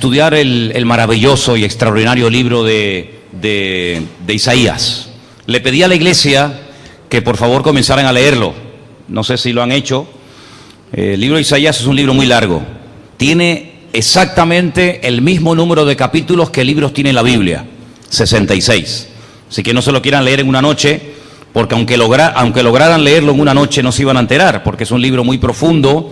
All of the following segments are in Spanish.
Estudiar el maravilloso y extraordinario libro de Isaías. Le pedí a la iglesia que por favor comenzaran a leerlo. No sé si lo han hecho. El libro de Isaías es un libro muy largo. Tiene exactamente el mismo número de capítulos que libros tiene la Biblia, 66. Así que no se lo quieran leer en una noche, porque aunque lograran leerlo en una noche no se iban a enterar, porque es un libro muy profundo,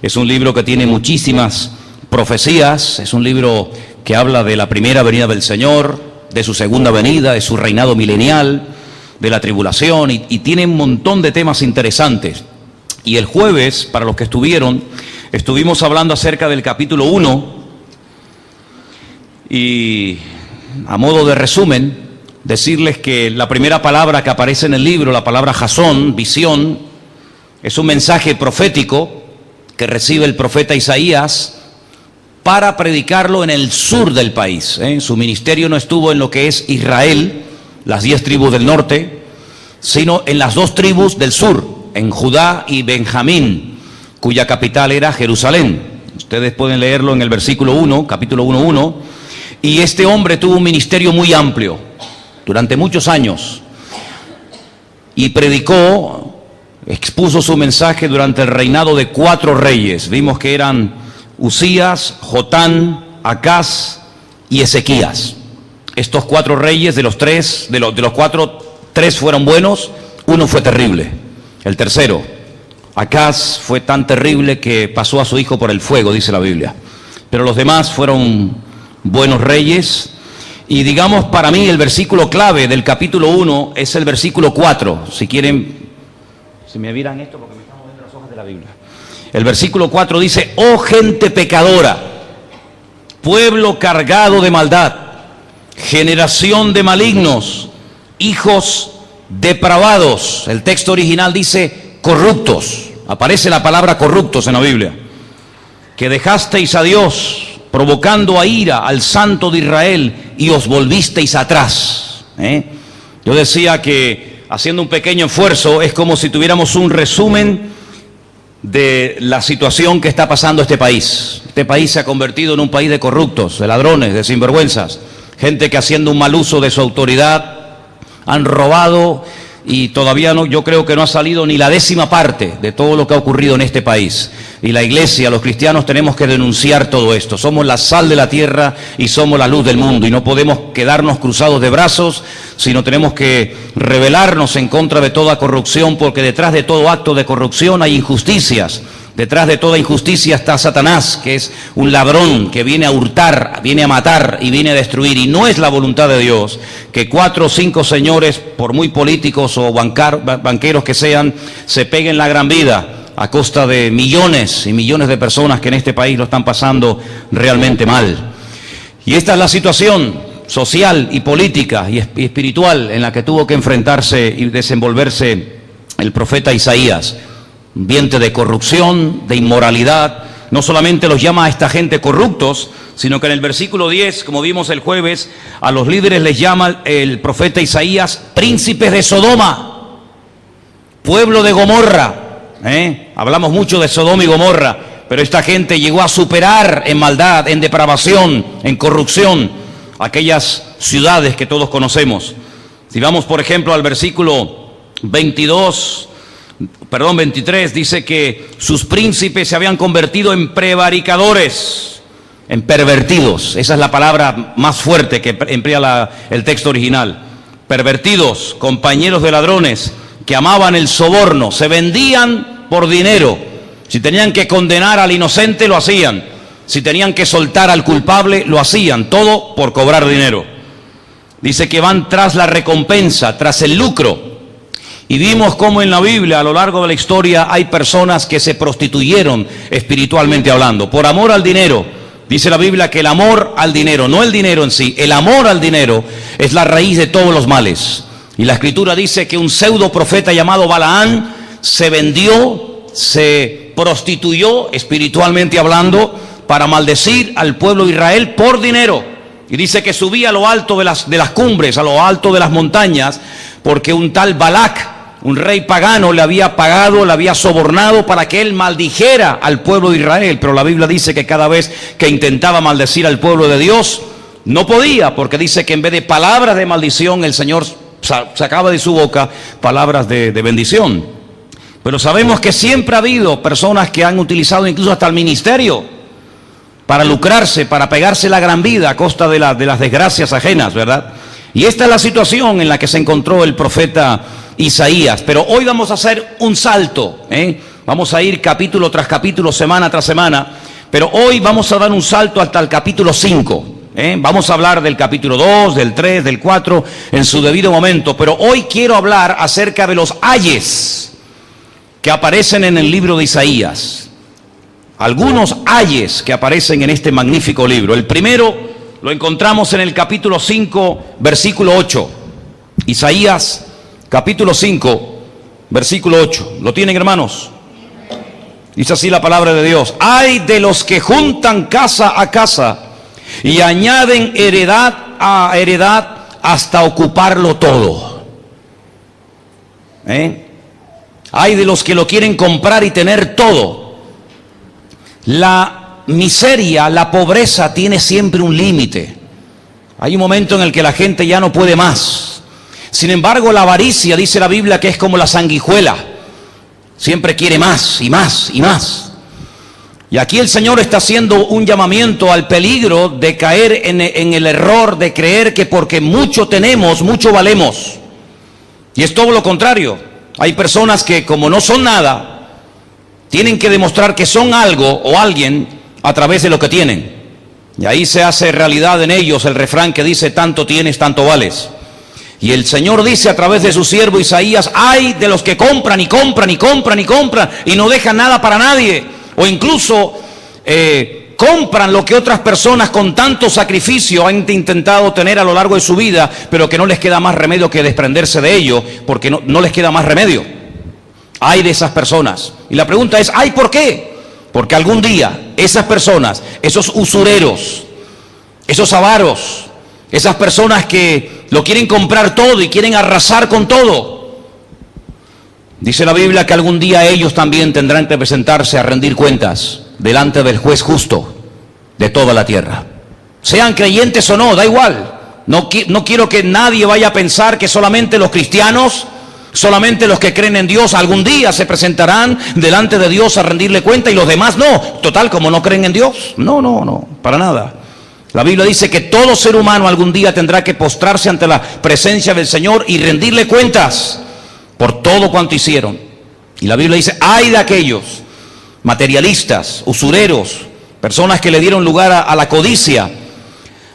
es un libro que tiene muchísimas profecías, es un libro que habla de la primera venida del Señor, de su segunda venida, de su reinado milenial, de la tribulación, y tiene un montón de temas interesantes. Y el jueves, para los que estuvimos hablando acerca del capítulo 1, y a modo de resumen, decirles que la primera palabra que aparece en el libro, la palabra jasón, visión, es un mensaje profético que recibe el profeta Isaías para predicarlo en el sur del país. Su ministerio no estuvo en lo que es Israel, las 10 tribus del norte, sino en las 2 tribus del sur, en Judá y Benjamín, cuya capital era Jerusalén. Ustedes pueden leerlo en el versículo 1, capítulo 1:1. Y este hombre tuvo un ministerio muy amplio durante muchos años y predicó, expuso su mensaje durante el reinado de 4 reyes. Vimos que eran Usías, Jotán, Acaz y Ezequías. Estos 4 reyes, de los 4, 3 fueron buenos, 1 fue terrible. El tercero, Acaz, fue tan terrible que pasó a su hijo por el fuego, dice la Biblia. Pero los demás fueron buenos reyes. Y digamos, para mí el versículo clave del capítulo 1 es el versículo 4. Si quieren, si me miran esto porque me están moviendo las hojas de la Biblia. El versículo 4 dice: oh gente pecadora, pueblo cargado de maldad, generación de malignos, hijos depravados. El texto original dice corruptos. Aparece la palabra corruptos en la Biblia. Que dejasteis a Dios, provocando a ira al Santo de Israel, y os volvisteis atrás. Yo decía que, haciendo un pequeño esfuerzo, es como si tuviéramos un resumen de la situación que está pasando este país. Este país se ha convertido en un país de corruptos, de ladrones, de sinvergüenzas, gente que, haciendo un mal uso de su autoridad, han robado, y todavía no, yo creo que no ha salido ni la 10ª parte de todo lo que ha ocurrido en este país. Y la iglesia, los cristianos, tenemos que denunciar todo esto. Somos la sal de la tierra y somos la luz del mundo, y no podemos quedarnos cruzados de brazos, sino tenemos que rebelarnos en contra de toda corrupción, porque detrás de todo acto de corrupción hay injusticias. Detrás de toda injusticia está Satanás, que es un ladrón que viene a hurtar, viene a matar y viene a destruir. Y no es la voluntad de Dios que 4 o 5 señores, por muy políticos o banqueros que sean, se peguen la gran vida a costa de millones y millones de personas que en este país lo están pasando realmente mal. Y esta es la situación social y política y espiritual en la que tuvo que enfrentarse y desenvolverse el profeta Isaías. Ambiente de corrupción, de inmoralidad. No solamente los llama a esta gente corruptos, sino que en el versículo 10, como vimos el jueves, a los líderes les llama el profeta Isaías príncipes de Sodoma, pueblo de Gomorra. Hablamos mucho de Sodoma y Gomorra, pero esta gente llegó a superar en maldad, en depravación, en corrupción, aquellas ciudades que todos conocemos. Si vamos, por ejemplo, al versículo 23, dice que sus príncipes se habían convertido en prevaricadores, en pervertidos. Esa es la palabra más fuerte que emplea el texto original. Pervertidos, compañeros de ladrones, que amaban el soborno, se vendían por dinero. Si tenían que condenar al inocente, lo hacían. Si tenían que soltar al culpable, lo hacían. Todo por cobrar dinero. Dice que van tras la recompensa, tras el lucro. Y vimos cómo en la Biblia, a lo largo de la historia, hay personas que se prostituyeron espiritualmente hablando, por amor al dinero. Dice la Biblia que el amor al dinero, no el dinero en sí, el amor al dinero es la raíz de todos los males. Y la Escritura dice que un pseudo profeta llamado Balaán se vendió, se prostituyó espiritualmente hablando, para maldecir al pueblo de Israel por dinero. Y dice que subía a lo alto de las cumbres, a lo alto de las montañas, porque un tal Balac un rey pagano le había pagado, le había sobornado para que él maldijera al pueblo de Israel. Pero la Biblia dice que cada vez que intentaba maldecir al pueblo de Dios, no podía, porque dice que en vez de palabras de maldición, el Señor sacaba de su boca palabras de bendición. Pero sabemos que siempre ha habido personas que han utilizado incluso hasta el ministerio para lucrarse, para pegarse la gran vida a costa de las desgracias ajenas, ¿verdad? Y esta es la situación en la que se encontró el profeta Isaías. Pero hoy vamos a hacer un salto, vamos a ir capítulo tras capítulo, semana tras semana, pero hoy vamos a dar un salto hasta el capítulo 5. Vamos a hablar del capítulo 2, del 3, del 4 en su debido momento, pero hoy quiero hablar acerca de los ayes que aparecen en el libro de Isaías. Algunos ayes que aparecen en este magnífico libro. El primero lo encontramos en el capítulo 5, versículo 8. Isaías, capítulo 5, versículo 8. ¿Lo tienen, hermanos? Dice así la palabra de Dios: ay de los que juntan casa a casa y añaden heredad a heredad hasta ocuparlo todo. Hay de los que lo quieren comprar y tener todo. La miseria, la pobreza tiene siempre un límite. Hay un momento en el que la gente ya no puede más. Sin embargo, la avaricia, dice la Biblia, que es como la sanguijuela. Siempre quiere más y más y más. Y aquí el Señor está haciendo un llamamiento al peligro de caer en el error de creer que porque mucho tenemos, mucho valemos. Y es todo lo contrario. Hay personas que, como no son nada, tienen que demostrar que son algo o alguien a través de lo que tienen. Y ahí se hace realidad en ellos el refrán que dice: tanto tienes, tanto vales. Y el Señor dice a través de su siervo Isaías: ay de los que compran y compran y compran y compran y no dejan nada para nadie. O incluso compran lo que otras personas con tanto sacrificio han intentado tener a lo largo de su vida, pero que no les queda más remedio que desprenderse de ello, porque no les queda más remedio. Hay de esas personas. Y la pregunta es: ¿ay por qué? Porque algún día esas personas, esos usureros, esos avaros, esas personas que lo quieren comprar todo y quieren arrasar con todo, dice la Biblia que algún día ellos también tendrán que presentarse a rendir cuentas delante del juez justo de toda la tierra. Sean creyentes o no, da igual. No quiero que nadie vaya a pensar que solamente los cristianos, solamente los que creen en Dios algún día se presentarán delante de Dios a rendirle cuenta y los demás no. Total, como no creen en Dios. No, para nada. La Biblia dice que todo ser humano algún día tendrá que postrarse ante la presencia del Señor y rendirle cuentas por todo cuanto hicieron. Y la Biblia dice: ay de aquellos materialistas, usureros, personas que le dieron lugar a la codicia,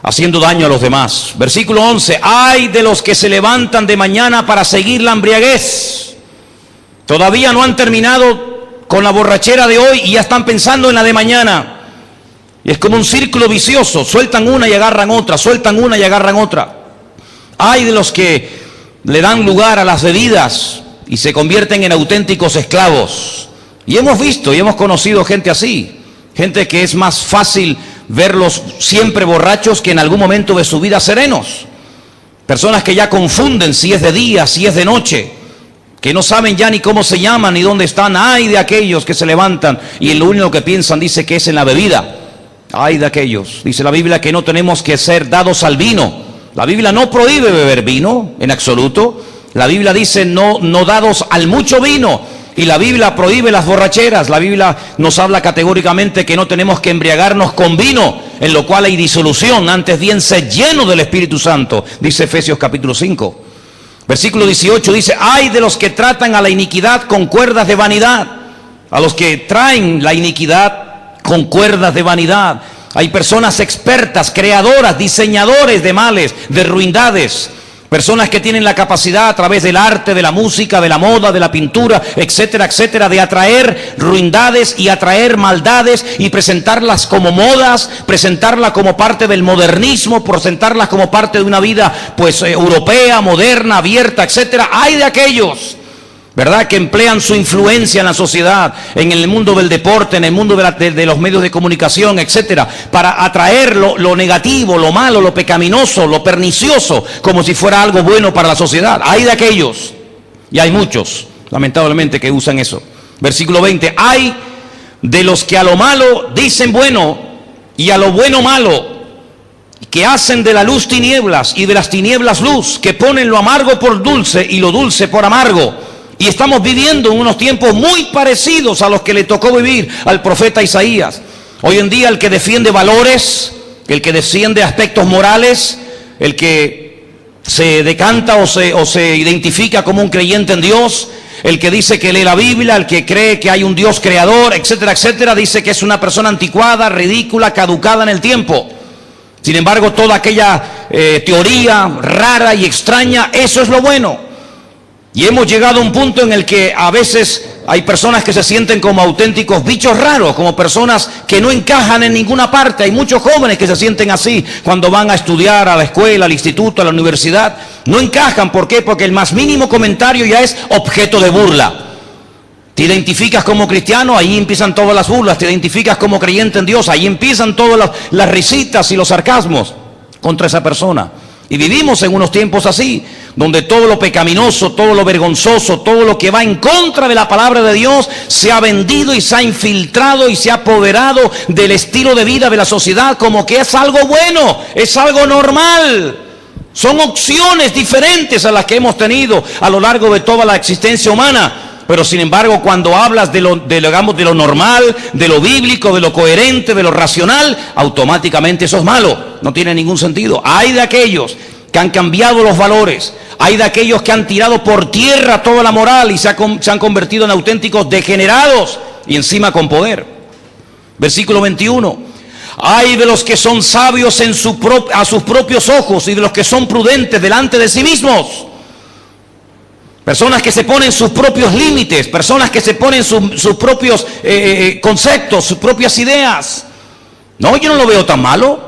haciendo daño a los demás. Versículo 11: ay de los que se levantan de mañana para seguir la embriaguez. Todavía no han terminado con la borrachera de hoy y ya están pensando en la de mañana. Y es como un círculo vicioso: sueltan una y agarran otra, sueltan una y agarran otra. Ay de los que le dan lugar a las bebidas y se convierten en auténticos esclavos. Y hemos visto y hemos conocido gente así, gente que es más fácil verlos siempre borrachos que en algún momento de su vida serenos. Personas que ya confunden si es de día, si es de noche, que no saben ya ni cómo se llaman ni dónde están. Ay de aquellos que se levantan y lo único que piensan, dice, que es en la bebida. Ay de aquellos, dice la Biblia, que no tenemos que ser dados al vino. La Biblia no prohíbe beber vino en absoluto. La Biblia dice no dados al mucho vino. Y la Biblia prohíbe las borracheras. La Biblia nos habla categóricamente que no tenemos que embriagarnos con vino, en lo cual hay disolución. Antes bien, sed lleno del Espíritu Santo, dice Efesios capítulo 5. Versículo 18 dice: ay de los que tratan a la iniquidad con cuerdas de vanidad. A los que traen la iniquidad con cuerdas de vanidad. Hay personas expertas, creadoras, diseñadores de males, de ruindades. Personas que tienen la capacidad a través del arte, de la música, de la moda, de la pintura, etcétera, etcétera, de atraer ruindades y atraer maldades y presentarlas como modas, presentarlas como parte del modernismo, presentarlas como parte de una vida europea, moderna, abierta, etcétera. Hay de aquellos, ¿verdad?, que emplean su influencia en la sociedad, en el mundo del deporte, en el mundo de los medios de comunicación, etcétera, para atraer lo negativo, lo malo, lo pecaminoso, lo pernicioso, como si fuera algo bueno para la sociedad. Hay de aquellos Y hay muchos, lamentablemente, que usan eso. Versículo 20, hay de los que a lo malo dicen bueno y a lo bueno malo, que hacen de la luz tinieblas y de las tinieblas luz, que ponen lo amargo por dulce y lo dulce por amargo. Y estamos viviendo en unos tiempos muy parecidos a los que le tocó vivir al profeta Isaías. Hoy en día el que defiende valores, el que defiende aspectos morales, el que se decanta o se identifica como un creyente en Dios, el que dice que lee la Biblia, el que cree que hay un Dios creador, etcétera, etcétera, dice que es una persona anticuada, ridícula, caducada en el tiempo. Sin embargo, toda aquella teoría rara y extraña, eso es lo bueno. Y hemos llegado a un punto en el que a veces hay personas que se sienten como auténticos bichos raros, como personas que no encajan en ninguna parte. Hay muchos jóvenes que se sienten así cuando van a estudiar a la escuela, al instituto, a la universidad. No encajan, ¿por qué? Porque el más mínimo comentario ya es objeto de burla. Te identificas como cristiano, ahí empiezan todas las burlas. Te identificas como creyente en Dios, ahí empiezan todas las risitas y los sarcasmos contra esa persona. Y vivimos en unos tiempos así, donde todo lo pecaminoso, todo lo vergonzoso, todo lo que va en contra de la palabra de Dios se ha vendido y se ha infiltrado y se ha apoderado del estilo de vida de la sociedad como que es algo bueno, es algo normal. Son opciones diferentes a las que hemos tenido a lo largo de toda la existencia humana. Pero sin embargo, cuando hablas de lo normal, de lo bíblico, de lo coherente, de lo racional, automáticamente eso es malo. No tiene ningún sentido. Hay de aquellos que han cambiado los valores. Hay de aquellos que han tirado por tierra toda la moral y se han convertido en auténticos degenerados y encima con poder. Versículo 21. Hay de los que son sabios a sus propios ojos y de los que son prudentes delante de sí mismos. Personas que se ponen sus propios límites, personas que se ponen sus propios conceptos, sus propias ideas. No, yo no lo veo tan malo.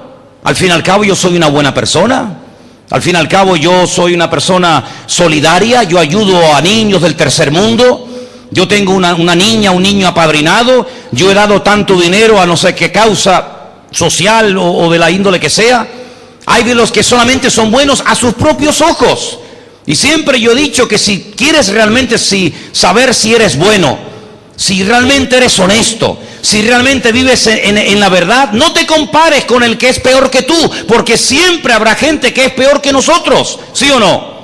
Al fin y al cabo yo soy una buena persona. Al fin y al cabo yo soy una persona solidaria. Yo ayudo a niños del tercer mundo. Yo tengo una niña, un niño apadrinado. Yo he dado tanto dinero a no sé qué causa social o de la índole que sea. Hay de los que solamente son buenos a sus propios ojos. Y siempre yo he dicho que si quieres realmente saber si eres bueno, si realmente eres honesto, si realmente vives en la verdad, no te compares con el que es peor que tú, porque siempre habrá gente que es peor que nosotros, ¿sí o no?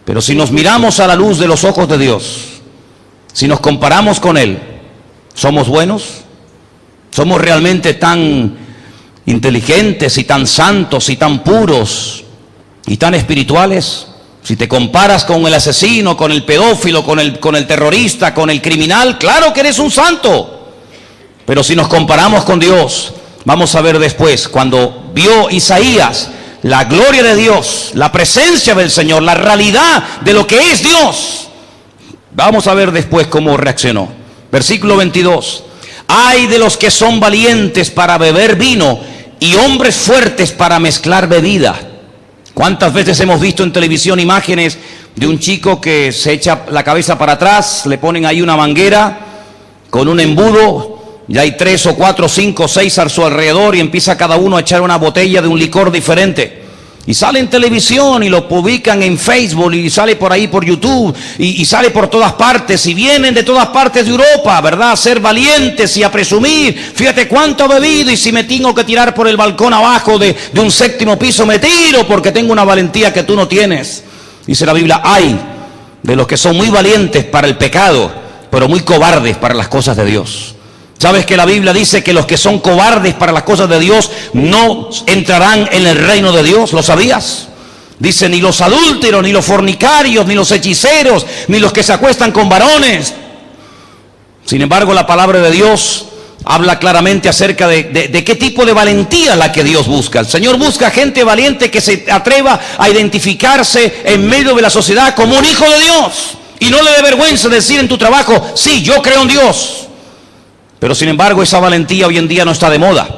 Pero si nos miramos a la luz de los ojos de Dios, si nos comparamos con Él, ¿somos buenos? ¿Somos realmente tan inteligentes y tan santos y tan puros y tan espirituales? Si te comparas con el asesino, con el pedófilo, con el terrorista, con el criminal, claro que eres un santo. Pero si nos comparamos con Dios, vamos a ver después, cuando vio Isaías la gloria de Dios, la presencia del Señor, la realidad de lo que es Dios, vamos a ver después cómo reaccionó. Versículo 22. Hay de los que son valientes para beber vino y hombres fuertes para mezclar bebida. ¿Cuántas veces hemos visto en televisión imágenes de un chico que se echa la cabeza para atrás, le ponen ahí una manguera con un embudo, y hay 3 o 4 o 5 o 6 a su alrededor y empieza cada uno a echar una botella de un licor diferente? Y sale en televisión y lo publican en Facebook y sale por ahí por YouTube y sale por todas partes y vienen de todas partes de Europa, ¿verdad? A ser valientes y a presumir. Fíjate cuánto he bebido y si me tengo que tirar por el balcón abajo de un 7º piso me tiro porque tengo una valentía que tú no tienes. Dice la Biblia, hay de los que son muy valientes para el pecado, pero muy cobardes para las cosas de Dios. ¿Sabes que la Biblia dice que los que son cobardes para las cosas de Dios no entrarán en el reino de Dios? ¿Lo sabías? Dice, ni los adúlteros, ni los fornicarios, ni los hechiceros, ni los que se acuestan con varones. Sin embargo, la palabra de Dios habla claramente acerca de qué tipo de valentía la que Dios busca. El Señor busca gente valiente que se atreva a identificarse en medio de la sociedad como un hijo de Dios. Y no le dé vergüenza decir en tu trabajo, sí, yo creo en Dios. Pero sin embargo esa valentía hoy en día no está de moda.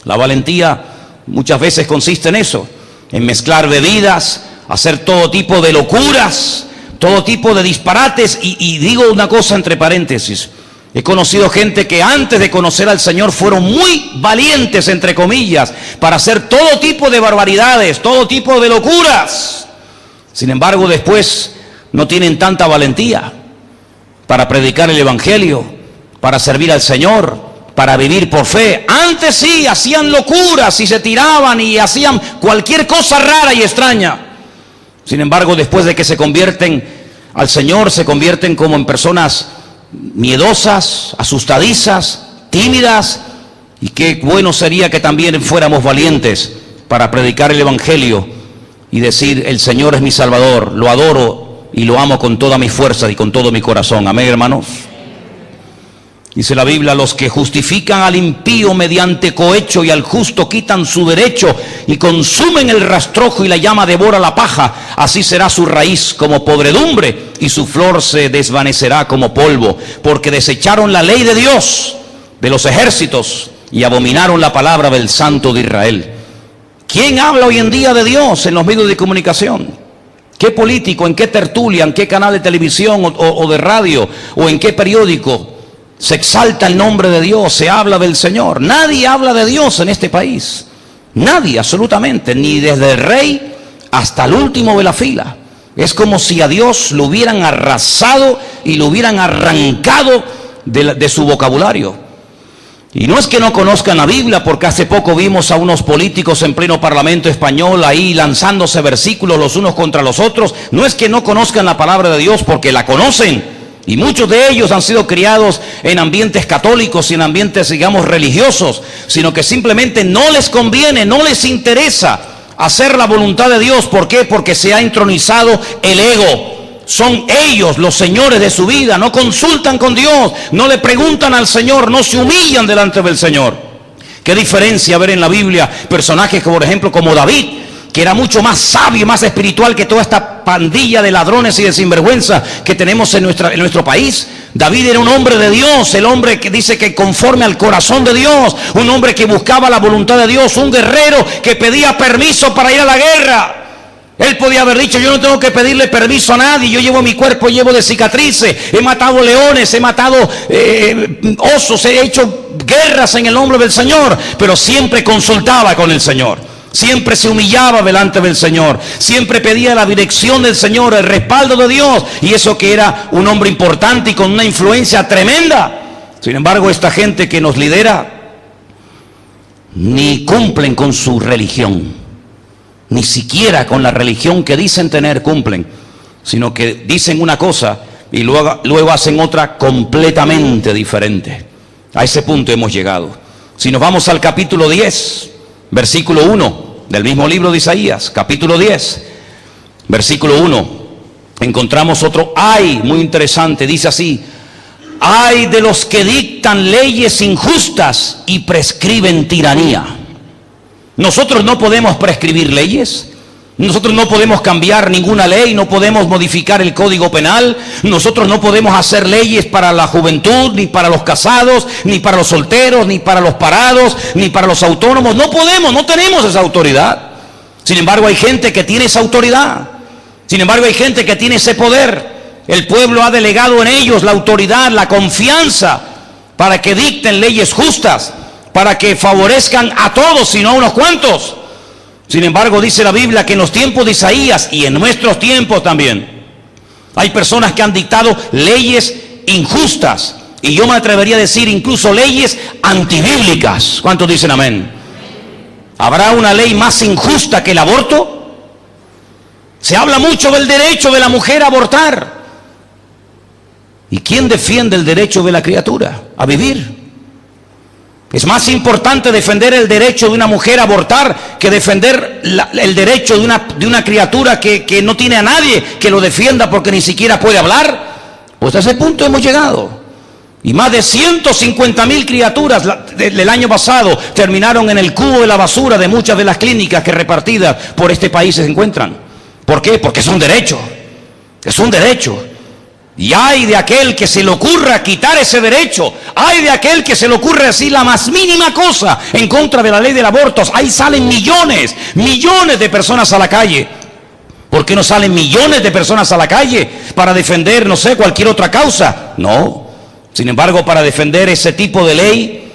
La valentía muchas veces consiste en eso, en mezclar bebidas, hacer todo tipo de locuras, todo tipo de disparates. Y digo una cosa entre paréntesis, he conocido gente que antes de conocer al Señor fueron muy valientes, entre comillas, para hacer todo tipo de barbaridades, todo tipo de locuras. Sin embargo, después no tienen tanta valentía para predicar el evangelio, para servir al Señor, para vivir por fe. Antes sí, hacían locuras y se tiraban y hacían cualquier cosa rara y extraña. Sin embargo, después de que se convierten al Señor, se convierten como en personas miedosas, asustadizas, tímidas. Y qué bueno sería que también fuéramos valientes para predicar el evangelio y decir: el Señor es mi Salvador, lo adoro y lo amo con toda mi fuerza y con todo mi corazón. Amén, hermanos. Dice la Biblia: los que justifican al impío mediante cohecho y al justo quitan su derecho y consumen el rastrojo y la llama devora la paja, así será su raíz como podredumbre y su flor se desvanecerá como polvo, porque desecharon la ley de Dios de los ejércitos y abominaron la palabra del Santo de Israel. ¿Quién habla hoy en día de Dios en los medios de comunicación? ¿Qué político, en qué tertulia, en qué canal de televisión o de radio o en qué periódico se exalta el nombre de Dios, se habla del Señor? Nadie habla de Dios en este país. Nadie, absolutamente, ni desde el rey hasta el último de la fila. Es como si a Dios lo hubieran arrasado y lo hubieran arrancado de su vocabulario. Y no es que no conozcan la Biblia, porque hace poco vimos a unos políticos en pleno Parlamento español ahí lanzándose versículos los unos contra los otros. No es que no conozcan la palabra de Dios, porque la conocen. Y muchos de ellos han sido criados en ambientes católicos y en ambientes, digamos, religiosos, sino que simplemente no les conviene, no les interesa hacer la voluntad de Dios. ¿Por qué? Porque se ha entronizado el ego. Son ellos los señores de su vida, no consultan con Dios, no le preguntan al Señor, no se humillan delante del Señor. Qué diferencia ver en la Biblia personajes, por ejemplo, como David, que era mucho más sabio y más espiritual que toda esta pandilla de ladrones y de sinvergüenza que tenemos en nuestro país. David era un hombre de Dios, el hombre que dice que conforme al corazón de Dios, un hombre que buscaba la voluntad de Dios, un guerrero que pedía permiso para ir a la guerra. Él podía haber dicho: yo no tengo que pedirle permiso a nadie, yo llevo mi cuerpo llevo de cicatrices, he matado leones, he matado osos, he hecho guerras en el nombre del Señor. Pero siempre consultaba con el Señor, siempre se humillaba delante del Señor, siempre pedía la dirección del Señor, el respaldo de Dios, y eso que era un hombre importante y con una influencia tremenda. Sin embargo, esta gente que nos lidera ni cumplen con su religión. Ni siquiera con la religión que dicen tener cumplen, sino que dicen una cosa y luego hacen otra completamente diferente. A ese punto hemos llegado. Si nos vamos al capítulo 10, versículo 1 del mismo libro de Isaías, capítulo 10, versículo 1, encontramos otro ay muy interesante. Dice así: ay de los que dictan leyes injustas y prescriben tiranía. Nosotros no podemos prescribir leyes, nosotros no podemos cambiar ninguna ley, no podemos modificar el Código Penal, nosotros no podemos hacer leyes para la juventud, ni para los casados, ni para los solteros, ni para los parados, ni para los autónomos. No podemos, no tenemos esa autoridad. Sin embargo, hay gente que tiene esa autoridad, sin embargo, hay gente que tiene ese poder. El pueblo ha delegado en ellos la autoridad, la confianza, para que dicten leyes justas, para que favorezcan a todos y no a unos cuantos. Sin embargo, dice la Biblia que en los tiempos de Isaías y en nuestros tiempos también hay personas que han dictado leyes injustas, y yo me atrevería a decir incluso leyes antibíblicas. ¿Cuántos dicen amén? ¿Habrá una ley más injusta que el aborto? Se habla mucho del derecho de la mujer a abortar. ¿Y quién defiende el derecho de la criatura a vivir? Es más importante defender el derecho de una mujer a abortar que defender el derecho de una criatura que no tiene a nadie que lo defienda porque ni siquiera puede hablar. Pues a ese punto hemos llegado. Y más de 150.000 criaturas del año pasado terminaron en el cubo de la basura de muchas de las clínicas que repartidas por este país se encuentran. ¿Por qué? Porque es un derecho. Es un derecho. Y hay de aquel que se le ocurra quitar ese derecho, hay de aquel que se le ocurra decir la más mínima cosa en contra de la ley del aborto. Ahí salen millones de personas a la calle. ¿Por qué no salen millones de personas a la calle para defender, no sé, cualquier otra causa? No. Sin embargo, para defender ese tipo de ley,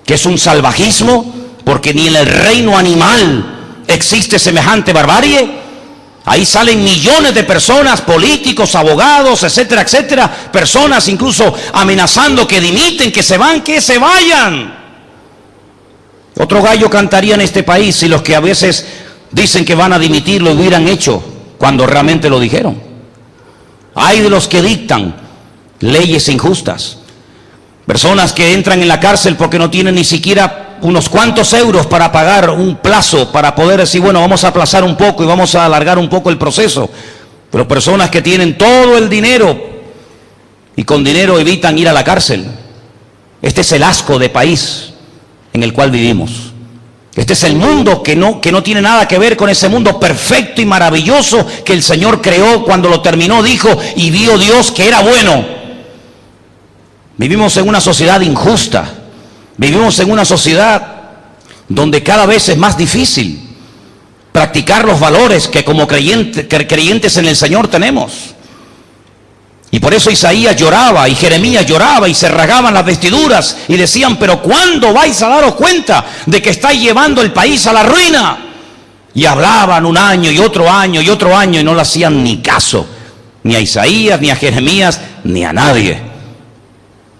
que es un salvajismo, porque ni en el reino animal existe semejante barbarie. Ahí salen millones de personas, políticos, abogados, etcétera, etcétera. Personas incluso amenazando que dimiten, que se van, que se vayan. Otro gallo cantaría en este país si los que a veces dicen que van a dimitir lo hubieran hecho cuando realmente lo dijeron. Hay de los que dictan leyes injustas. Personas que entran en la cárcel porque no tienen ni siquiera unos cuantos euros para pagar un plazo, para poder decir, bueno, vamos a aplazar un poco y vamos a alargar un poco el proceso. Pero personas que tienen todo el dinero y con dinero evitan ir a la cárcel. Este es el asco de país en el cual vivimos. Este es el mundo que no tiene nada que ver con ese mundo perfecto y maravilloso que el Señor creó. Cuando lo terminó dijo, y vio Dios que era bueno. Vivimos en una sociedad injusta. Vivimos en una sociedad donde cada vez es más difícil practicar los valores que como creyentes en el Señor tenemos. Y por eso Isaías lloraba y Jeremías lloraba y se rasgaban las vestiduras y decían, pero ¿cuándo vais a daros cuenta de que estáis llevando el país a la ruina? Y hablaban un año y otro año y otro año y no le hacían ni caso, ni a Isaías, ni a Jeremías, ni a nadie.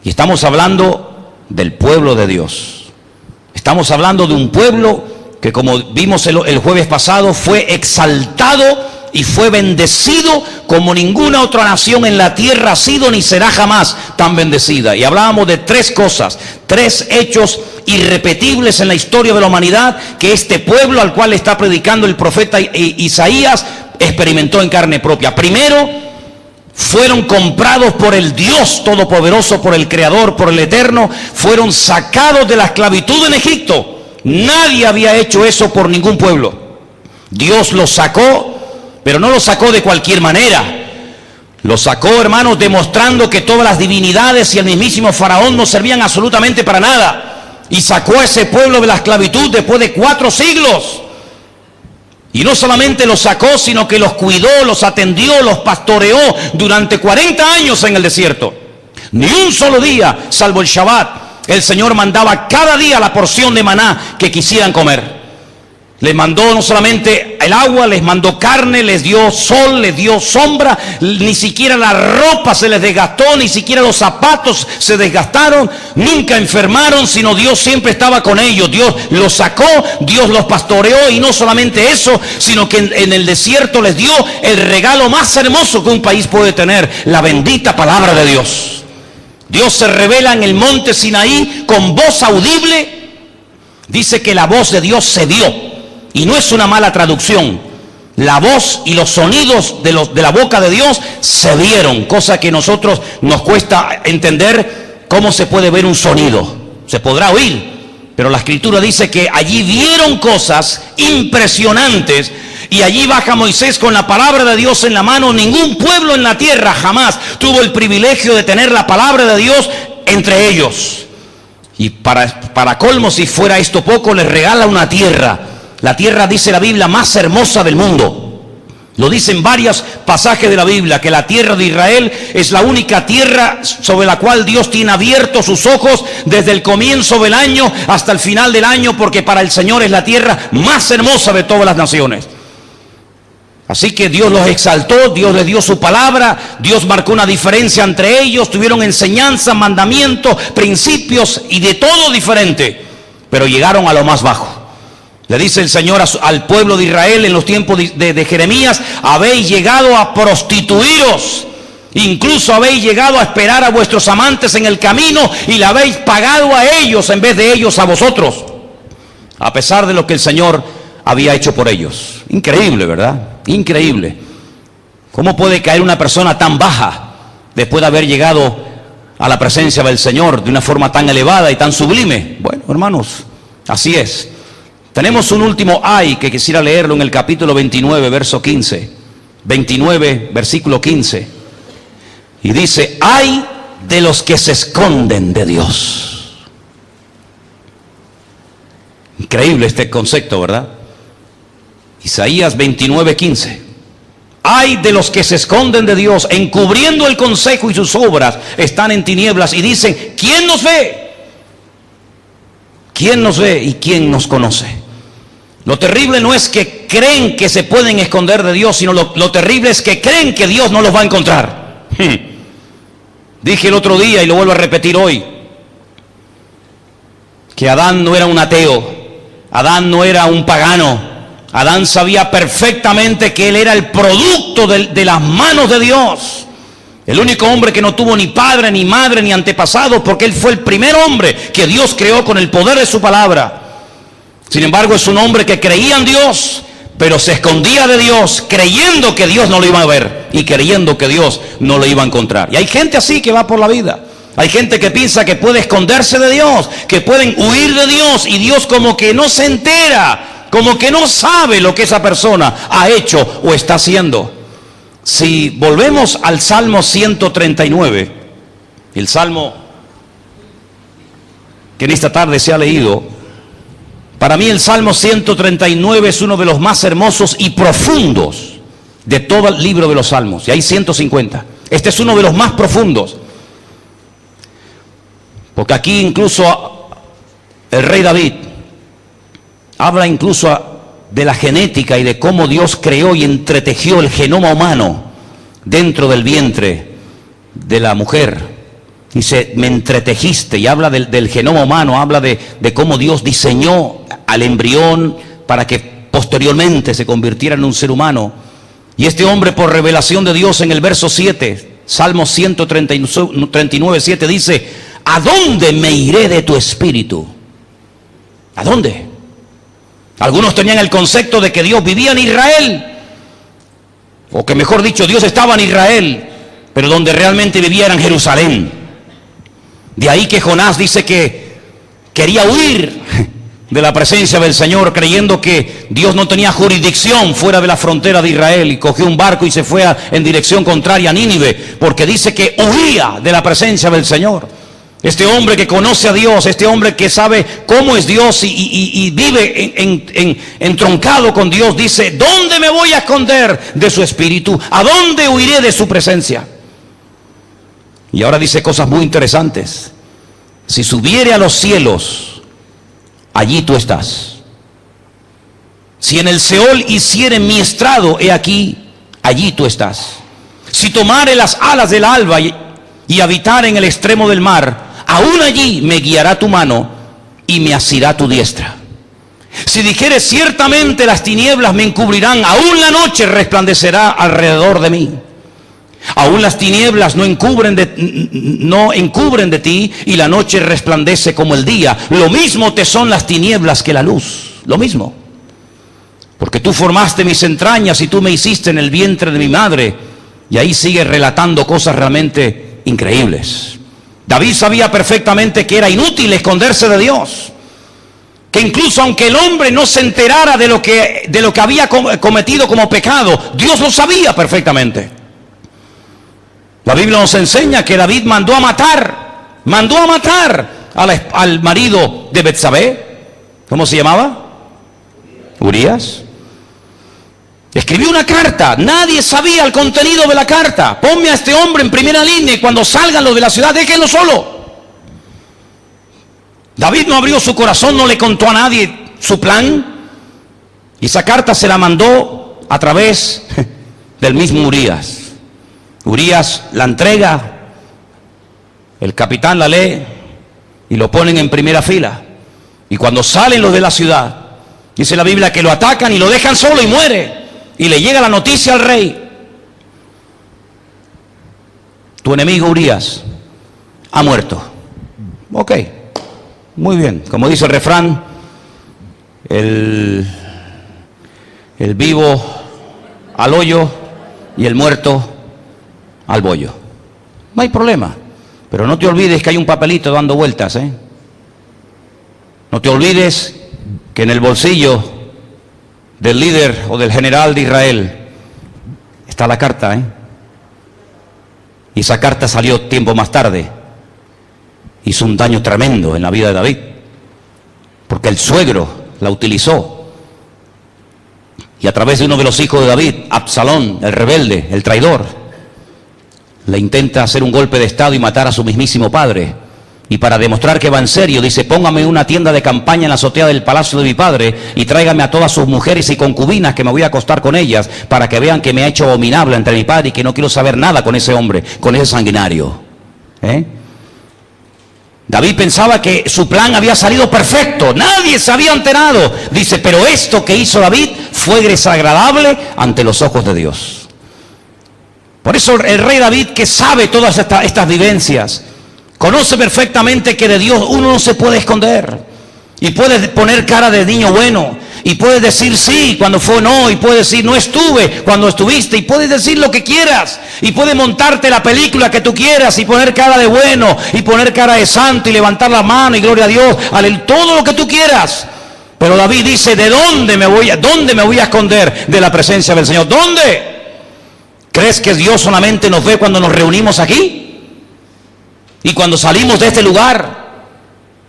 Y estamos hablando del pueblo de Dios. Estamos hablando de un pueblo que, como vimos el jueves pasado, fue exaltado y fue bendecido como ninguna otra nación en la tierra ha sido ni será jamás tan bendecida. Y hablábamos de tres cosas, tres hechos irrepetibles en la historia de la humanidad que este pueblo al cual está predicando el profeta Isaías experimentó en carne propia. Primero, fueron comprados por el Dios Todopoderoso, por el Creador, por el Eterno. Fueron sacados de la esclavitud en Egipto. Nadie había hecho eso por ningún pueblo. Dios los sacó, pero no los sacó de cualquier manera. Los sacó, hermanos, demostrando que todas las divinidades y el mismísimo Faraón no servían absolutamente para nada. Y sacó a ese pueblo de la esclavitud después de 4 siglos. Y no solamente los sacó, sino que los cuidó, los atendió, los pastoreó durante 40 años en el desierto. Ni un solo día, salvo el Shabbat, el Señor mandaba cada día la porción de maná que quisieran comer. Les mandó no solamente el agua, les mandó carne, les dio sol, les dio sombra. Ni siquiera la ropa se les desgastó, ni siquiera los zapatos se desgastaron. Nunca enfermaron, sino Dios siempre estaba con ellos. Dios los sacó, Dios los pastoreó, y no solamente eso, sino que en el desierto les dio el regalo más hermoso que un país puede tener, la bendita palabra de Dios. Dios se revela en el monte Sinaí con voz audible. Dice que la voz de Dios se dio. Y no es una mala traducción. La voz y los sonidos de la boca de Dios se vieron, cosa que a nosotros nos cuesta entender cómo se puede ver un sonido. Se podrá oír, pero la Escritura dice que allí vieron cosas impresionantes. Y allí baja Moisés con la palabra de Dios en la mano. Ningún pueblo en la tierra jamás tuvo el privilegio de tener la palabra de Dios entre ellos. Y para colmo, si fuera esto poco, les regala una tierra. La tierra, dice la Biblia, más hermosa del mundo. Lo dicen varios pasajes de la Biblia, que la tierra de Israel es la única tierra sobre la cual Dios tiene abiertos sus ojos desde el comienzo del año hasta el final del año, porque para el Señor es la tierra más hermosa de todas las naciones. Así que Dios los exaltó, Dios les dio su palabra, Dios marcó una diferencia entre ellos, tuvieron enseñanza, mandamientos, principios y de todo diferente, pero llegaron a lo más bajo. Le dice el Señor al pueblo de Israel en los tiempos de Jeremías: habéis llegado a prostituiros, incluso habéis llegado a esperar a vuestros amantes en el camino y le habéis pagado a ellos en vez de ellos a vosotros, a pesar de lo que el Señor había hecho por ellos. Increíble, ¿verdad? Increíble. ¿Cómo puede caer una persona tan baja después de haber llegado a la presencia del Señor de una forma tan elevada y tan sublime? Bueno, hermanos, así es. Tenemos un último ay que quisiera leerlo en el capítulo 29, verso 15. 29, versículo 15. Y dice: ay de los que se esconden de Dios. Increíble este concepto, ¿verdad? Isaías 29, 15. Ay de los que se esconden de Dios, encubriendo el consejo, y sus obras están en tinieblas. Y dicen: ¿quién nos ve? ¿Quién nos ve y quién nos conoce? Lo terrible no es que creen que se pueden esconder de Dios, sino lo terrible es que creen que Dios no los va a encontrar. Dije el otro día y lo vuelvo a repetir hoy, que Adán no era un ateo, Adán no era un pagano, Adán sabía perfectamente que él era el producto de las manos de Dios. El único hombre que no tuvo ni padre, ni madre, ni antepasados, porque él fue el primer hombre que Dios creó con el poder de su palabra. Sin embargo, es un hombre que creía en Dios, pero se escondía de Dios, creyendo que Dios no lo iba a ver y creyendo que Dios no lo iba a encontrar. Y hay gente así que va por la vida. Hay gente que piensa que puede esconderse de Dios, que pueden huir de Dios, y Dios como que no se entera, como que no sabe lo que esa persona ha hecho o está haciendo. Si volvemos al Salmo 139, el Salmo que en esta tarde se ha leído, para mí el Salmo 139 es uno de los más hermosos y profundos de todo el libro de los Salmos, y hay 150. Este es uno de los más profundos, porque aquí incluso el rey David habla incluso de la genética y de cómo Dios creó y entretejió el genoma humano dentro del vientre de la mujer. Dice, me entretejiste, y habla del genoma humano, habla de cómo Dios diseñó al embrión para que posteriormente se convirtiera en un ser humano. Y este hombre, por revelación de Dios, en el verso 7, Salmo 139, 7, dice, ¿a dónde me iré de tu espíritu? ¿A dónde? Algunos tenían el concepto de que Dios vivía en Israel, o que mejor dicho, Dios estaba en Israel, pero donde realmente vivía era en Jerusalén. De ahí que Jonás dice que quería huir de la presencia del Señor, creyendo que Dios no tenía jurisdicción fuera de la frontera de Israel, y cogió un barco y se fue en dirección contraria a Nínive, porque dice que huía de la presencia del Señor. Este hombre que conoce a Dios, este hombre que sabe cómo es Dios y vive entroncado con Dios, dice, ¿dónde me voy a esconder de su espíritu? ¿A dónde huiré de su presencia? Y ahora dice cosas muy interesantes. Si subiere a los cielos, allí tú estás. Si en el Seol hiciere mi estrado, he aquí, allí tú estás. Si tomare las alas del alba y habitar en el extremo del mar, aún allí me guiará tu mano y me asirá tu diestra. Si dijere, ciertamente las tinieblas me encubrirán, aún la noche resplandecerá alrededor de mí. Aún las tinieblas no encubren de ti, y la noche resplandece como el día. Lo mismo te son las tinieblas que la luz. Lo mismo. Porque tú formaste mis entrañas y tú me hiciste en el vientre de mi madre. Y ahí sigue relatando cosas realmente increíbles. David sabía perfectamente que era inútil esconderse de Dios, que incluso aunque el hombre no se enterara de lo que había cometido como pecado, Dios lo sabía perfectamente. La Biblia nos enseña que David mandó a matar al marido de Betsabé. ¿Cómo se llamaba? Urías. Escribió una carta, nadie sabía el contenido de la carta. Ponme a este hombre en primera línea y cuando salgan los de la ciudad, déjenlo solo. David no abrió su corazón, no le contó a nadie su plan. Y esa carta se la mandó a través del mismo Urías. Urías la entrega, el capitán la lee y lo ponen en primera fila. Y cuando salen los de la ciudad, dice la Biblia que lo atacan y lo dejan solo y muere. Y le llega la noticia al rey: tu enemigo Urías ha muerto. Ok, muy bien. Como dice el refrán, el vivo al hoyo y el muerto al bollo. No hay problema. Pero no te olvides que hay un papelito dando vueltas, ¿eh? No te olvides que en el bolsillo del líder o del general de Israel está la carta, ¿eh? Y esa carta salió tiempo más tarde. Hizo un daño tremendo en la vida de David, porque el suegro la utilizó. Y a través de uno de los hijos de David, Absalón, el rebelde, el traidor, le intenta hacer un golpe de estado y matar a su mismísimo padre. Y para demostrar que va en serio, dice: póngame una tienda de campaña en la azotea del palacio de mi padre y tráigame a todas sus mujeres y concubinas, que me voy a acostar con ellas, para que vean que me ha hecho abominable entre mi padre y que no quiero saber nada con ese hombre, con ese sanguinario. David pensaba que su plan había salido perfecto, nadie se había enterado. Dice: pero esto que hizo David fue desagradable ante los ojos de Dios. Por eso el rey David, que sabe todas estas vivencias, conoce perfectamente que de Dios uno no se puede esconder. Y puede poner cara de niño bueno. Y puede decir sí cuando fue no. Y puede decir no estuve cuando estuviste. Y puedes decir lo que quieras. Y puede montarte la película que tú quieras. Y poner cara de bueno. Y poner cara de santo. Y levantar la mano. Y gloria a Dios. Todo lo que tú quieras. Pero David dice: ¿de dónde me voy a esconder de la presencia del Señor? ¿Dónde? ¿Crees que Dios solamente nos ve cuando nos reunimos aquí? Y cuando salimos de este lugar,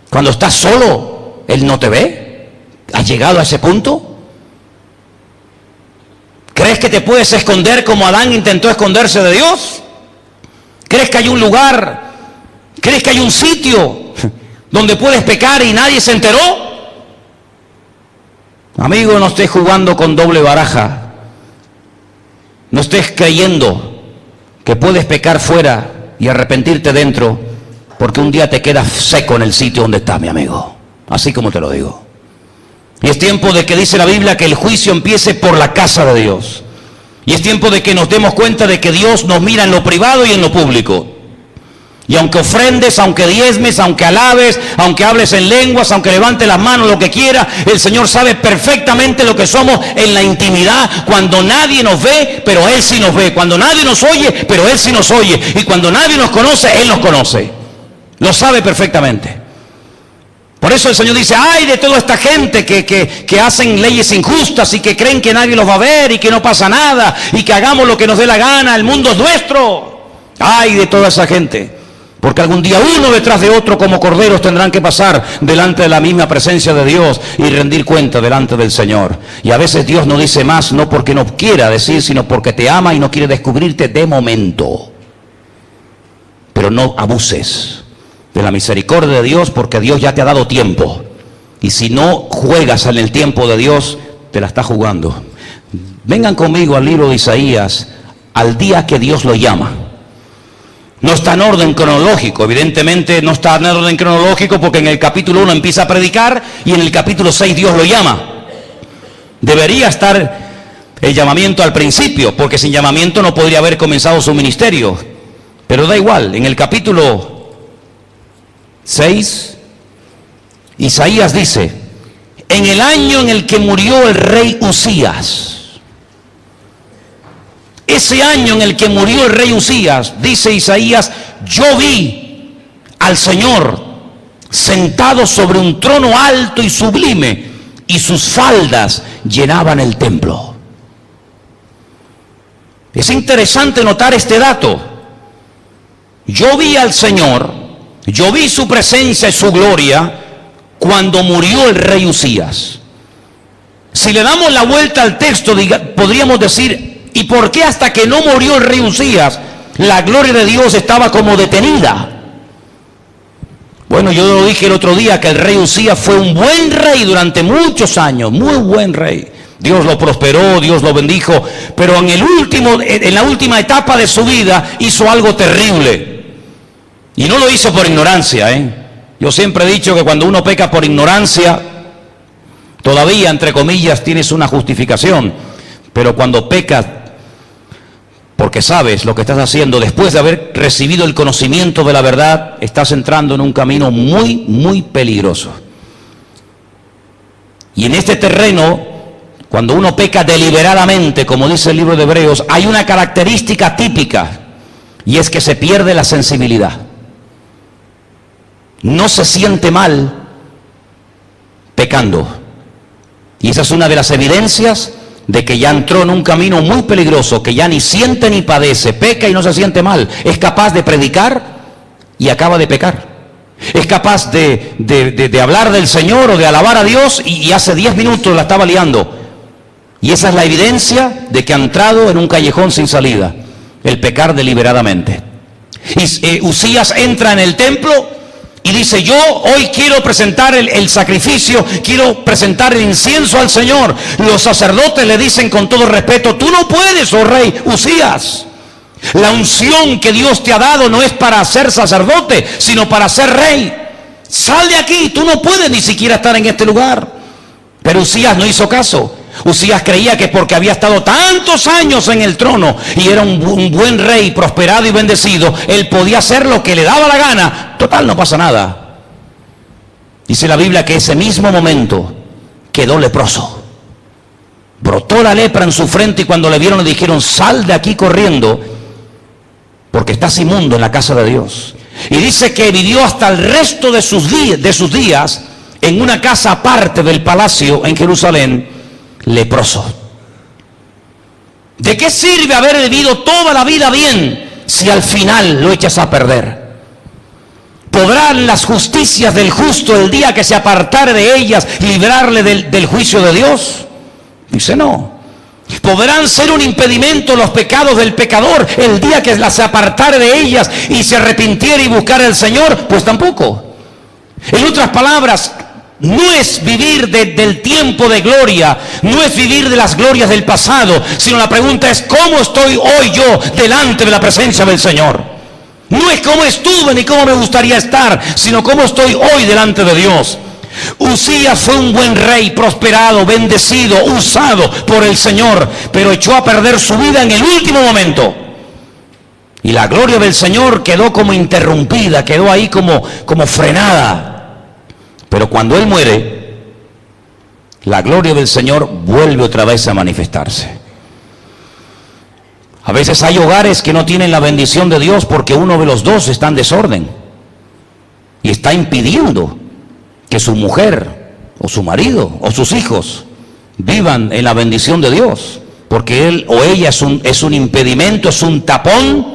cuando estás solo, Él no te ve. ¿Has llegado a ese punto? ¿Crees que te puedes esconder como Adán intentó esconderse de Dios? ¿Crees que hay un lugar? ¿Crees que hay un sitio donde puedes pecar y nadie se enteró? Amigo, no estés jugando con doble baraja. No estés creyendo que puedes pecar fuera y arrepentirte dentro, porque un día te quedas seco en el sitio donde estás, mi amigo. Así como te lo digo. Y es tiempo de que dice la Biblia que el juicio empiece por la casa de Dios. Y es tiempo de que nos demos cuenta de que Dios nos mira en lo privado y en lo público. Y aunque ofrendes, aunque diezmes, aunque alabes, aunque hables en lenguas, aunque levantes las manos, lo que quiera, el Señor sabe perfectamente lo que somos en la intimidad, cuando nadie nos ve, pero Él sí nos ve, cuando nadie nos oye, pero Él sí nos oye, y cuando nadie nos conoce, Él nos conoce. Lo sabe perfectamente. Por eso el Señor dice: ay de toda esta gente que hacen leyes injustas y que creen que nadie los va a ver y que no pasa nada y que hagamos lo que nos dé la gana, el mundo es nuestro. Ay de toda esa gente. Porque algún día uno detrás de otro como corderos tendrán que pasar delante de la misma presencia de Dios y rendir cuenta delante del Señor. Y a veces Dios no dice más, no porque no quiera decir, sino porque te ama y no quiere descubrirte de momento. Pero no abuses de la misericordia de Dios, porque Dios ya te ha dado tiempo. Y si no juegas en el tiempo de Dios, te la estás jugando. Vengan conmigo al libro de Isaías, al día que Dios lo llama. No está en orden cronológico, evidentemente no está en orden cronológico, porque en el capítulo 1 empieza a predicar y en el capítulo 6 Dios lo llama. Debería estar el llamamiento al principio, porque sin llamamiento no podría haber comenzado su ministerio. Pero da igual, en el capítulo 6, Isaías dice: en el año en el que murió el rey Usías. Ese año en el que murió el rey Usías, dice Isaías: yo vi al Señor sentado sobre un trono alto y sublime, y sus faldas llenaban el templo. Es interesante notar este dato. Yo vi al Señor, yo vi su presencia y su gloria cuando murió el rey Usías. Si le damos la vuelta al texto, podríamos decir: ¿y por qué hasta que no murió el rey Usías, la gloria de Dios estaba como detenida? Bueno, yo lo dije el otro día, que el rey Usías fue un buen rey durante muchos años, muy buen rey. Dios lo prosperó, Dios lo bendijo, pero en la última etapa de su vida hizo algo terrible. Y no lo hizo por ignorancia, Yo siempre he dicho que cuando uno peca por ignorancia, todavía, entre comillas, tienes una justificación. Pero cuando pecas porque sabes lo que estás haciendo, después de haber recibido el conocimiento de la verdad, estás entrando en un camino muy, muy peligroso. Y en este terreno, cuando uno peca deliberadamente, como dice el libro de Hebreos, hay una característica típica, y es que se pierde la sensibilidad. No se siente mal pecando. Y esa es una de las evidencias de que ya entró en un camino muy peligroso, que ya ni siente ni padece, peca y no se siente mal. Es capaz de predicar y acaba de pecar. Es capaz de hablar del Señor o de alabar a Dios y hace 10 minutos la estaba liando. Y esa es la evidencia de que ha entrado en un callejón sin salida, el pecar deliberadamente. Y Usías entra en el templo y dice: yo hoy quiero presentar el sacrificio, quiero presentar el incienso al Señor. Los sacerdotes le dicen con todo respeto: tú no puedes, oh rey Uzías. La unción que Dios te ha dado no es para ser sacerdote, sino para ser rey. Sal de aquí, tú no puedes ni siquiera estar en este lugar. Pero Uzías no hizo caso. Uzías creía que porque había estado tantos años en el trono y era un buen rey, prosperado y bendecido, él podía hacer lo que le daba la gana. Total, no pasa nada. Dice la Biblia que ese mismo momento quedó leproso. Brotó la lepra en su frente y cuando le vieron le dijeron: sal de aquí corriendo, porque estás inmundo en la casa de Dios. Y dice que vivió hasta el resto de sus días en una casa aparte del palacio en Jerusalén, leproso. ¿De qué sirve haber vivido toda la vida bien si al final lo echas a perder? ¿Podrán las justicias del justo el día que se apartare de ellas librarle del juicio de Dios? Dice no. ¿Podrán ser un impedimento los pecados del pecador el día que se apartare de ellas y se arrepintiera y buscara al Señor? Pues tampoco. En otras palabras, no es vivir del tiempo de gloria, no es vivir de las glorias del pasado, sino la pregunta es: ¿cómo estoy hoy yo delante de la presencia del Señor? No es cómo estuve ni cómo me gustaría estar, sino cómo estoy hoy delante de Dios. Uzías fue un buen rey, prosperado, bendecido, usado por el Señor, pero echó a perder su vida en el último momento. Y la gloria del Señor quedó como interrumpida, quedó ahí como frenada. Pero cuando él muere, la gloria del Señor vuelve otra vez a manifestarse. A veces hay hogares que no tienen la bendición de Dios porque uno de los dos está en desorden y está impidiendo que su mujer o su marido o sus hijos vivan en la bendición de Dios, porque él o ella es un impedimento, es un tapón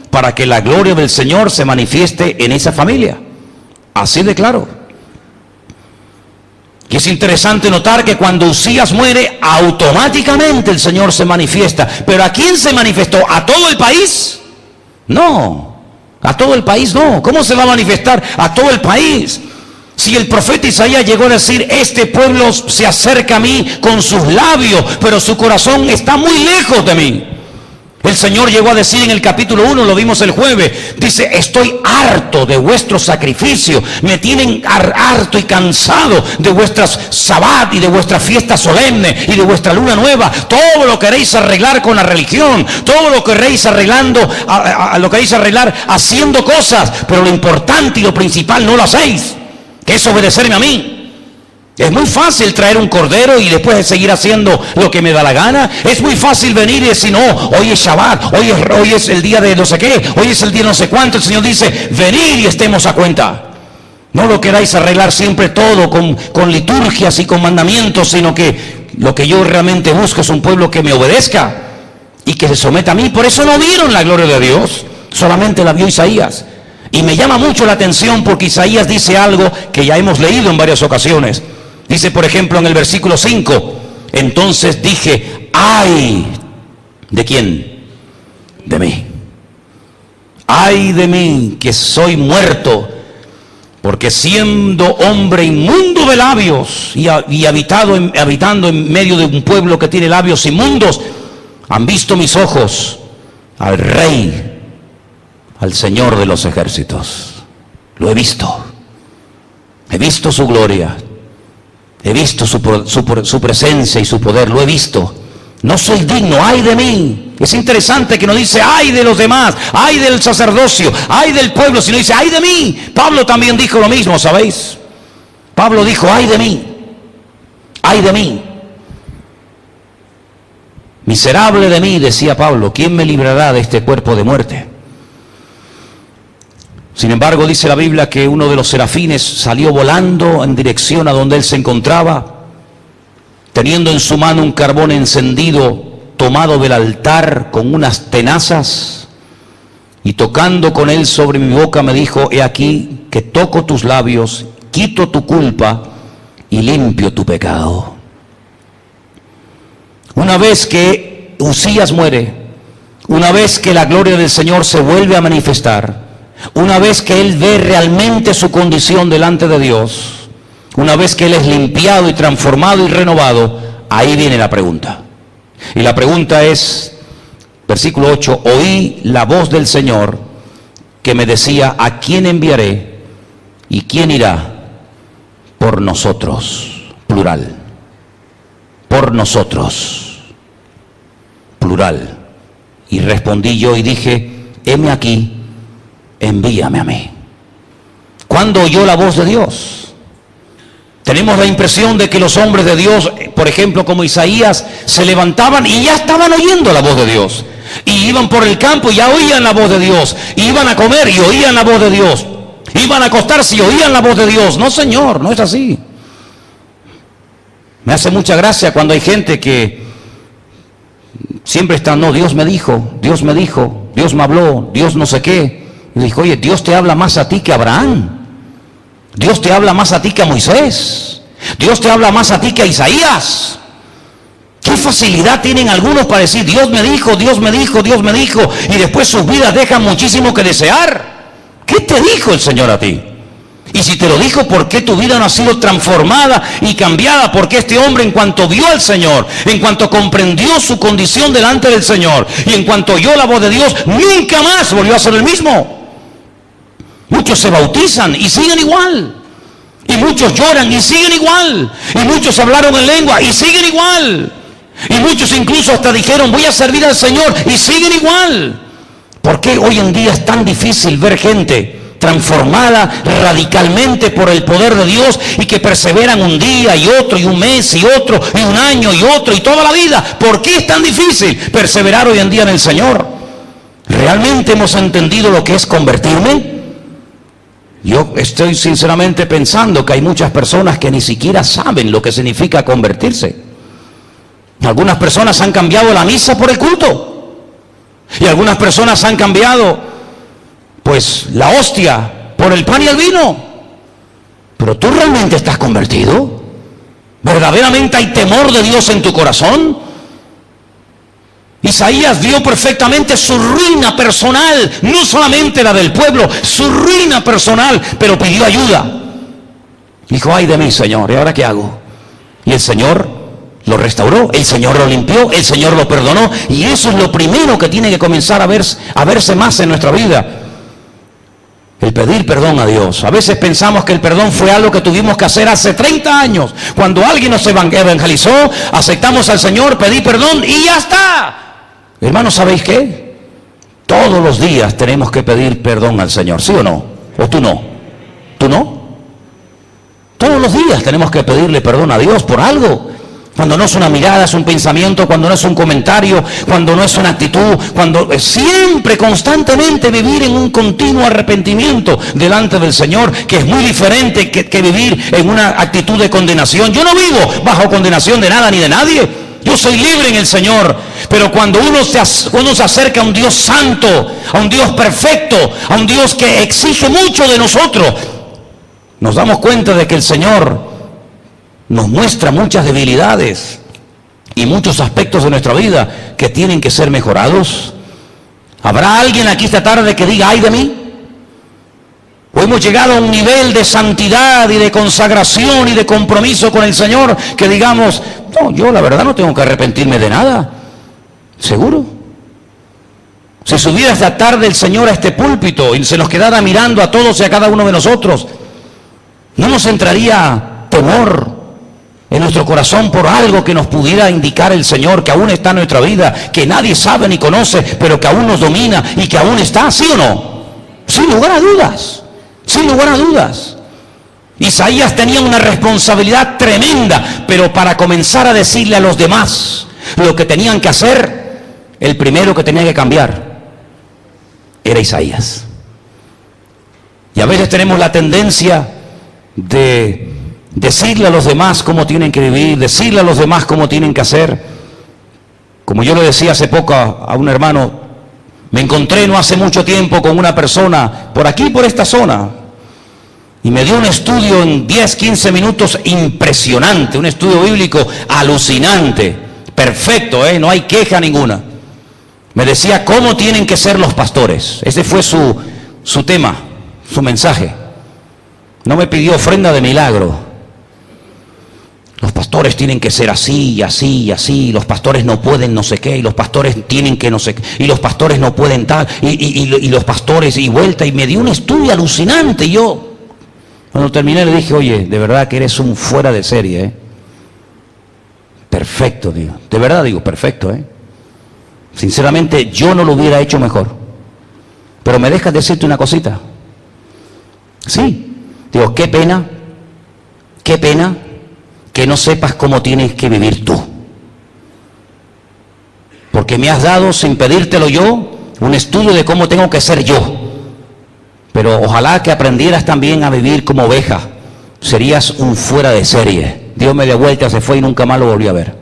para que la gloria del Señor se manifieste en esa familia. Así de claro. Y es interesante notar que cuando Uzías muere, automáticamente el Señor se manifiesta. ¿Pero a quién se manifestó? ¿A todo el país? No, a todo el país no. ¿Cómo se va a manifestar a todo el país? Si el profeta Isaías llegó a decir: este pueblo se acerca a mí con sus labios, pero su corazón está muy lejos de mí. El Señor llegó a decir en el capítulo 1, lo vimos el jueves, dice: estoy harto de vuestros sacrificios, me tienen harto y cansado de vuestras sabbat y de vuestras fiestas solemnes y de vuestra luna nueva. Todo lo queréis arreglar con la religión, todo lo queréis arreglando, lo queréis arreglar haciendo cosas, pero lo importante y lo principal no lo hacéis, que es obedecerme a mí. Es muy fácil traer un cordero y después seguir haciendo lo que me da la gana. Es muy fácil venir y decir: no, hoy es Shabbat, hoy es el día de no sé qué, hoy es el día no sé cuánto. El Señor dice: venid y estemos a cuenta. No lo queráis arreglar siempre todo con liturgias y con mandamientos, sino que lo que yo realmente busco es un pueblo que me obedezca y que se someta a mí. Por eso no vieron la gloria de Dios, solamente la vio Isaías. Y me llama mucho la atención porque Isaías dice algo que ya hemos leído en varias ocasiones. Dice, por ejemplo, en el versículo 5: entonces dije: ¡ay! ¿De quién? De mí. ¡Ay de mí, que soy muerto! Porque siendo hombre inmundo de labios y habitando en medio de un pueblo que tiene labios inmundos, han visto mis ojos al Rey, al Señor de los ejércitos. Lo he visto. He visto su gloria. He visto su presencia y su poder, lo he visto. No soy digno, ay de mí. Es interesante que no dice ay de los demás, ay del sacerdocio, ay del pueblo, sino dice ay de mí. Pablo también dijo lo mismo, ¿sabéis? Pablo dijo: ay de mí, ay de mí. Miserable de mí, decía Pablo, ¿quién me librará de este cuerpo de muerte? Sin embargo, dice la Biblia que uno de los serafines salió volando en dirección a donde él se encontraba, teniendo en su mano un carbón encendido tomado del altar con unas tenazas, y tocando con él sobre mi boca me dijo: he aquí que toco tus labios, quito tu culpa y limpio tu pecado. Una vez que Uzías muere, una vez que la gloria del Señor se vuelve a manifestar, Una vez que él ve realmente su condición delante de Dios, una vez que él es limpiado y transformado y renovado, ahí viene la pregunta. Y la pregunta es, versículo 8, oí la voz del Señor que me decía, ¿a quién enviaré y quién irá por nosotros? Plural. Por nosotros. Plural. Y respondí yo y dije, heme aquí, envíame a mí. ¿Cuándo oyó la voz de Dios? Tenemos la impresión de que los hombres de Dios, por ejemplo como Isaías, se levantaban y ya estaban oyendo la voz de Dios. Y iban por el campo y ya oían la voz de Dios. Y iban a comer y oían la voz de Dios. Iban a acostarse y oían la voz de Dios. No, Señor, no es así. Me hace mucha gracia cuando hay gente que siempre está, no, Dios me dijo, Dios me dijo, Dios me habló, Dios no sé qué. Y dijo, oye, Dios te habla más a ti que a Abraham. Dios te habla más a ti que a Moisés. Dios te habla más a ti que a Isaías. ¿Qué facilidad tienen algunos para decir, Dios me dijo, Dios me dijo, Dios me dijo, y después sus vidas dejan muchísimo que desear? ¿Qué te dijo el Señor a ti? Y si te lo dijo, ¿por qué tu vida no ha sido transformada y cambiada? Porque este hombre, en cuanto vio al Señor, en cuanto comprendió su condición delante del Señor, y en cuanto oyó la voz de Dios, nunca más volvió a ser el mismo. Muchos se bautizan y siguen igual. Y muchos lloran y siguen igual. Y muchos hablaron en lengua y siguen igual. Y muchos incluso hasta dijeron, voy a servir al Señor, y siguen igual. ¿Por qué hoy en día es tan difícil ver gente transformada radicalmente por el poder de Dios y que perseveran un día y otro y un mes y otro y un año y otro y toda la vida? ¿Por qué es tan difícil perseverar hoy en día en el Señor? ¿Realmente hemos entendido lo que es convertirme? Yo estoy sinceramente pensando que hay muchas personas que ni siquiera saben lo que significa convertirse. Algunas personas han cambiado la misa por el culto. Y algunas personas han cambiado, pues, la hostia por el pan y el vino. Pero ¿tú realmente estás convertido? ¿Verdaderamente hay temor de Dios en tu corazón? Isaías vio perfectamente su ruina personal, no solamente la del pueblo, su ruina personal, pero pidió ayuda. Dijo, ay de mí, Señor, ¿y ahora qué hago? Y el Señor lo restauró, el Señor lo limpió, el Señor lo perdonó, y eso es lo primero que tiene que comenzar a verse más en nuestra vida. El pedir perdón a Dios. A veces pensamos que el perdón fue algo que tuvimos que hacer hace 30 años. Cuando alguien nos evangelizó, aceptamos al Señor, pedí perdón y ya está. Hermanos, ¿sabéis qué? Todos los días tenemos que pedir perdón al Señor, ¿sí o no? ¿O tú no? ¿Tú no? Todos los días tenemos que pedirle perdón a Dios por algo. Cuando no es una mirada, es un pensamiento, cuando no es un comentario, cuando no es una actitud, cuando siempre, constantemente vivir en un continuo arrepentimiento delante del Señor, que es muy diferente que vivir en una actitud de condenación. Yo no vivo bajo condenación de nada ni de nadie. Yo soy libre en el Señor, pero cuando uno se acerca a un Dios santo, a un Dios perfecto, a un Dios que exige mucho de nosotros, nos damos cuenta de que el Señor nos muestra muchas debilidades y muchos aspectos de nuestra vida que tienen que ser mejorados. ¿Habrá alguien aquí esta tarde que diga, ay de mí? ¿O hemos llegado a un nivel de santidad y de consagración y de compromiso con el Señor que digamos, no, yo la verdad no tengo que arrepentirme de nada? ¿Seguro? Si subiera esta tarde el Señor a este púlpito y se nos quedara mirando a todos y a cada uno de nosotros, ¿no nos entraría temor en nuestro corazón por algo que nos pudiera indicar el Señor, que aún está en nuestra vida, que nadie sabe ni conoce, pero que aún nos domina y que aún está? ¿Sí o no? Sin lugar a dudas, sin lugar a dudas. Isaías tenía una responsabilidad tremenda, pero para comenzar a decirle a los demás lo que tenían que hacer, el primero que tenía que cambiar era Isaías. Y a veces tenemos la tendencia de decirle a los demás cómo tienen que vivir, decirle a los demás cómo tienen que hacer. Como yo le decía hace poco a un hermano, me encontré no hace mucho tiempo con una persona por aquí, por esta zona, y me dio un estudio en 10, 15 minutos impresionante, un estudio bíblico alucinante, perfecto, no hay queja ninguna. Me decía cómo tienen que ser los pastores. Ese fue su su tema, su mensaje. No me pidió ofrenda de milagro. Los pastores tienen que ser así y así y así. Los pastores no pueden no sé qué. Y los pastores tienen que no sé qué. Y los pastores no pueden tal. Y los pastores y vuelta. Y me dio un estudio alucinante. Y yo, cuando terminé, le dije, oye, de verdad que eres un fuera de serie, ¿eh? Perfecto, digo. De verdad digo, perfecto, ¿eh? Sinceramente, yo no lo hubiera hecho mejor. Pero me dejas decirte una cosita. Sí. Digo, qué pena que no sepas cómo tienes que vivir tú. Porque me has dado, sin pedírtelo yo, un estudio de cómo tengo que ser yo. Pero ojalá que aprendieras también a vivir como oveja. Serías un fuera de serie. Dios me dio vuelta, se fue y nunca más lo volví a ver.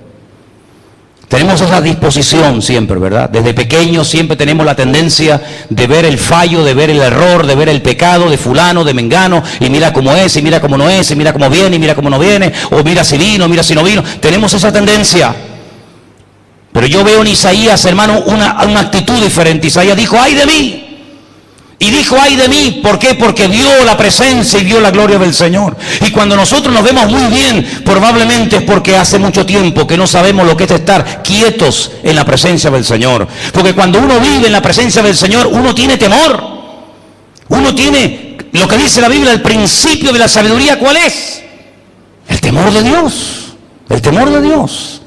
Tenemos esa disposición siempre, ¿verdad? Desde pequeños siempre tenemos la tendencia de ver el fallo, de ver el error, de ver el pecado de fulano, de mengano, y mira cómo es, y mira cómo no es, y mira cómo viene, y mira cómo no viene, o mira si vino, mira si no vino. Tenemos esa tendencia. Pero yo veo en Isaías, hermano, una actitud diferente. Isaías dijo, ¡ay de mí! Y dijo, ¡ay de mí! ¿Por qué? Porque vio la presencia y vio la gloria del Señor. Y cuando nosotros nos vemos muy bien, probablemente es porque hace mucho tiempo que no sabemos lo que es estar quietos en la presencia del Señor. Porque cuando uno vive en la presencia del Señor, uno tiene temor. Uno tiene, lo que dice la Biblia, el principio de la sabiduría, ¿cuál es? El temor de Dios. El temor de Dios.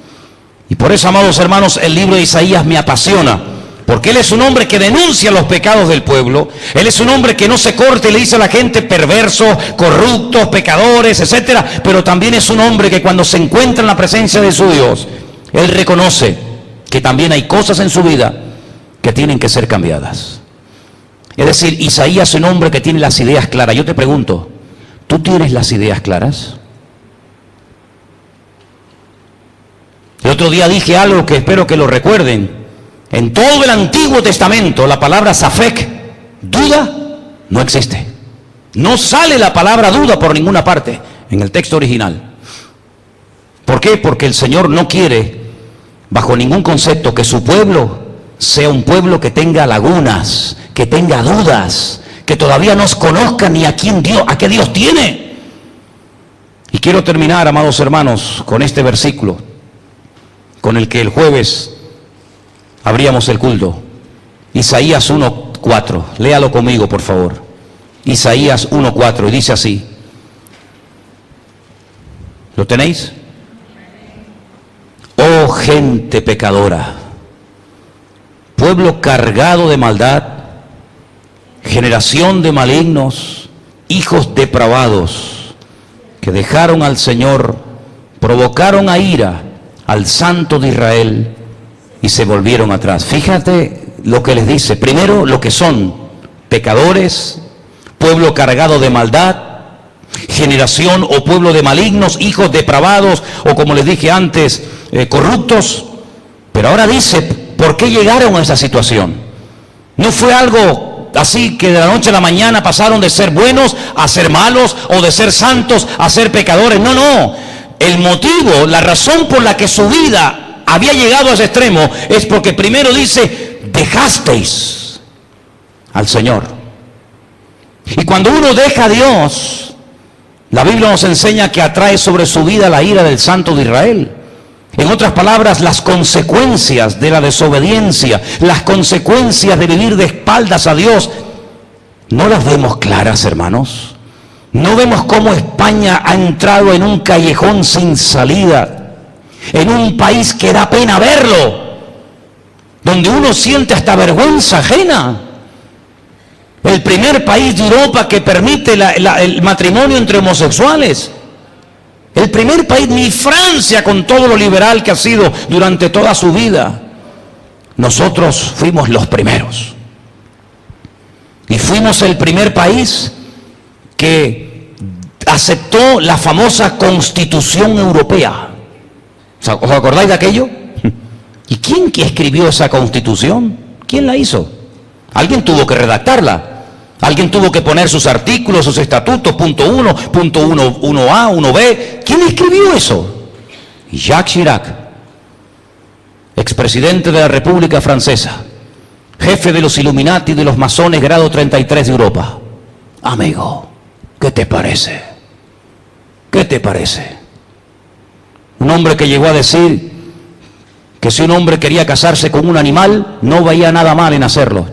Y por eso, amados hermanos, el libro de Isaías me apasiona. Porque él es un hombre que denuncia los pecados del pueblo. Él es un hombre que no se corta y le dice a la gente perversos, corruptos, pecadores, etcétera. Pero también es un hombre que cuando se encuentra en la presencia de su Dios, él reconoce que también hay cosas en su vida que tienen que ser cambiadas. Es decir, Isaías es un hombre que tiene las ideas claras. Yo te pregunto, ¿tú tienes las ideas claras? El otro día dije algo que espero que lo recuerden. En todo el Antiguo Testamento, la palabra safek, duda, no existe. No sale la palabra duda por ninguna parte en el texto original. ¿Por qué? Porque el Señor no quiere, bajo ningún concepto, que su pueblo sea un pueblo que tenga lagunas, que tenga dudas, que todavía no conozca ni a quién Dios, a qué Dios tiene. Y quiero terminar, amados hermanos, con este versículo, con el que el jueves abríamos el culto. Isaías 1:4. Léalo conmigo, por favor. Isaías 1:4. Y dice así. ¿Lo tenéis? Oh gente pecadora, pueblo cargado de maldad, generación de malignos, hijos depravados, que dejaron al Señor, provocaron a ira al Santo de Israel, y se volvieron atrás. Fíjate lo que les dice. Primero, lo que son: pecadores, pueblo cargado de maldad, generación o pueblo de malignos, hijos depravados, o como les dije antes, corruptos. Pero ahora dice, ¿por qué llegaron a esa situación? No fue algo así que de la noche a la mañana pasaron de ser buenos a ser malos, o de ser santos a ser pecadores. No, no. El motivo, la razón por la que su vida había llegado a ese extremo es porque primero dice, dejasteis al Señor. Y cuando uno deja a Dios, la Biblia nos enseña que atrae sobre su vida la ira del Santo de Israel. En otras palabras, las consecuencias de la desobediencia, las consecuencias de vivir de espaldas a Dios, no las vemos claras, hermanos. No vemos cómo España ha entrado en un callejón sin salida, en un país que da pena verlo, donde uno siente hasta vergüenza ajena. El primer país de Europa que permite el matrimonio entre homosexuales. El primer país, ni Francia, con todo lo liberal que ha sido durante toda su vida. Nosotros fuimos los primeros. Y fuimos el primer país que aceptó la famosa Constitución Europea. ¿Os acordáis de aquello? ¿Y quién que escribió esa Constitución? ¿Quién la hizo? Alguien tuvo que redactarla. Alguien tuvo que poner sus artículos, sus estatutos, punto 1, punto 1A, 1B. ¿Quién escribió eso? Jacques Chirac, expresidente de la República Francesa. jefe de los Illuminati, de los masones, grado 33 de Europa. Amigo, ¿qué te parece? ¿Qué te parece? Un hombre que llegó a decir que si un hombre quería casarse con un animal, no veía nada mal en hacerlo,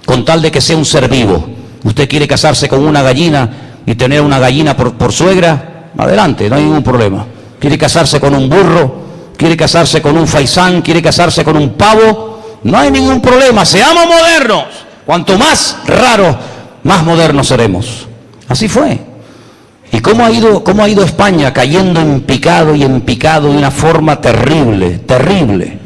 con tal de que sea un ser vivo. Usted quiere casarse con una gallina y tener una gallina por suegra, adelante, no hay ningún problema. Quiere casarse con un burro, quiere casarse con un faisán, quiere casarse con un pavo, no hay ningún problema. Seamos modernos. Cuanto más raros, más modernos seremos. Así fue. ¿Y cómo ha ido España cayendo en picado de una forma terrible, terrible?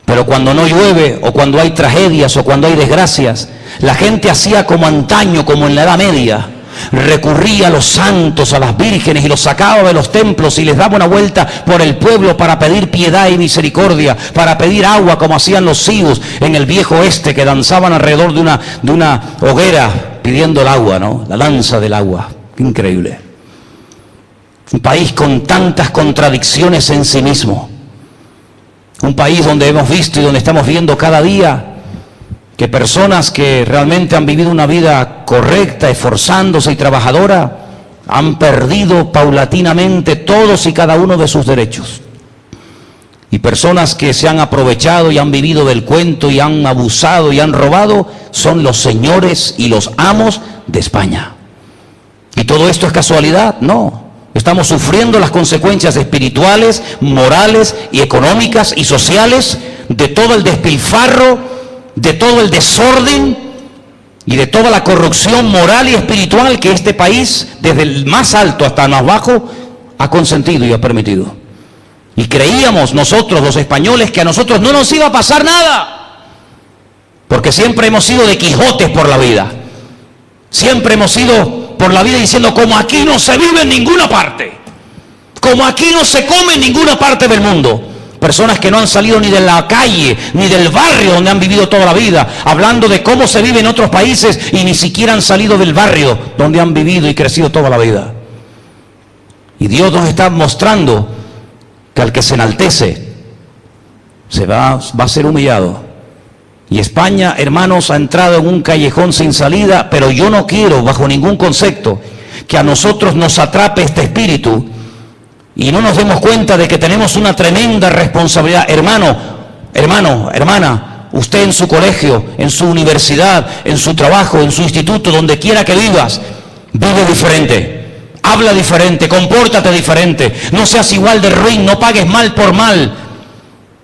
Pero cuando no llueve, o cuando hay tragedias, o cuando hay desgracias, la gente hacía como antaño, como en la Edad Media. Recurría a los santos, a las vírgenes, y los sacaba de los templos y les daba una vuelta por el pueblo para pedir piedad y misericordia, para pedir agua, como hacían los sius en el viejo oeste, que danzaban alrededor de una hoguera pidiendo el agua, ¿no? La danza del agua. Increíble. Un país con tantas contradicciones en sí mismo. Un país donde hemos visto y donde estamos viendo cada día que personas que realmente han vivido una vida correcta, esforzándose y trabajadora, han perdido paulatinamente todos y cada uno de sus derechos. Y personas que se han aprovechado y han vivido del cuento y han abusado y han robado, son los señores y los amos de España. ¿Y todo esto es casualidad? No. Estamos sufriendo las consecuencias espirituales, morales y económicas y sociales de todo el despilfarro, de todo el desorden y de toda la corrupción moral y espiritual que este país, desde el más alto hasta el más bajo, ha consentido y ha permitido. Y creíamos nosotros, los españoles, que a nosotros no nos iba a pasar nada, porque siempre hemos sido de Quijotes por la vida. Siempre hemos ido por la vida diciendo, como aquí no se vive en ninguna parte, como aquí no se come en ninguna parte del mundo. Personas que no han salido ni de la calle, ni del barrio donde han vivido toda la vida, hablando de cómo se vive en otros países y ni siquiera han salido del barrio donde han vivido y crecido toda la vida. Y Dios nos está mostrando que al que se enaltece va a ser humillado. Y España, hermanos, ha entrado en un callejón sin salida, pero yo no quiero, bajo ningún concepto, que a nosotros nos atrape este espíritu y no nos demos cuenta de que tenemos una tremenda responsabilidad. Hermana, usted en su colegio, en su universidad, en su trabajo, en su instituto, donde quiera que vivas, vive diferente, habla diferente, compórtate diferente, no seas igual de ruin, no pagues mal por mal.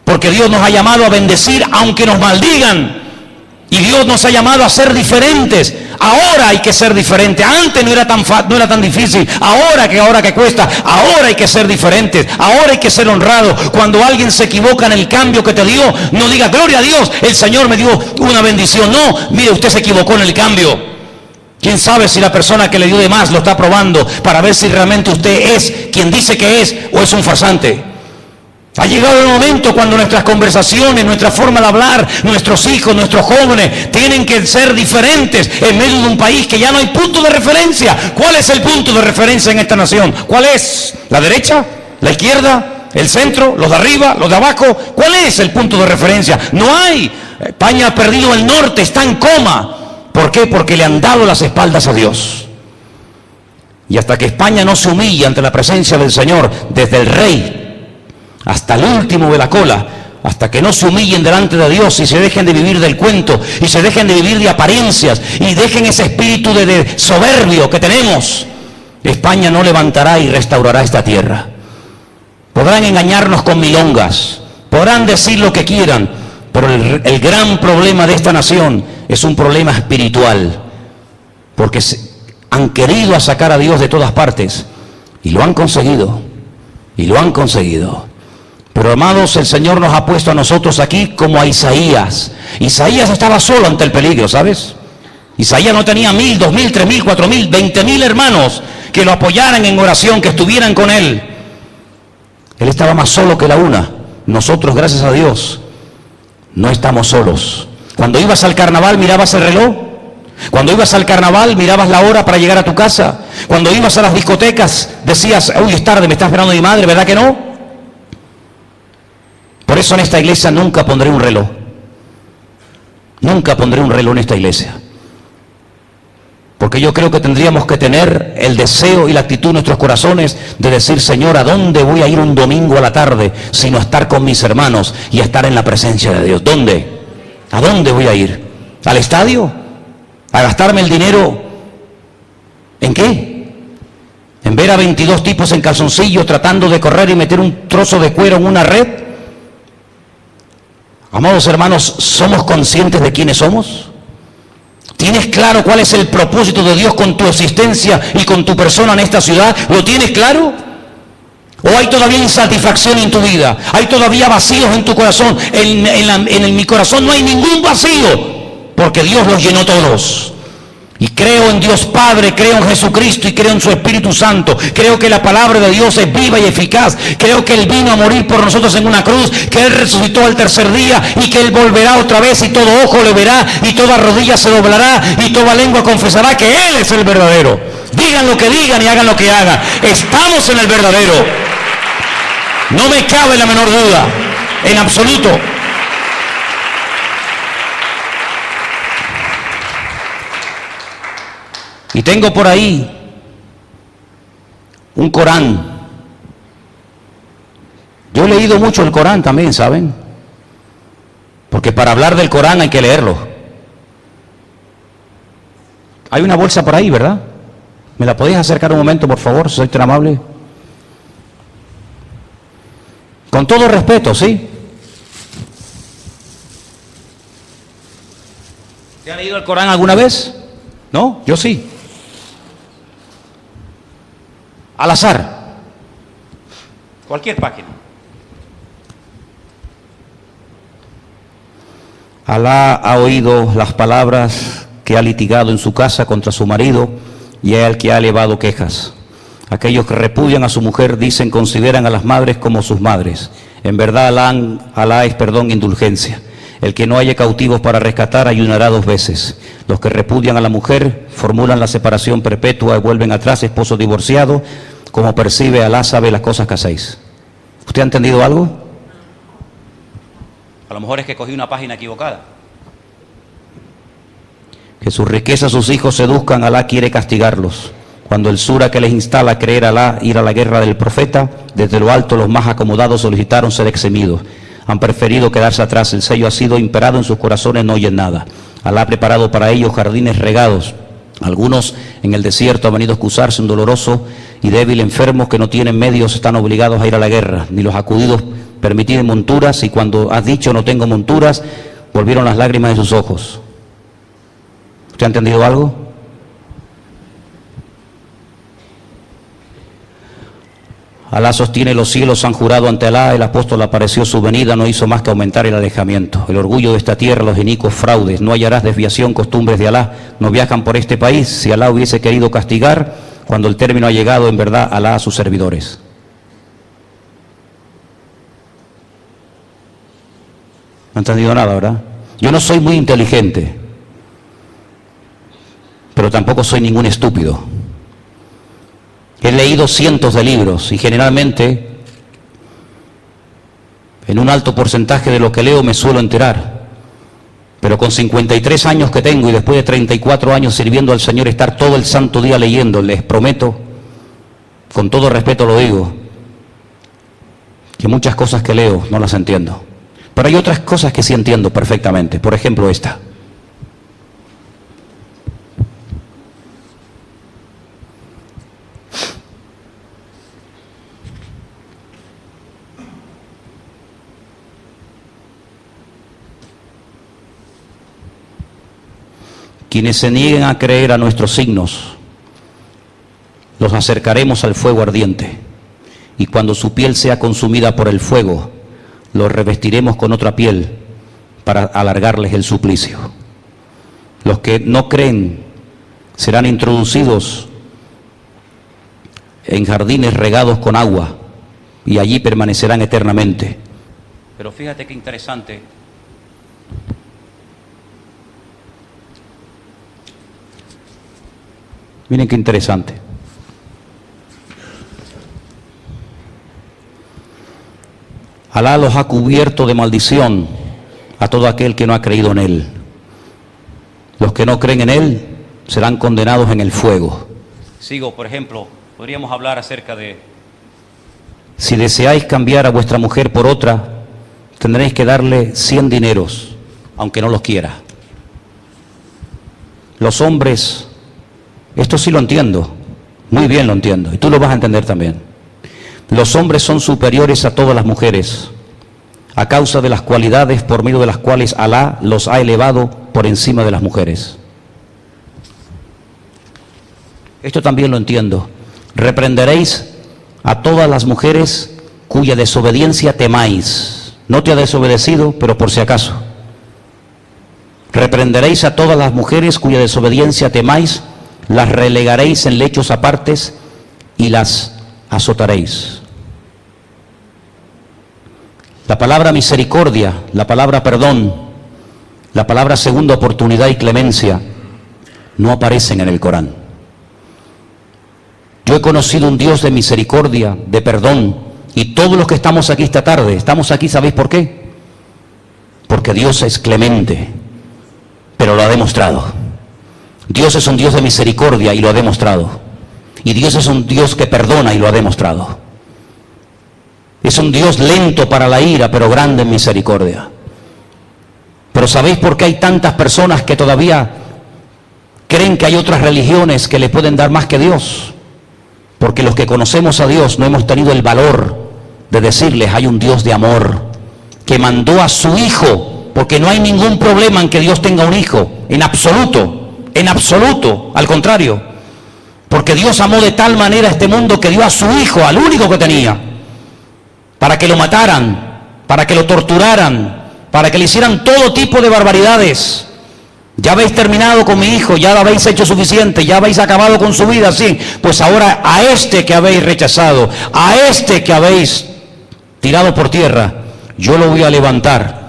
Porque Dios nos ha llamado a bendecir aunque nos maldigan. Y Dios nos ha llamado a ser diferentes. Ahora hay que ser diferente. Antes no era tan difícil. Ahora que cuesta. Ahora hay que ser diferentes. Ahora hay que ser honrado. Cuando alguien se equivoca en el cambio que te dio, no diga gloria a Dios, el Señor me dio una bendición. No, mire, usted se equivocó en el cambio. ¿Quién sabe si la persona que le dio de más lo está probando para ver si realmente usted es quien dice que es o es un farsante? Ha llegado el momento cuando nuestras conversaciones, nuestra forma de hablar, nuestros hijos, nuestros jóvenes, tienen que ser diferentes en medio de un país que ya no hay punto de referencia. ¿Cuál es el punto de referencia en esta nación? ¿Cuál es? ¿La derecha? ¿La izquierda? ¿El centro? ¿Los de arriba? ¿Los de abajo? ¿Cuál es el punto de referencia? No hay. España ha perdido el norte, está en coma. ¿Por qué? Porque le han dado las espaldas a Dios. Y hasta que España no se humille ante la presencia del Señor, desde el rey hasta el último de la cola, hasta que no se humillen delante de Dios y se dejen de vivir del cuento y se dejen de vivir de apariencias y dejen ese espíritu de soberbio que tenemos, España no levantará y restaurará esta tierra. Podrán engañarnos con milongas, podrán decir lo que quieran, pero el gran problema de esta nación es un problema espiritual, porque han querido sacar a Dios de todas partes y lo han conseguido, Pero amados, el Señor nos ha puesto a nosotros aquí como a Isaías. Isaías estaba solo ante el peligro, ¿sabes? Isaías no tenía 1,000, 2,000, 3,000, 4,000, 20,000 hermanos que lo apoyaran en oración, que estuvieran con él. Él estaba más solo que la una. Nosotros, gracias a Dios, no estamos solos. Cuando ibas al carnaval, mirabas el reloj. Cuando ibas al carnaval, mirabas la hora para llegar a tu casa. Cuando ibas a las discotecas, decías, uy, es tarde, me está esperando mi madre, ¿verdad que no? Por eso en esta iglesia nunca pondré un reloj. Nunca pondré un reloj en esta iglesia. Porque yo creo que tendríamos que tener el deseo y la actitud en nuestros corazones de decir, Señor, ¿a dónde voy a ir un domingo a la tarde sino a estar con mis hermanos y a estar en la presencia de Dios? ¿Dónde? ¿A dónde voy a ir? ¿Al estadio? ¿A gastarme el dinero? ¿En qué? ¿En ver a 22 tipos en calzoncillo tratando de correr y meter un trozo de cuero en una red? Amados hermanos, ¿somos conscientes de quiénes somos? ¿Tienes claro cuál es el propósito de Dios con tu existencia y con tu persona en esta ciudad? ¿Lo tienes claro? ¿O hay todavía insatisfacción en tu vida? ¿Hay todavía vacíos en tu corazón? En mi corazón no hay ningún vacío, porque Dios los llenó todos. Y creo en Dios Padre, creo en Jesucristo y creo en su Espíritu Santo. Creo que la palabra de Dios es viva y eficaz. Creo que Él vino a morir por nosotros en una cruz, que Él resucitó al tercer día y que Él volverá otra vez y todo ojo le verá y toda rodilla se doblará y toda lengua confesará que Él es el verdadero. Digan lo que digan y hagan lo que hagan. Estamos en el verdadero. No me cabe la menor duda, en absoluto. Y tengo por ahí un Corán. Yo he leído mucho el Corán también, ¿saben? Porque para hablar del Corán hay que leerlo. Hay una bolsa por ahí, ¿verdad? ¿Me la podéis acercar un momento, por favor, si sois tan amable? Con todo respeto, ¿sí? ¿Te han leído el Corán alguna vez? ¿No? Yo sí. Al azar. Cualquier página. Alá ha oído las palabras que ha litigado en su casa contra su marido y es el que ha elevado quejas. Aquellos que repudian a su mujer dicen, consideran a las madres como sus madres. En verdad Alá es perdón e indulgencia. El que no haya cautivos para rescatar ayunará 2 veces. Los que repudian a la mujer formulan la separación perpetua y vuelven atrás, esposo divorciado. Como percibe Alá, sabe las cosas que hacéis. ¿Usted ha entendido algo? A lo mejor es que cogí una página equivocada. Que sus riquezas sus hijos seduzcan, Alá quiere castigarlos. Cuando el sura que les instala a creer a Alá, ir a la guerra del profeta, desde lo alto los más acomodados solicitaron ser eximidos. Han preferido quedarse atrás, el sello ha sido imperado en sus corazones, no oyen nada. Alá ha preparado para ellos jardines regados. Algunos en el desierto han venido a excusarse, un doloroso y débil enfermos que no tienen medios están obligados a ir a la guerra, ni los acudidos permitidos monturas, y cuando has dicho no tengo monturas, volvieron las lágrimas de sus ojos. ¿Usted ha entendido algo? Alá sostiene los cielos, han jurado ante Alá, el apóstol apareció, su venida no hizo más que aumentar el alejamiento. El orgullo de esta tierra, los inicuos fraudes, no hallarás desviación, costumbres de Alá, no viajan por este país. Si Alá hubiese querido castigar, cuando el término ha llegado, en verdad Alá a sus servidores. No he entendido nada, ¿verdad? Yo no soy muy inteligente, pero tampoco soy ningún estúpido. He leído cientos de libros y generalmente en un alto porcentaje de lo que leo me suelo enterar. Pero con 53 años que tengo y después de 34 años sirviendo al Señor, estar todo el santo día leyendo, les prometo, con todo respeto lo digo, que muchas cosas que leo no las entiendo. Pero hay otras cosas que sí entiendo perfectamente. Por ejemplo, esta. Quienes se nieguen a creer a nuestros signos, los acercaremos al fuego ardiente, y cuando su piel sea consumida por el fuego, los revestiremos con otra piel para alargarles el suplicio. Los que no creen serán introducidos en jardines regados con agua, y allí permanecerán eternamente. Pero fíjate qué interesante. Miren qué interesante. Alá los ha cubierto de maldición a todo aquel que no ha creído en Él. Los que no creen en Él serán condenados en el fuego. Sigo, por ejemplo, podríamos hablar acerca de: si deseáis cambiar a vuestra mujer por otra, tendréis que darle 100 dineros, aunque no los quiera. Los hombres, esto sí lo entiendo, muy bien lo entiendo, y tú lo vas a entender también. Los hombres son superiores a todas las mujeres, a causa de las cualidades por medio de las cuales Alá los ha elevado por encima de las mujeres. Esto también lo entiendo. Reprenderéis a todas las mujeres cuya desobediencia temáis. No te ha desobedecido, pero por si acaso. Reprenderéis a todas las mujeres cuya desobediencia temáis, las relegaréis en lechos apartes y las azotaréis. La palabra misericordia, la palabra perdón, la palabra segunda oportunidad y clemencia no aparecen en el Corán. Yo he conocido un Dios de misericordia, de perdón, y todos los que estamos aquí esta tarde, estamos aquí, ¿sabéis por qué? Porque Dios es clemente, pero lo ha demostrado. Dios es un Dios de misericordia y lo ha demostrado. Y Dios es un Dios que perdona y lo ha demostrado. Es un Dios lento para la ira, pero grande en misericordia. Pero ¿sabéis por qué hay tantas personas que todavía creen que hay otras religiones que le pueden dar más que Dios? Porque los que conocemos a Dios no hemos tenido el valor de decirles: hay un Dios de amor que mandó a su Hijo, porque no hay ningún problema en que Dios tenga un hijo, en absoluto, al contrario, porque Dios amó de tal manera a este mundo que dio a su Hijo, al único que tenía, para que lo mataran, para que lo torturaran, para que le hicieran todo tipo de barbaridades. Ya habéis terminado con mi hijo, ya lo habéis hecho suficiente, ya habéis acabado con su vida, sí. Pues ahora a este que habéis rechazado, a este que habéis tirado por tierra, yo lo voy a levantar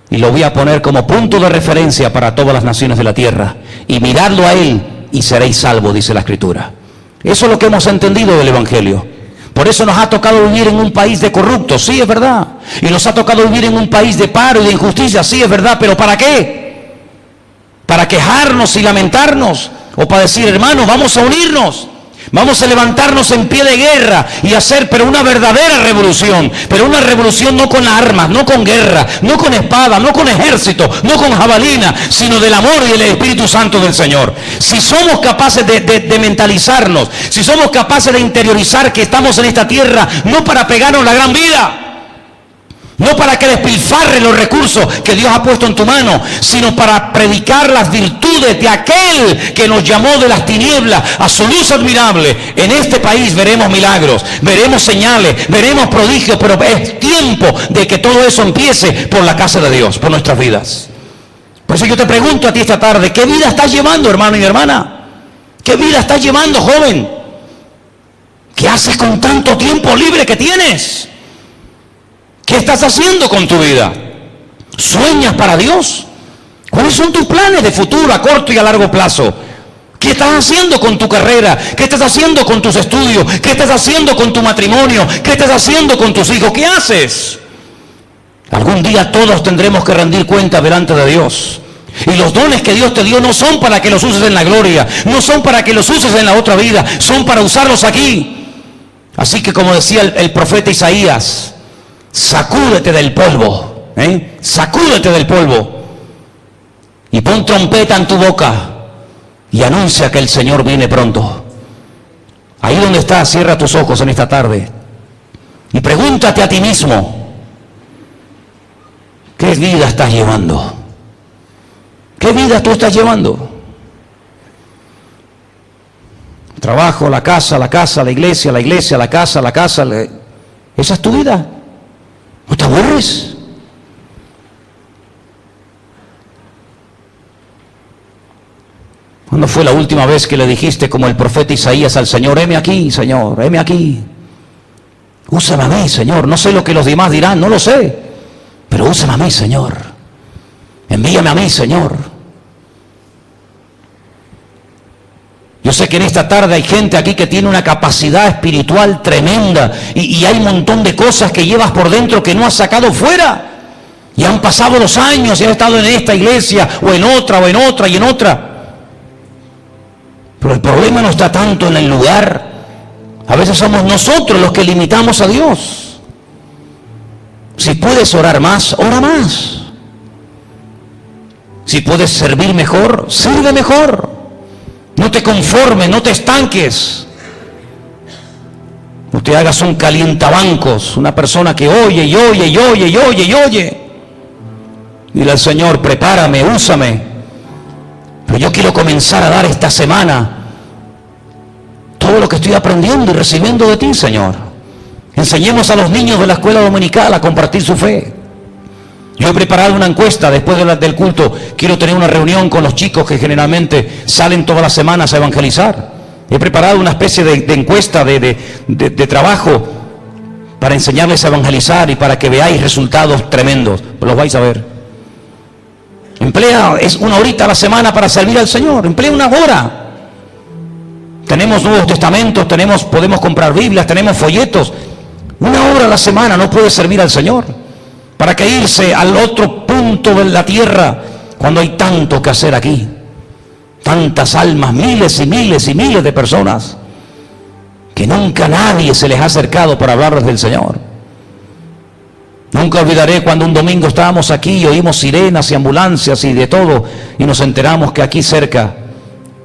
y lo voy a poner como punto de referencia para todas las naciones de la tierra. Y miradlo a él y seréis salvos, dice la Escritura. Eso es lo que hemos entendido del Evangelio. Por eso nos ha tocado vivir en un país de corruptos, sí, es verdad. Y nos ha tocado vivir en un país de paro y de injusticia, sí, es verdad. ¿Pero para qué? ¿Para quejarnos y lamentarnos? ¿O para decir, hermanos, vamos a unirnos? Vamos a levantarnos en pie de guerra y hacer, pero una verdadera revolución. Pero una revolución no con armas, no con guerra, no con espada, no con ejército, no con jabalina, sino del amor y del Espíritu Santo del Señor. Si somos capaces de mentalizarnos, si somos capaces de interiorizar que estamos en esta tierra no para pegarnos la gran vida, no para que despilfarre los recursos que Dios ha puesto en tu mano, sino para predicar las virtudes de aquel que nos llamó de las tinieblas a su luz admirable. En este país veremos milagros, veremos señales, veremos prodigios, pero es tiempo de que todo eso empiece por la casa de Dios, por nuestras vidas. Por eso yo te pregunto a ti esta tarde, ¿qué vida estás llevando, hermano y hermana? ¿Qué vida estás llevando, joven? ¿Qué haces con tanto tiempo libre que tienes? ¿Qué estás haciendo con tu vida? ¿Sueñas para Dios? ¿Cuáles son tus planes de futuro a corto y a largo plazo? ¿Qué estás haciendo con tu carrera? ¿Qué estás haciendo con tus estudios? ¿Qué estás haciendo con tu matrimonio? ¿Qué estás haciendo con tus hijos? ¿Qué haces? Algún día todos tendremos que rendir cuenta delante de Dios. Y los dones que Dios te dio no son para que los uses en la gloria, no son para que los uses en la otra vida, son para usarlos aquí. Así que, como decía el profeta Isaías, sacúdete del polvo, sacúdete del polvo y pon trompeta en tu boca y anuncia que el Señor viene pronto. Ahí donde estás, cierra tus ojos en esta tarde y pregúntate a ti mismo, ¿qué vida estás llevando? ¿Qué vida tú estás llevando? Trabajo, la casa, la iglesia, la casa, ¿esa es tu vida? ¿No te aburres? ¿Cuándo fue la última vez que le dijiste como el profeta Isaías al Señor, heme aquí, Señor, heme aquí? Úsame a mí, Señor. No sé lo que los demás dirán, no lo sé. Pero úsame a mí, Señor. Envíame a mí, Señor. Yo sé que en esta tarde hay gente aquí que tiene una capacidad espiritual tremenda y hay un montón de cosas que llevas por dentro que no has sacado fuera. Y han pasado los años y han estado en esta iglesia o en otra y en otra. Pero el problema no está tanto en el lugar. A veces somos nosotros los que limitamos a Dios. Si puedes orar más, ora más. Si puedes servir mejor, sirve mejor. No te conformes, no te estanques. No te hagas un calientabancos, una persona que oye y oye y oye y oye y oye. Dile al Señor, prepárame, úsame. Pero yo quiero comenzar a dar esta semana todo lo que estoy aprendiendo y recibiendo de ti, Señor. Enseñemos a los niños de la escuela dominical a compartir su fe. Yo he preparado una encuesta después del culto. Quiero tener una reunión con los chicos que generalmente salen todas las semanas a evangelizar. He preparado una especie de encuesta de trabajo para enseñarles a evangelizar y para que veáis resultados tremendos. Los vais a ver. Emplea una horita a la semana para servir al Señor. Emplea una hora. Tenemos Nuevos Testamentos, podemos comprar Biblias, tenemos folletos. Una hora a la semana no puede servir al Señor. ¿Para qué irse al otro punto de la tierra cuando hay tanto que hacer aquí? Tantas almas, miles y miles y miles de personas que nunca nadie se les ha acercado para hablarles del Señor. Nunca olvidaré cuando un domingo estábamos aquí y oímos sirenas y ambulancias y de todo, y nos enteramos que aquí cerca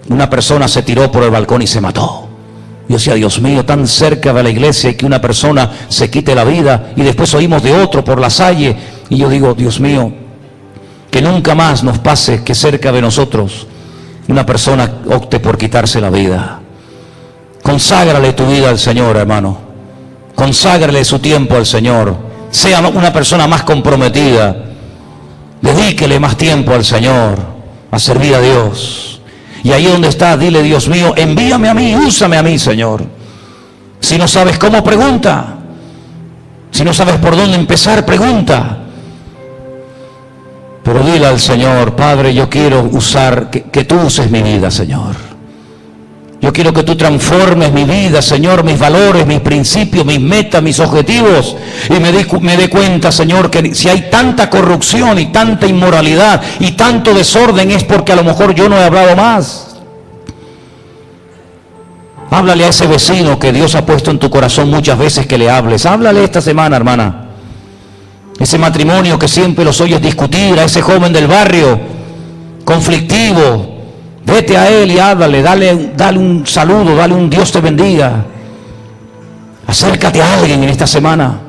una persona se tiró por el balcón y se mató. Yo decía, Dios mío, tan cerca de la iglesia y que una persona se quite la vida, y después oímos de otro por la Salle, y yo digo, Dios mío, que nunca más nos pase que cerca de nosotros una persona opte por quitarse la vida. Conságrale tu vida al Señor, hermano. Conságrale su tiempo al Señor. Sea una persona más comprometida. Dedíquele más tiempo al Señor, a servir a Dios. Y ahí donde está, dile, Dios mío, envíame a mí, úsame a mí, Señor. Si no sabes cómo, pregunta. Si no sabes por dónde empezar, pregunta. Pero dile al Señor, Padre, yo quiero usar, que tú uses mi vida, Señor. Yo quiero que tú transformes mi vida, Señor, mis valores, mis principios, mis metas, mis objetivos. Y me dé cuenta, Señor, que si hay tanta corrupción y tanta inmoralidad y tanto desorden es porque a lo mejor yo no he hablado más. Háblale a ese vecino que Dios ha puesto en tu corazón muchas veces que le hables. Háblale esta semana, hermana. Ese matrimonio que siempre los oyes discutir, a ese joven del barrio conflictivo. Vete a él y háblale, dale un saludo, dale un Dios te bendiga. Acércate a alguien en esta semana.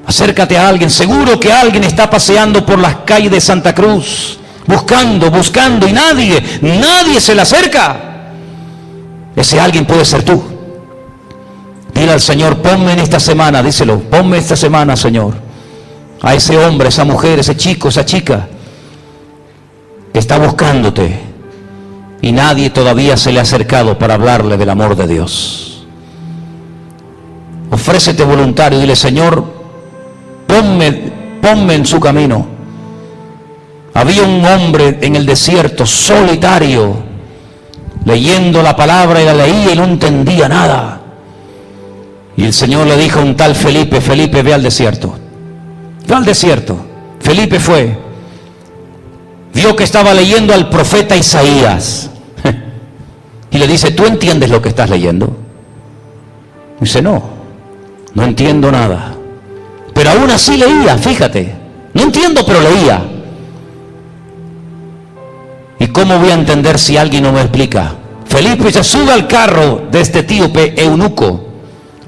Acércate a alguien. Seguro que alguien está paseando por las calles de Santa Cruz, buscando y nadie se le acerca. Ese alguien puede ser tú. Dile al Señor, ponme en esta semana, díselo, ponme esta semana, Señor, a ese hombre, esa mujer, ese chico, esa chica que está buscándote y nadie todavía se le ha acercado para hablarle del amor de Dios. Ofrécete voluntario, dile, Señor, ponme en su camino. Había un hombre en el desierto, solitario, leyendo la palabra y la leía y no entendía nada. Y el Señor le dijo a un tal Felipe, Felipe, ve al desierto. Ve al desierto. Felipe fue. Vio que estaba leyendo al profeta Isaías. Y le dice, ¿tú entiendes lo que estás leyendo? Dice, no entiendo nada. Pero aún así leía, fíjate. No entiendo, pero leía. ¿Y cómo voy a entender si alguien no me explica? Felipe se sube al carro de este etíope eunuco,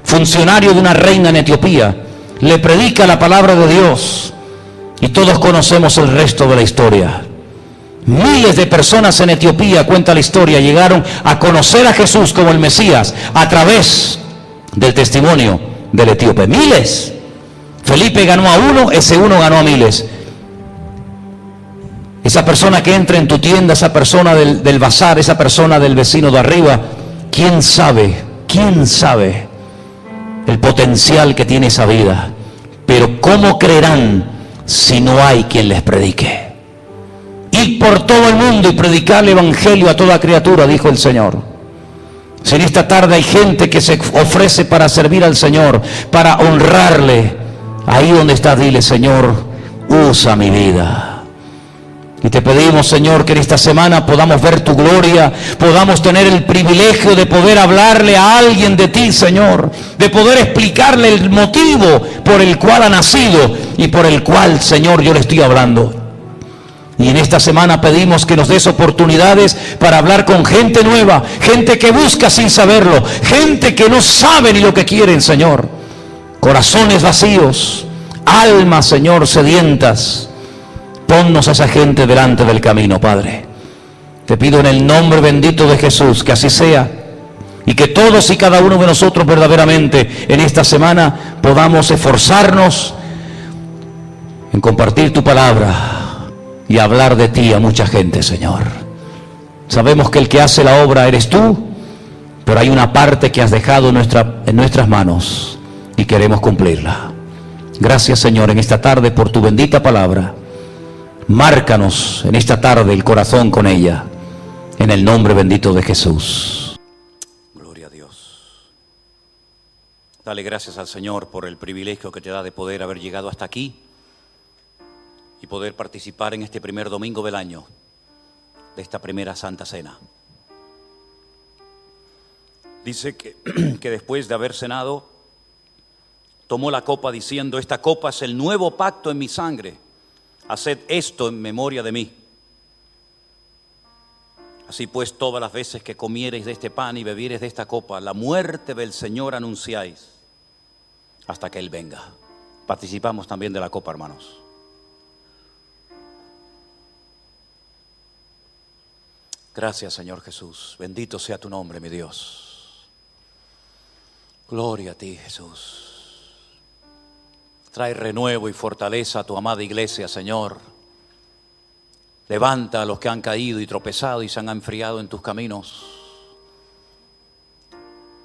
funcionario de una reina en Etiopía, le predica la palabra de Dios y todos conocemos el resto de la historia. Miles de personas en Etiopía, cuenta la historia, llegaron a conocer a Jesús como el Mesías a través del testimonio del etíope. Miles. Felipe ganó a uno, ese uno ganó a miles. Esa persona que entra en tu tienda, esa persona del bazar, esa persona del vecino de arriba, ¿quién sabe el potencial que tiene esa vida? Pero ¿cómo creerán si no hay quien les predique? Ir por todo el mundo y predicar el evangelio a toda criatura, dijo el Señor. Si en esta tarde hay gente que se ofrece para servir al Señor, para honrarle, ahí donde estás, dile, Señor, usa mi vida. Y te pedimos, Señor, que en esta semana podamos ver tu gloria, podamos tener el privilegio de poder hablarle a alguien de ti, Señor, de poder explicarle el motivo por el cual ha nacido y por el cual, Señor, yo le estoy hablando. Y en esta semana pedimos que nos des oportunidades para hablar con gente nueva, gente que busca sin saberlo, gente que no sabe ni lo que quieren, Señor. Corazones vacíos, almas, Señor, sedientas. Ponnos a esa gente delante del camino, Padre. Te pido en el nombre bendito de Jesús que así sea, y que todos y cada uno de nosotros verdaderamente en esta semana podamos esforzarnos en compartir tu palabra y hablar de ti a mucha gente, Señor. Sabemos que el que hace la obra eres tú, pero hay una parte que has dejado en nuestras manos y queremos cumplirla. Gracias, Señor, en esta tarde por tu bendita palabra. Márcanos en esta tarde el corazón con ella, en el nombre bendito de Jesús. Gloria a Dios. Dale gracias al Señor por el privilegio que te da de poder haber llegado hasta aquí y poder participar en este primer domingo del año de esta primera Santa Cena. Dice que después de haber cenado, tomó la copa diciendo: esta copa es el nuevo pacto en mi sangre. Haced esto en memoria de mí. Así pues, todas las veces que comiereis de este pan y bebiereis de esta copa, la muerte del Señor anunciáis hasta que Él venga. Participamos también de la copa, hermanos. Gracias, Señor Jesús. Bendito sea tu nombre, mi Dios. Gloria a ti, Jesús. Trae renuevo y fortaleza a tu amada iglesia, Señor. Levanta a los que han caído y tropezado y se han enfriado en tus caminos.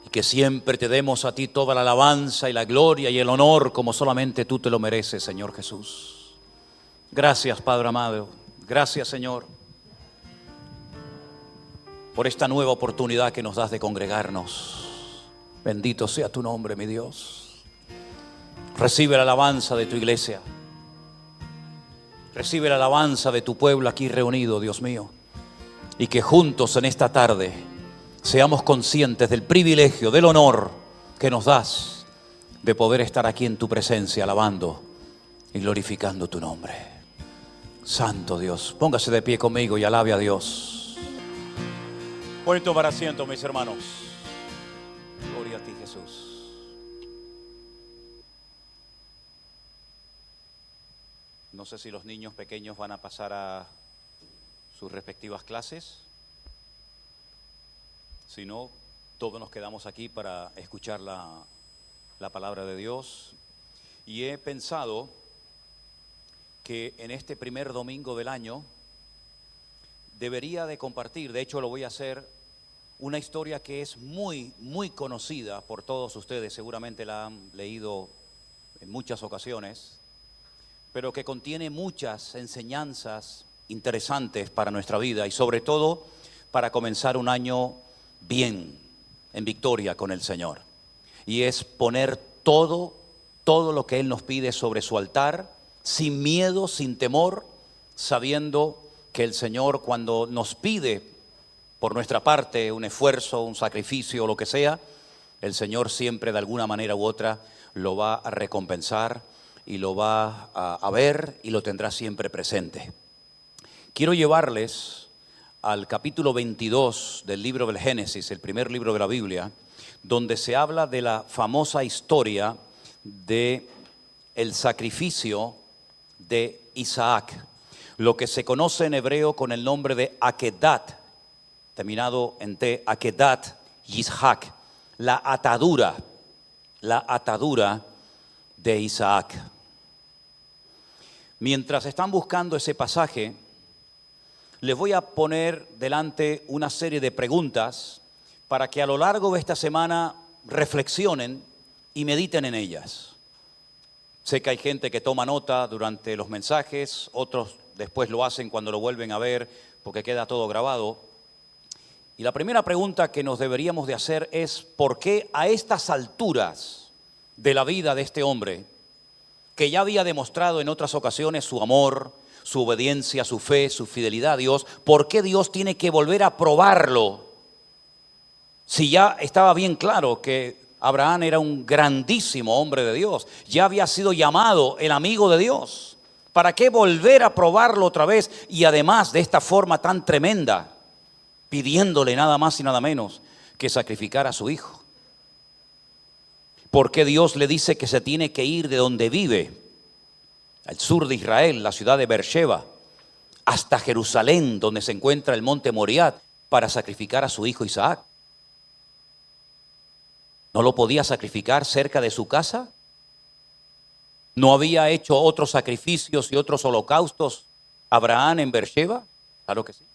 Y que siempre te demos a ti toda la alabanza y la gloria y el honor como solamente tú te lo mereces, Señor Jesús. Gracias, Padre amado. Gracias, Señor, por esta nueva oportunidad que nos das de congregarnos. Bendito sea tu nombre, mi Dios. Recibe la alabanza de tu iglesia. Recibe la alabanza de tu pueblo aquí reunido, Dios mío. Y que juntos en esta tarde seamos conscientes del privilegio, del honor que nos das de poder estar aquí en tu presencia, alabando y glorificando tu nombre. Santo Dios, póngase de pie conmigo y alabe a Dios. Pueden tomar asiento, mis hermanos. Gloria a ti, Jesús. No sé si los niños pequeños van a pasar a sus respectivas clases. Si no, todos nos quedamos aquí para escuchar la palabra de Dios. Y he pensado que en este primer domingo del año debería de compartir, de hecho lo voy a hacer, una historia que es muy, muy conocida por todos ustedes. Seguramente la han leído en muchas ocasiones, pero que contiene muchas enseñanzas interesantes para nuestra vida y sobre todo para comenzar un año bien, en victoria con el Señor. Y es poner todo lo que Él nos pide sobre su altar, sin miedo, sin temor, sabiendo que el Señor, cuando nos pide por nuestra parte un esfuerzo, un sacrificio o lo que sea, el Señor siempre de alguna manera u otra lo va a recompensar y lo va a ver y lo tendrá siempre presente. Quiero llevarles al capítulo 22 del libro del Génesis, el primer libro de la Biblia, donde se habla de la famosa historia de el sacrificio de Isaac, lo que se conoce en hebreo con el nombre de Akedat, terminado en T, Akedat Yishak, la atadura de Isaac. Mientras están buscando ese pasaje, les voy a poner delante una serie de preguntas para que a lo largo de esta semana reflexionen y mediten en ellas. Sé que hay gente que toma nota durante los mensajes, otros después lo hacen cuando lo vuelven a ver porque queda todo grabado. Y la primera pregunta que nos deberíamos de hacer es: ¿por qué a estas alturas de la vida de este hombre que ya había demostrado en otras ocasiones su amor, su obediencia, su fe, su fidelidad a Dios, ¿por qué Dios tiene que volver a probarlo? Si ya estaba bien claro que Abraham era un grandísimo hombre de Dios, ya había sido llamado el amigo de Dios. ¿Para qué volver a probarlo otra vez? Y además de esta forma tan tremenda, pidiéndole nada más y nada menos que sacrificar a su hijo. ¿Por qué Dios le dice que se tiene que ir de donde vive, al sur de Israel, la ciudad de Beersheba, hasta Jerusalén, donde se encuentra el monte Moriah, para sacrificar a su hijo Isaac? ¿No lo podía sacrificar cerca de su casa? ¿No había hecho otros sacrificios y otros holocaustos Abraham en Beersheba? Claro que sí.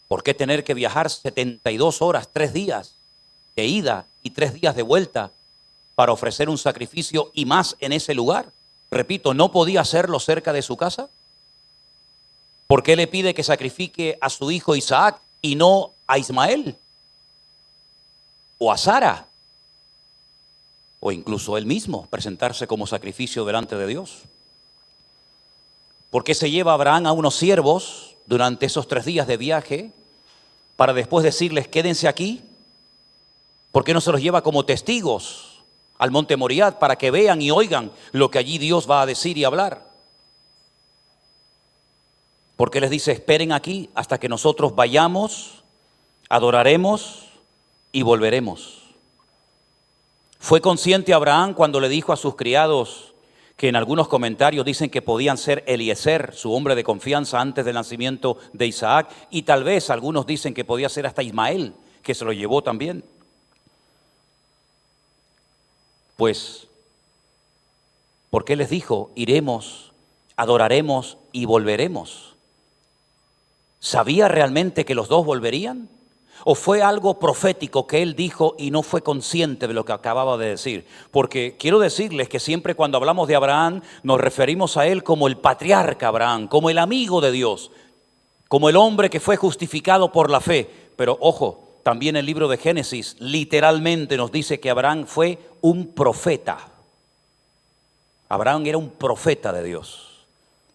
¿Por qué tener que viajar 72 horas, 3 días de ida y 3 días de vuelta para ofrecer un sacrificio y más en ese lugar? Repito, ¿no podía hacerlo cerca de su casa? ¿Por qué le pide que sacrifique a su hijo Isaac y no a Ismael? ¿O a Sara? O incluso él mismo presentarse como sacrificio delante de Dios. ¿Por qué se lleva a Abraham a unos siervos durante esos 3 días de viaje para después decirles quédense aquí? ¿Por qué no se los lleva como testigos al monte Moriah para que vean y oigan lo que allí Dios va a decir y hablar? ¿Por qué les dice esperen aquí hasta que nosotros vayamos, adoraremos y volveremos? ¿Fue consciente Abraham cuando le dijo a sus criados, que en algunos comentarios dicen que podían ser Eliezer, su hombre de confianza antes del nacimiento de Isaac, y tal vez algunos dicen que podía ser hasta Ismael, que se lo llevó también? Pues, ¿por qué les dijo, iremos, adoraremos y volveremos? ¿Sabía realmente que los dos volverían? ¿O fue algo profético que él dijo y no fue consciente de lo que acababa de decir? Porque quiero decirles que siempre cuando hablamos de Abraham nos referimos a él como el patriarca Abraham, como el amigo de Dios, como el hombre que fue justificado por la fe. Pero ojo, también el libro de Génesis literalmente nos dice que Abraham fue un profeta. Abraham era un profeta de Dios.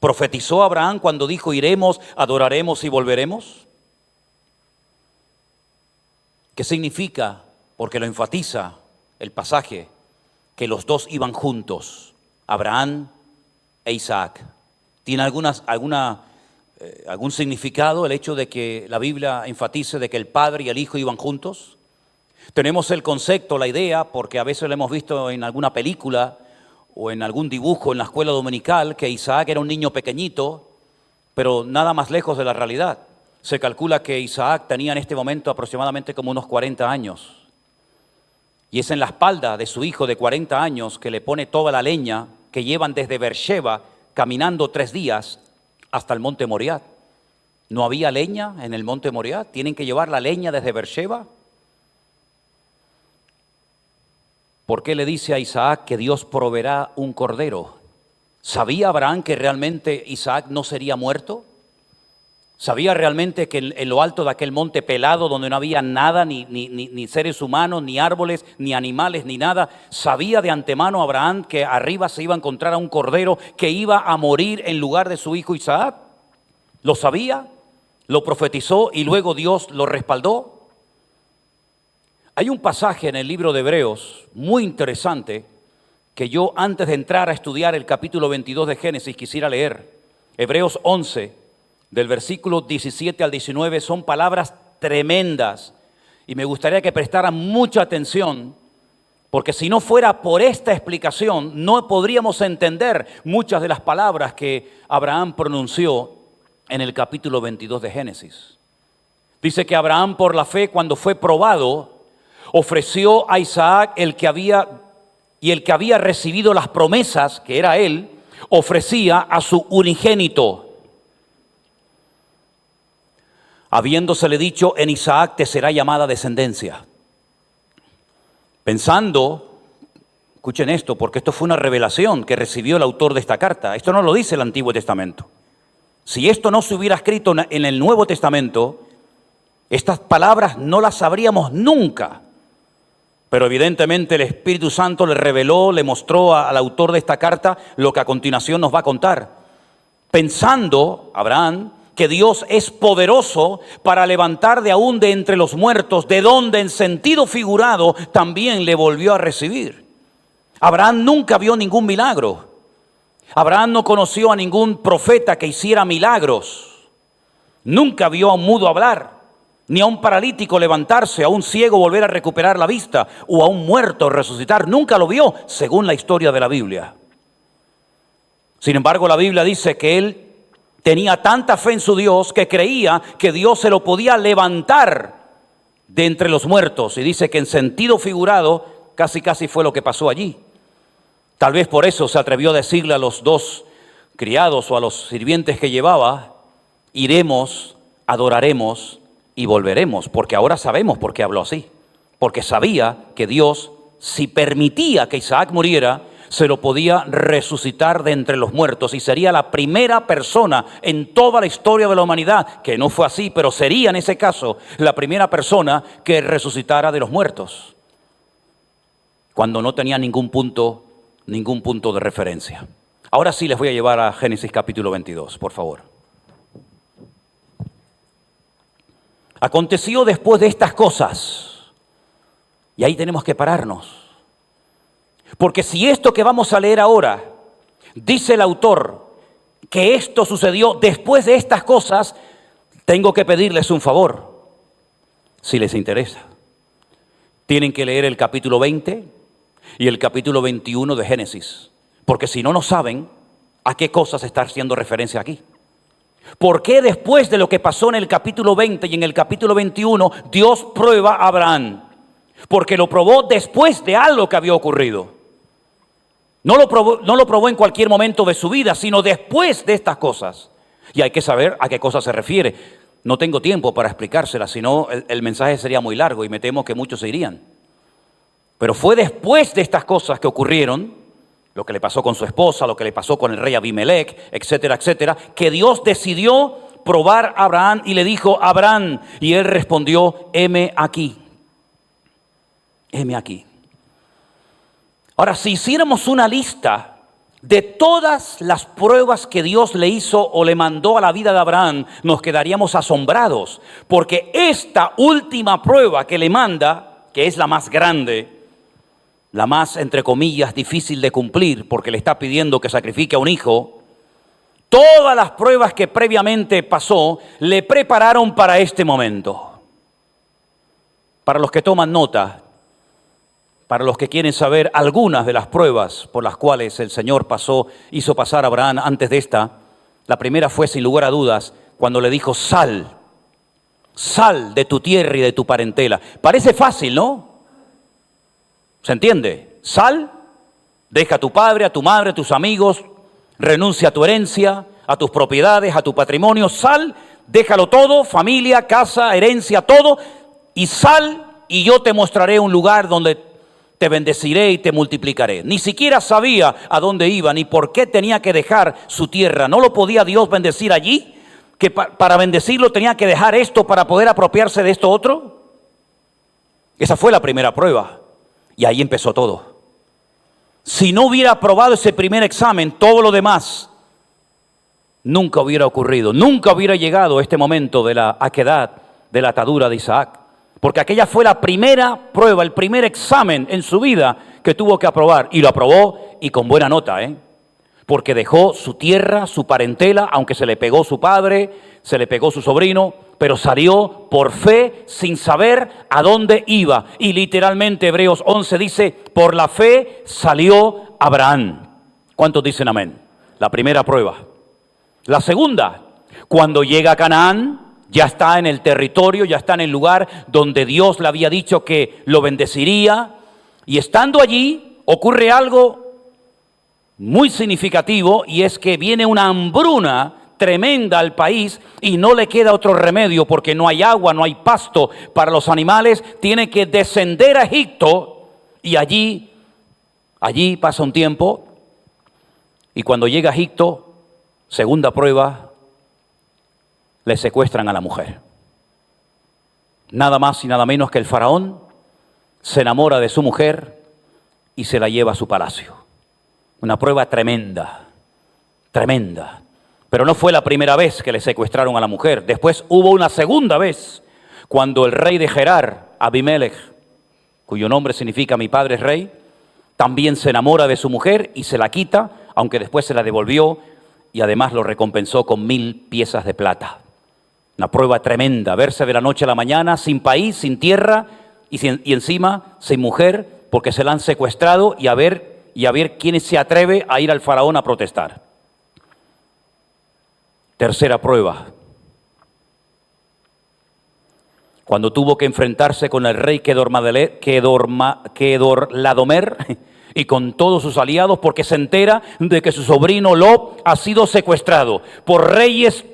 ¿Profetizó Abraham cuando dijo iremos, adoraremos y volveremos? ¿Qué significa? Porque lo enfatiza el pasaje, que los dos iban juntos, Abraham e Isaac. ¿Tiene algún significado el hecho de que la Biblia enfatice de que el padre y el hijo iban juntos? Tenemos el concepto, la idea, porque a veces lo hemos visto en alguna película o en algún dibujo en la escuela dominical, que Isaac era un niño pequeñito, pero nada más lejos de la realidad. Se calcula que Isaac tenía en este momento aproximadamente como unos 40 años. Y es en la espalda de su hijo de 40 años que le pone toda la leña que llevan desde Beersheba, caminando 3 días hasta el monte Moriah. ¿No había leña en el monte Moriah? ¿Tienen que llevar la leña desde Beersheba? ¿Por qué le dice a Isaac que Dios proveerá un cordero? ¿Sabía Abraham que realmente Isaac no sería muerto? ¿Sabía realmente que en lo alto de aquel monte pelado, donde no había nada, ni seres humanos, ni árboles, ni animales, ni nada? ¿Sabía de antemano Abraham que arriba se iba a encontrar a un cordero que iba a morir en lugar de su hijo Isaac? ¿Lo sabía? ¿Lo profetizó y luego Dios lo respaldó? Hay un pasaje en el libro de Hebreos muy interesante que yo, antes de entrar a estudiar el capítulo 22 de Génesis, quisiera leer. Hebreos 11, del versículo 17 al 19, son palabras tremendas y me gustaría que prestaran mucha atención, porque si no fuera por esta explicación no podríamos entender muchas de las palabras que Abraham pronunció en el capítulo 22 de Génesis. Dice que Abraham, por la fe, cuando fue probado, ofreció a Isaac, el que había recibido las promesas, que era él, ofrecía a su unigénito, habiéndosele dicho, en Isaac te será llamada descendencia. Pensando, escuchen esto, porque esto fue una revelación que recibió el autor de esta carta. Esto no lo dice el Antiguo Testamento. Si esto no se hubiera escrito en el Nuevo Testamento, estas palabras no las sabríamos nunca. Pero evidentemente el Espíritu Santo le reveló, le mostró al autor de esta carta lo que a continuación nos va a contar. Pensando, Abraham, que Dios es poderoso para levantar de aún de entre los muertos, de donde en sentido figurado también le volvió a recibir. Abraham nunca vio ningún milagro. Abraham no conoció a ningún profeta que hiciera milagros. Nunca vio a un mudo hablar, ni a un paralítico levantarse, a un ciego volver a recuperar la vista, o a un muerto resucitar. Nunca lo vio, según la historia de la Biblia. Sin embargo, la Biblia dice que él tenía tanta fe en su Dios que creía que Dios se lo podía levantar de entre los muertos. Y dice que en sentido figurado casi fue lo que pasó allí. Tal vez por eso se atrevió a decirle a los dos criados o a los sirvientes que llevaba: iremos, adoraremos y volveremos. Porque ahora sabemos por qué habló así. Porque sabía que Dios, si permitía que Isaac muriera, se lo podía resucitar de entre los muertos y sería la primera persona en toda la historia de la humanidad, que no fue así, pero sería en ese caso la primera persona que resucitara de los muertos, cuando no tenía ningún punto de referencia. Ahora sí les voy a llevar a Génesis capítulo 22, por favor. Aconteció después de estas cosas, y ahí tenemos que pararnos. Porque si esto que vamos a leer ahora, dice el autor, que esto sucedió después de estas cosas, tengo que pedirles un favor, si les interesa. Tienen que leer el capítulo 20 y el capítulo 21 de Génesis, porque si no, no saben a qué cosas está haciendo referencia aquí. ¿Por qué después de lo que pasó en el capítulo 20 y en el capítulo 21, Dios prueba a Abraham? Porque lo probó después de algo que había ocurrido. No lo probó en cualquier momento de su vida, sino después de estas cosas. Y hay que saber a qué cosas se refiere. No tengo tiempo para explicárselas, sino el mensaje sería muy largo y me temo que muchos se irían. Pero fue después de estas cosas que ocurrieron, lo que le pasó con su esposa, lo que le pasó con el rey Abimelech, etcétera, etcétera, que Dios decidió probar a Abraham y le dijo: Abraham, y él respondió: heme aquí. Heme aquí. Ahora, si hiciéramos una lista de todas las pruebas que Dios le hizo o le mandó a la vida de Abraham, nos quedaríamos asombrados, porque esta última prueba que le manda, que es la más grande, la más, entre comillas, difícil de cumplir, porque le está pidiendo que sacrifique a un hijo, todas las pruebas que previamente pasó le prepararon para este momento. Para los que toman nota, para los que quieren saber algunas de las pruebas por las cuales el Señor hizo pasar a Abraham antes de esta, la primera fue, sin lugar a dudas, cuando le dijo: sal de tu tierra y de tu parentela. Parece fácil, ¿no? ¿Se entiende? Sal, deja a tu padre, a tu madre, a tus amigos, renuncia a tu herencia, a tus propiedades, a tu patrimonio. Sal, déjalo todo, familia, casa, herencia, todo, y sal, y yo te mostraré un lugar donde te bendeciré y te multiplicaré. Ni siquiera sabía a dónde iba, ni por qué tenía que dejar su tierra. ¿No lo podía Dios bendecir allí? ¿Que para bendecirlo tenía que dejar esto para poder apropiarse de esto otro? Esa fue la primera prueba. Y ahí empezó todo. Si no hubiera aprobado ese primer examen, todo lo demás nunca hubiera ocurrido. Nunca hubiera llegado este momento de la aquedad, de la atadura de Isaac. Porque aquella fue la primera prueba, el primer examen en su vida que tuvo que aprobar. Y lo aprobó, y con buena nota, porque dejó su tierra, su parentela, aunque se le pegó su padre, se le pegó su sobrino, pero salió por fe sin saber a dónde iba. Y literalmente Hebreos 11 dice: por la fe salió Abraham. ¿Cuántos dicen amén? La primera prueba. La segunda, cuando llega a Canaán, ya está en el territorio, ya está en el lugar donde Dios le había dicho que lo bendeciría. Y estando allí, ocurre algo muy significativo, y es que viene una hambruna tremenda al país y no le queda otro remedio, porque no hay agua, no hay pasto para los animales. Tiene que descender a Egipto, y allí pasa un tiempo, y cuando llega a Egipto, segunda prueba, le secuestran a la mujer. Nada más y nada menos que el faraón se enamora de su mujer y se la lleva a su palacio. Una prueba tremenda, tremenda. Pero no fue la primera vez que le secuestraron a la mujer. Después hubo una segunda vez, cuando el rey de Gerar, Abimelech, cuyo nombre significa mi padre es rey, también se enamora de su mujer y se la quita, aunque después se la devolvió y además lo recompensó con 1000 piezas de plata. Una prueba tremenda, verse de la noche a la mañana sin país, sin tierra y encima sin mujer, porque se la han secuestrado y a ver quién se atreve a ir al faraón a protestar. Tercera prueba. Cuando tuvo que enfrentarse con el rey Kedorlaomer y con todos sus aliados, porque se entera de que su sobrino Lot ha sido secuestrado por reyes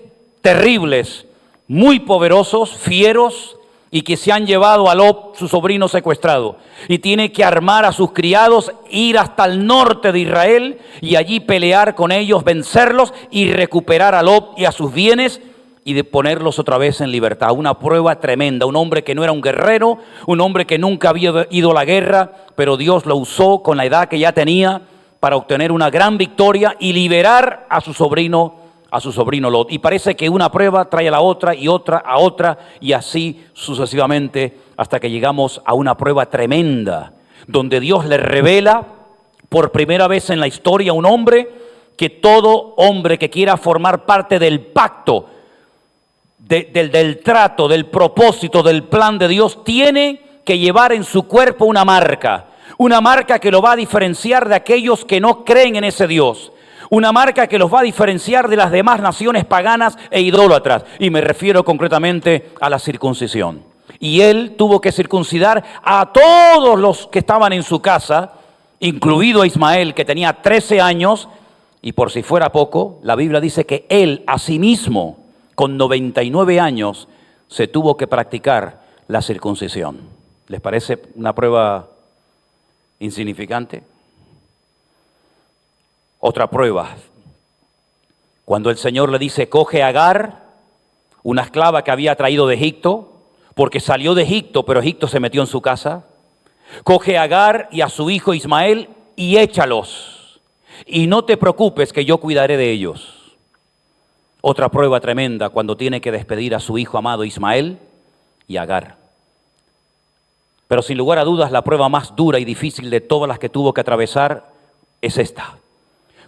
terribles, muy poderosos, fieros, y que se han llevado a Lot, su sobrino, secuestrado. Y tiene que armar a sus criados, ir hasta el norte de Israel y allí pelear con ellos, vencerlos y recuperar a Lot y a sus bienes y de ponerlos otra vez en libertad. Una prueba tremenda. Un hombre que no era un guerrero, un hombre que nunca había ido a la guerra, pero Dios lo usó con la edad que ya tenía para obtener una gran victoria y liberar a su sobrino Lot. Y parece que una prueba trae a la otra y otra a otra y así sucesivamente hasta que llegamos a una prueba tremenda donde Dios le revela por primera vez en la historia a un hombre que todo hombre que quiera formar parte del pacto, del trato, del propósito, del plan de Dios, tiene que llevar en su cuerpo una marca que lo va a diferenciar de aquellos que no creen en ese Dios. Una marca que los va a diferenciar de las demás naciones paganas e idólatras. Y me refiero concretamente a la circuncisión. Y él tuvo que circuncidar a todos los que estaban en su casa, incluido a Ismael, que tenía 13 años. Y por si fuera poco, la Biblia dice que él, asimismo, con 99 años, se tuvo que practicar la circuncisión. ¿Les parece una prueba insignificante? Otra prueba, cuando el Señor le dice, coge a Agar, una esclava que había traído de Egipto, porque salió de Egipto, pero Egipto se metió en su casa. Coge a Agar y a su hijo Ismael y échalos. Y no te preocupes que yo cuidaré de ellos. Otra prueba tremenda, cuando tiene que despedir a su hijo amado Ismael y Agar. Pero sin lugar a dudas, la prueba más dura y difícil de todas las que tuvo que atravesar es esta.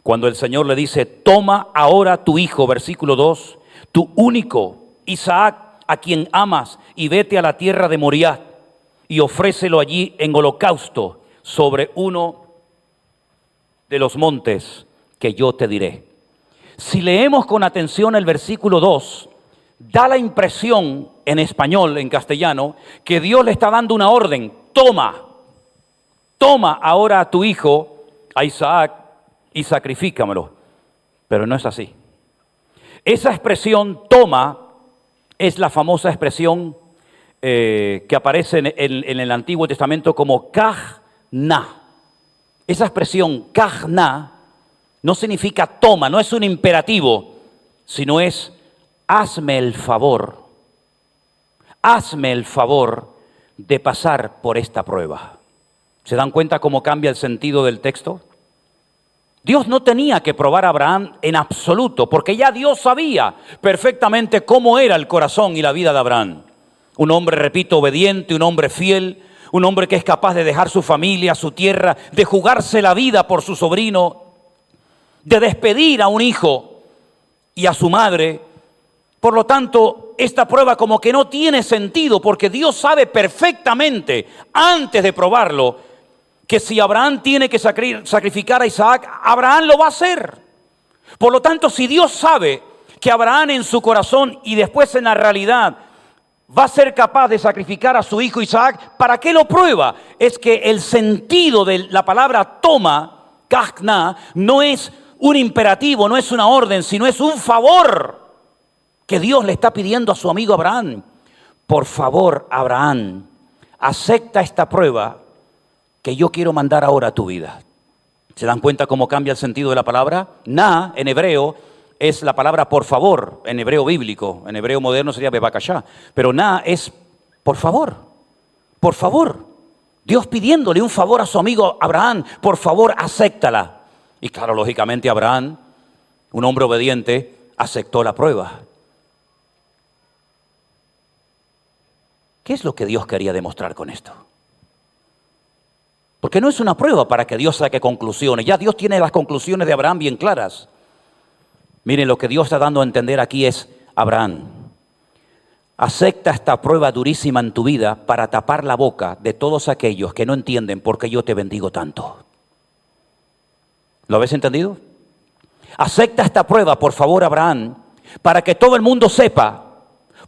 Cuando el Señor le dice, toma ahora tu hijo, versículo 2, tu único, Isaac, a quien amas, y vete a la tierra de Moriah, y ofrécelo allí en holocausto sobre uno de los montes que yo te diré. Si leemos con atención el versículo 2, da la impresión en español, en castellano, que Dios le está dando una orden, toma ahora a tu hijo, a Isaac, y sacrifícamelo. Pero no es así. Esa expresión toma es la famosa expresión que aparece en el Antiguo Testamento como kajna. Esa expresión kajna no significa toma, no es un imperativo, sino es hazme el favor de pasar por esta prueba. ¿Se dan cuenta cómo cambia el sentido del texto? Dios no tenía que probar a Abraham en absoluto, porque ya Dios sabía perfectamente cómo era el corazón y la vida de Abraham. Un hombre, repito, obediente, un hombre fiel, un hombre que es capaz de dejar su familia, su tierra, de jugarse la vida por su sobrino, de despedir a un hijo y a su madre. Por lo tanto, esta prueba como que no tiene sentido, porque Dios sabe perfectamente, antes de probarlo, que si Abraham tiene que sacrificar a Isaac, Abraham lo va a hacer. Por lo tanto, si Dios sabe que Abraham en su corazón y después en la realidad va a ser capaz de sacrificar a su hijo Isaac, ¿para qué lo prueba? Es que el sentido de la palabra toma, kajna, no es un imperativo, no es una orden, sino es un favor que Dios le está pidiendo a su amigo Abraham. Por favor, Abraham, acepta esta prueba que yo quiero mandar ahora a tu vida. ¿Se dan cuenta cómo cambia el sentido de la palabra? Na, en hebreo, es la palabra por favor, en hebreo bíblico. En hebreo moderno sería bebakashá. Pero na es por favor, por favor. Dios pidiéndole un favor a su amigo Abraham, por favor, acéptala. Y claro, lógicamente Abraham, un hombre obediente, aceptó la prueba. ¿Qué es lo que Dios quería demostrar con esto? Porque no es una prueba para que Dios saque conclusiones. Ya Dios tiene las conclusiones de Abraham bien claras. Miren, lo que Dios está dando a entender aquí es: Abraham, acepta esta prueba durísima en tu vida para tapar la boca de todos aquellos que no entienden por qué yo te bendigo tanto. ¿Lo habéis entendido? Acepta esta prueba, por favor, Abraham, para que todo el mundo sepa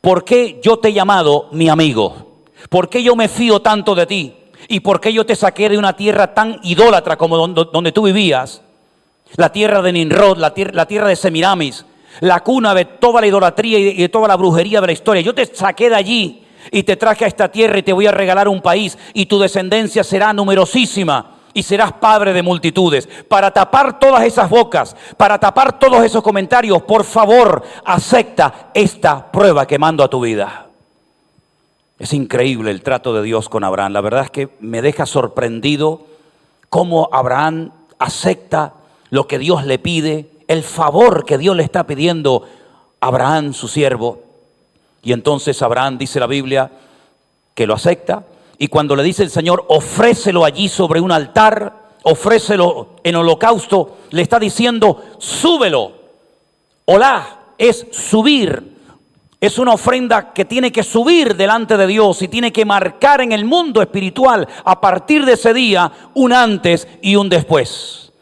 por qué yo te he llamado mi amigo, por qué yo me fío tanto de ti y por qué yo te saqué de una tierra tan idólatra como donde tú vivías, la tierra de Nimrod, la tierra de Semiramis, la cuna de toda la idolatría y de toda la brujería de la historia. Yo te saqué de allí y te traje a esta tierra y te voy a regalar un país y tu descendencia será numerosísima y serás padre de multitudes. Para tapar todas esas bocas, para tapar todos esos comentarios, por favor, acepta esta prueba que mando a tu vida. Es increíble el trato de Dios con Abraham. La verdad es que me deja sorprendido cómo Abraham acepta lo que Dios le pide, el favor que Dios le está pidiendo a Abraham, su siervo. Y entonces Abraham, dice la Biblia, que lo acepta. Y cuando le dice el Señor, ofrécelo allí sobre un altar, ofrécelo en holocausto, le está diciendo, súbelo. Olá es subir. Es una ofrenda que tiene que subir delante de Dios y tiene que marcar en el mundo espiritual a partir de ese día un antes y un después.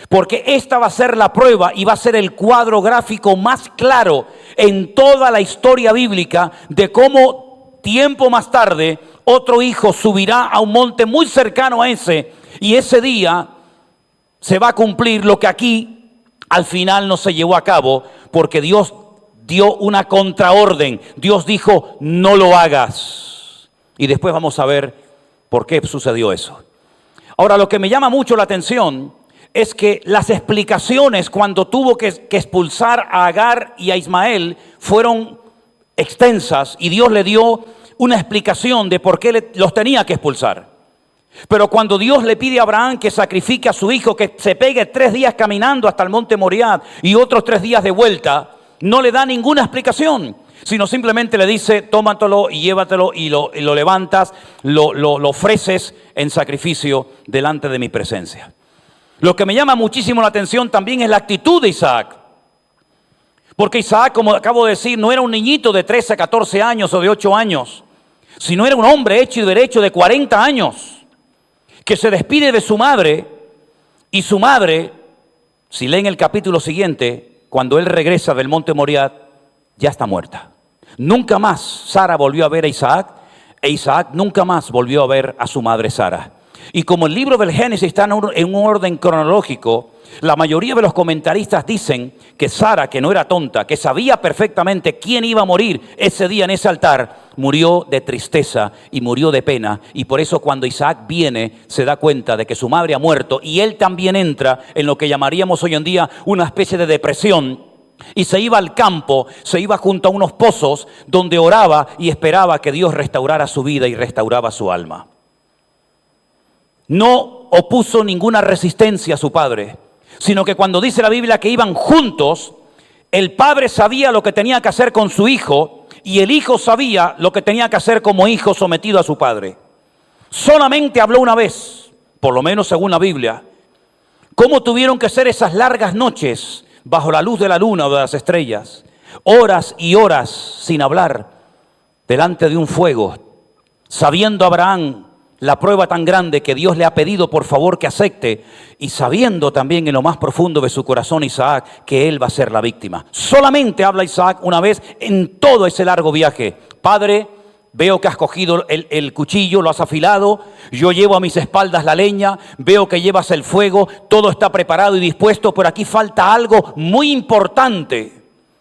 Porque esta va a ser la prueba y va a ser el cuadro gráfico más claro en toda la historia bíblica de cómo tiempo más tarde otro hijo subirá a un monte muy cercano a ese y ese día se va a cumplir lo que aquí al final no se llevó a cabo porque Dios dio una contraorden. Dios dijo, no lo hagas. Y después vamos a ver por qué sucedió eso. Ahora, lo que me llama mucho la atención es que las explicaciones cuando tuvo que expulsar a Agar y a Ismael fueron extensas y Dios le dio una explicación de por qué los tenía que expulsar. Pero cuando Dios le pide a Abraham que sacrifique a su hijo, que se pegue 3 días caminando hasta el monte Moriah y otros 3 días de vuelta, no le da ninguna explicación, sino simplemente le dice, tómatelo y llévatelo y lo levantas, lo ofreces en sacrificio delante de mi presencia. Lo que me llama muchísimo la atención también es la actitud de Isaac. Porque Isaac, como acabo de decir, no era un niñito de 13, 14 años o de 8 años, sino era un hombre hecho y derecho de 40 años, que se despide de su madre, y su madre, si leen el capítulo siguiente, cuando él regresa del monte Moriah, ya está muerta. Nunca más Sara volvió a ver a Isaac, e Isaac nunca más volvió a ver a su madre Sara. Y como el libro del Génesis está en un orden cronológico, la mayoría de los comentaristas dicen que Sara, que no era tonta, que sabía perfectamente quién iba a morir ese día en ese altar, murió de tristeza y murió de pena. Y por eso cuando Isaac viene, se da cuenta de que su madre ha muerto y él también entra en lo que llamaríamos hoy en día una especie de depresión. Y se iba al campo, se iba junto a unos pozos donde oraba y esperaba que Dios restaurara su vida y restauraba su alma. No opuso ninguna resistencia a su padre, sino que cuando dice la Biblia que iban juntos, el padre sabía lo que tenía que hacer con su hijo y el hijo sabía lo que tenía que hacer como hijo sometido a su padre. Solamente habló una vez, por lo menos según la Biblia, cómo tuvieron que ser esas largas noches bajo la luz de la luna o de las estrellas, horas y horas sin hablar, delante de un fuego, sabiendo Abraham la prueba tan grande que Dios le ha pedido por favor que acepte y sabiendo también en lo más profundo de su corazón Isaac que él va a ser la víctima. Solamente habla Isaac una vez en todo ese largo viaje. Padre, veo que has cogido el cuchillo, lo has afilado, yo llevo a mis espaldas la leña, veo que llevas el fuego, todo está preparado y dispuesto, pero aquí falta algo muy importante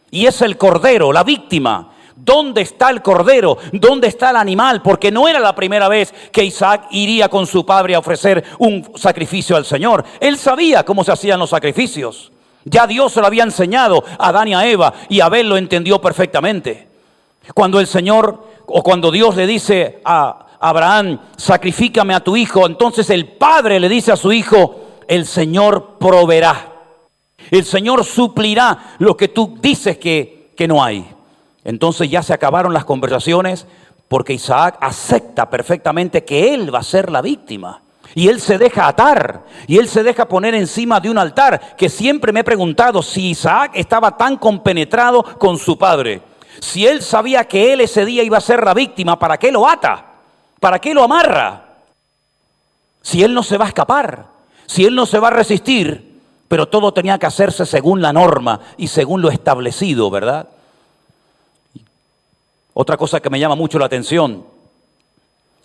y es el cordero, la víctima. ¿Dónde está el cordero? ¿Dónde está el animal? Porque no era la primera vez que Isaac iría con su padre a ofrecer un sacrificio al Señor. Él sabía cómo se hacían los sacrificios. Ya Dios se lo había enseñado a Adán y a Eva y Abel lo entendió perfectamente. Cuando el Señor o cuando Dios le dice a Abraham, sacrifícame a tu hijo. Entonces el padre le dice a su hijo, el Señor proveerá. El Señor suplirá lo que tú dices que no hay. Entonces ya se acabaron las conversaciones porque Isaac acepta perfectamente que él va a ser la víctima. Y él se deja atar, y él se deja poner encima de un altar, que siempre me he preguntado si Isaac estaba tan compenetrado con su padre. Si él sabía que él ese día iba a ser la víctima, ¿para qué lo ata? ¿Para qué lo amarra? Si él no se va a escapar, si él no se va a resistir, pero todo tenía que hacerse según la norma y según lo establecido, ¿verdad? Otra cosa que me llama mucho la atención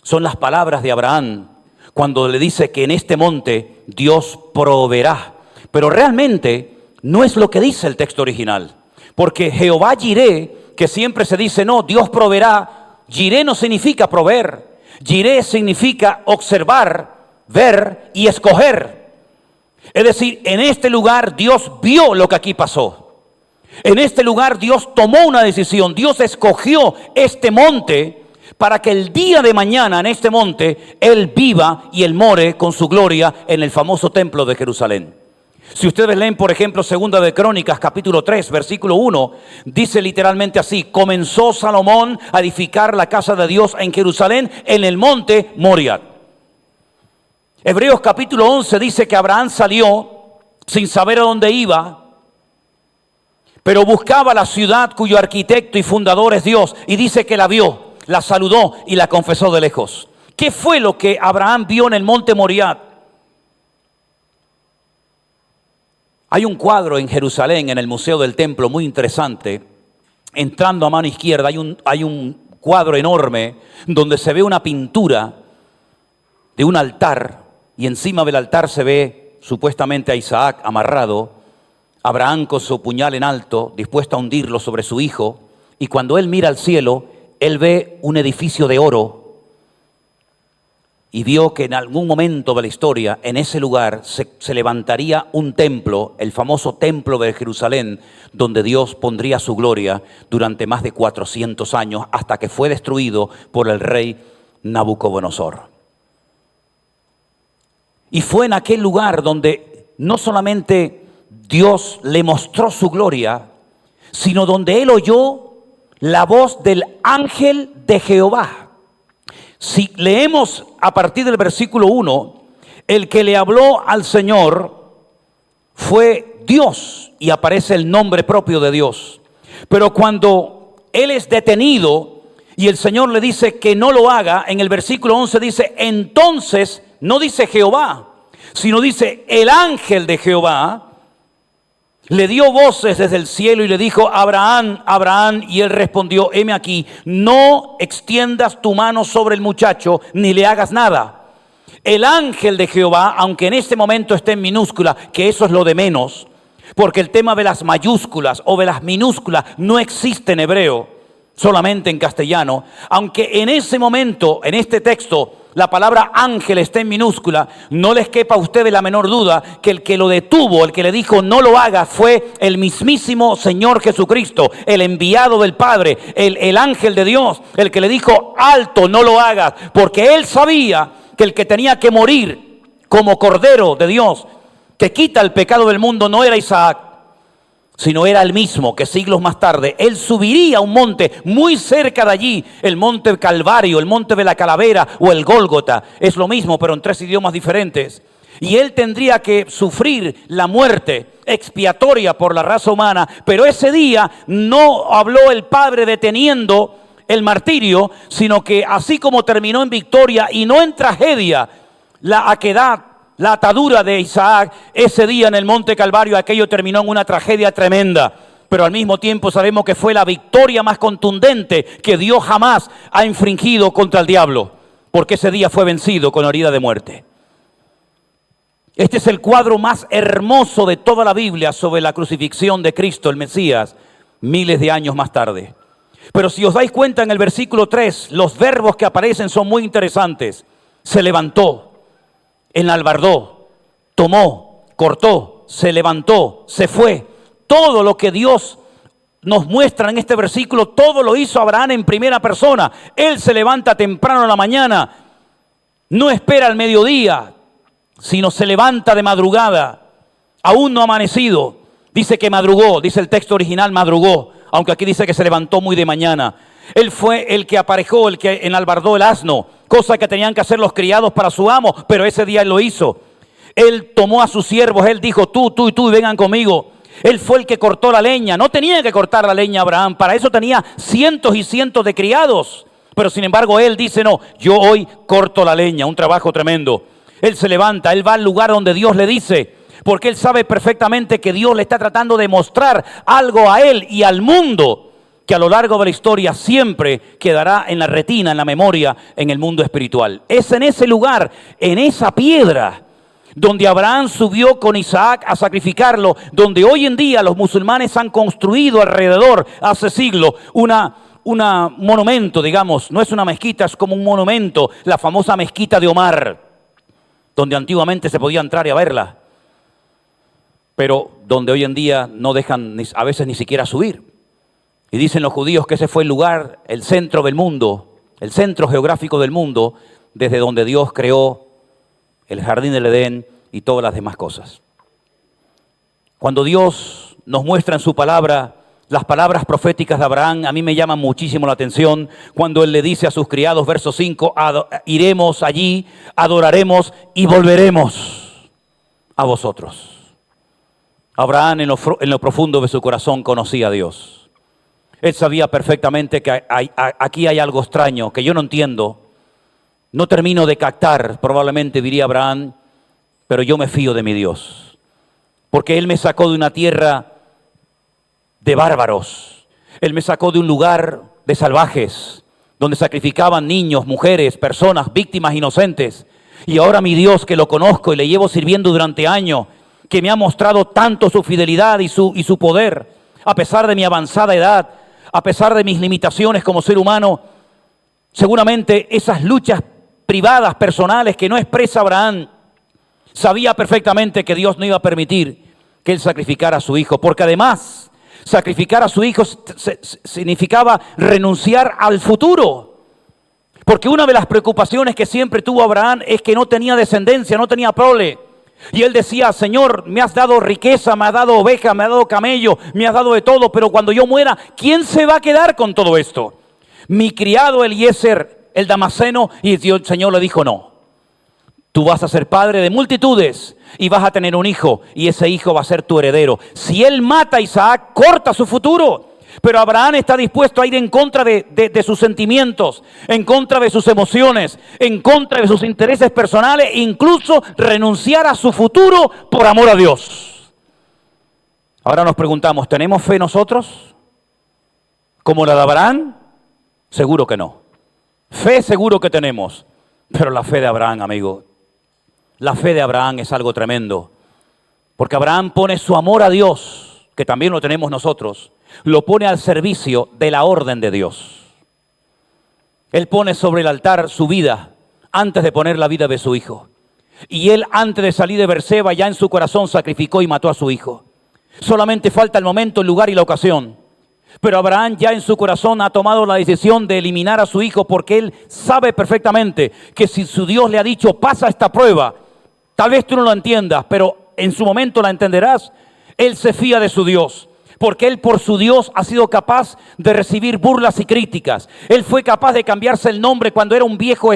son las palabras de Abraham cuando le dice que en este monte Dios proveerá. Pero realmente no es lo que dice el texto original. Porque Jehová Jireh, que siempre se dice, no, Dios proveerá. Jireh no significa proveer. Jireh significa observar, ver y escoger. Es decir, en este lugar Dios vio lo que aquí pasó. En este lugar Dios tomó una decisión. Dios escogió este monte para que el día de mañana en este monte Él viva y Él more con su gloria en el famoso templo de Jerusalén. Si ustedes leen, por ejemplo, Segunda de Crónicas, capítulo 3, versículo 1, dice literalmente así: comenzó Salomón a edificar la casa de Dios en Jerusalén, en el monte Moriah. Hebreos capítulo 11 dice que Abraham salió sin saber a dónde iba, pero buscaba la ciudad cuyo arquitecto y fundador es Dios, y dice que la vio, la saludó y la confesó de lejos. ¿Qué fue lo que Abraham vio en el monte Moriah? Hay un cuadro en Jerusalén, en el Museo del Templo, muy interesante. Entrando a mano izquierda hay un cuadro enorme donde se ve una pintura de un altar, y encima del altar se ve supuestamente a Isaac amarrado, Abraham con su puñal en alto, dispuesto a hundirlo sobre su hijo, y cuando él mira al cielo, él ve un edificio de oro y vio que en algún momento de la historia, en ese lugar, se levantaría un templo, el famoso templo de Jerusalén, donde Dios pondría su gloria durante más de 400 años, hasta que fue destruido por el rey Nabucodonosor. Y fue en aquel lugar donde no solamente Dios le mostró su gloria, sino donde él oyó la voz del ángel de Jehová. Si leemos a partir del versículo 1, el que le habló al Señor fue Dios, y aparece el nombre propio de Dios. Pero cuando él es detenido y el Señor le dice que no lo haga, en el versículo 11 dice, entonces, no dice Jehová, sino dice el ángel de Jehová, le dio voces desde el cielo y le dijo, Abraham, Abraham, y él respondió, heme aquí, no extiendas tu mano sobre el muchacho, ni le hagas nada. El ángel de Jehová, aunque en este momento esté en minúscula, que eso es lo de menos, porque el tema de las mayúsculas o de las minúsculas no existe en hebreo, solamente en castellano, aunque en ese momento, en este texto, la palabra ángel está en minúscula, no les quepa a ustedes la menor duda que el que lo detuvo, el que le dijo no lo haga, fue el mismísimo Señor Jesucristo, el enviado del Padre, el ángel de Dios, el que le dijo alto, no lo hagas, porque él sabía que el que tenía que morir como Cordero de Dios, que quita el pecado del mundo, no era Isaac, sino era el mismo que siglos más tarde, él subiría a un monte muy cerca de allí, el monte Calvario, el monte de la Calavera o el Gólgota, es lo mismo pero en 3 idiomas diferentes, y él tendría que sufrir la muerte expiatoria por la raza humana, pero ese día no habló el Padre deteniendo el martirio, sino que así como terminó en victoria y no en tragedia, la aquedad, la atadura de Isaac, ese día en el monte Calvario, aquello terminó en una tragedia tremenda. Pero al mismo tiempo sabemos que fue la victoria más contundente que Dios jamás ha infringido contra el diablo, porque ese día fue vencido con herida de muerte. Este es el cuadro más hermoso de toda la Biblia sobre la crucifixión de Cristo, el Mesías, miles de años más tarde. Pero si os dais cuenta en el versículo 3, los verbos que aparecen son muy interesantes. Se levantó, enalbardó, tomó, cortó, se levantó, se fue. Todo lo que Dios nos muestra en este versículo, todo lo hizo Abraham en primera persona. Él se levanta temprano en la mañana, no espera al mediodía, sino se levanta de madrugada, aún no ha amanecido. Dice que madrugó, dice el texto original, madrugó, aunque aquí dice que se levantó muy de mañana. Él fue el que aparejó, el que enalbardó el asno, cosa que tenían que hacer los criados para su amo, pero ese día él lo hizo. Él tomó a sus siervos, él dijo, tú y vengan conmigo. Él fue el que cortó la leña. No tenía que cortar la leña Abraham, para eso tenía cientos y cientos de criados. Pero sin embargo él dice, no, yo hoy corto la leña, un trabajo tremendo. Él se levanta, él va al lugar donde Dios le dice, porque él sabe perfectamente que Dios le está tratando de mostrar algo a él y al mundo, que a lo largo de la historia siempre quedará en la retina, en la memoria, en el mundo espiritual. Es en ese lugar, en esa piedra, donde Abraham subió con Isaac a sacrificarlo, donde hoy en día los musulmanes han construido alrededor, hace siglos, un monumento, digamos, no es una mezquita, es como un monumento, la famosa mezquita de Omar, donde antiguamente se podía entrar y a verla, pero donde hoy en día no dejan a veces ni siquiera subir. Y dicen los judíos que ese fue el lugar, el centro del mundo, el centro geográfico del mundo, desde donde Dios creó el jardín del Edén y todas las demás cosas. Cuando Dios nos muestra en su palabra las palabras proféticas de Abraham, a mí me llaman muchísimo la atención cuando él le dice a sus criados, verso 5, iremos allí, adoraremos y volveremos a vosotros. Abraham en lo profundo de su corazón conocía a Dios. Él sabía perfectamente que aquí hay algo extraño, que yo no entiendo, no termino de captar, probablemente diría Abraham, pero yo me fío de mi Dios, porque Él me sacó de una tierra de bárbaros, Él me sacó de un lugar de salvajes, donde sacrificaban niños, mujeres, personas, víctimas inocentes, y ahora mi Dios, que lo conozco y le llevo sirviendo durante años, que me ha mostrado tanto su fidelidad y su poder, a pesar de mi avanzada edad, a pesar de mis limitaciones como ser humano, seguramente esas luchas privadas, personales que no expresa Abraham, sabía perfectamente que Dios no iba a permitir que él sacrificara a su hijo, porque además sacrificar a su hijo significaba renunciar al futuro, porque una de las preocupaciones que siempre tuvo Abraham es que no tenía descendencia, no tenía prole. Y él decía, Señor, me has dado riqueza, me has dado oveja, me has dado camello, me has dado de todo, pero cuando yo muera, ¿quién se va a quedar con todo esto? Mi criado Eliezer, el damasceno, y el Señor le dijo, no, tú vas a ser padre de multitudes y vas a tener un hijo, y ese hijo va a ser tu heredero. Si él mata a Isaac, corta su futuro. Pero Abraham está dispuesto a ir en contra de sus sentimientos, en contra de sus emociones, en contra de sus intereses personales, e incluso renunciar a su futuro por amor a Dios. Ahora nos preguntamos, ¿tenemos fe nosotros? ¿Como la de Abraham? Seguro que no. Fe seguro que tenemos, pero la fe de Abraham, amigo, la fe de Abraham es algo tremendo, porque Abraham pone su amor a Dios, que también lo tenemos nosotros, lo pone al servicio de la orden de Dios. Él pone sobre el altar su vida antes de poner la vida de su hijo. Y él, antes de salir de Berseba, ya en su corazón sacrificó y mató a su hijo. Solamente falta el momento, el lugar y la ocasión. Pero Abraham ya en su corazón ha tomado la decisión de eliminar a su hijo, porque él sabe perfectamente que si su Dios le ha dicho, pasa esta prueba, tal vez tú no lo entiendas, pero en su momento la entenderás. Él se fía de su Dios, porque él por su Dios ha sido capaz de recibir burlas y críticas. Él fue capaz de cambiarse el nombre cuando era un viejo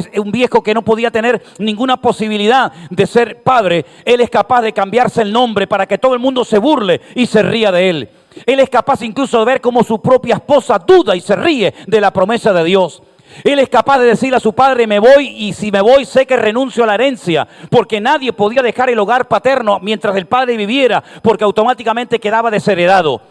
que no podía tener ninguna posibilidad de ser padre. Él es capaz de cambiarse el nombre para que todo el mundo se burle y se ría de él. Él es capaz incluso de ver cómo su propia esposa duda y se ríe de la promesa de Dios. Él es capaz de decirle a su padre, me voy, y si me voy sé que renuncio a la herencia, porque nadie podía dejar el hogar paterno mientras el padre viviera, porque automáticamente quedaba desheredado.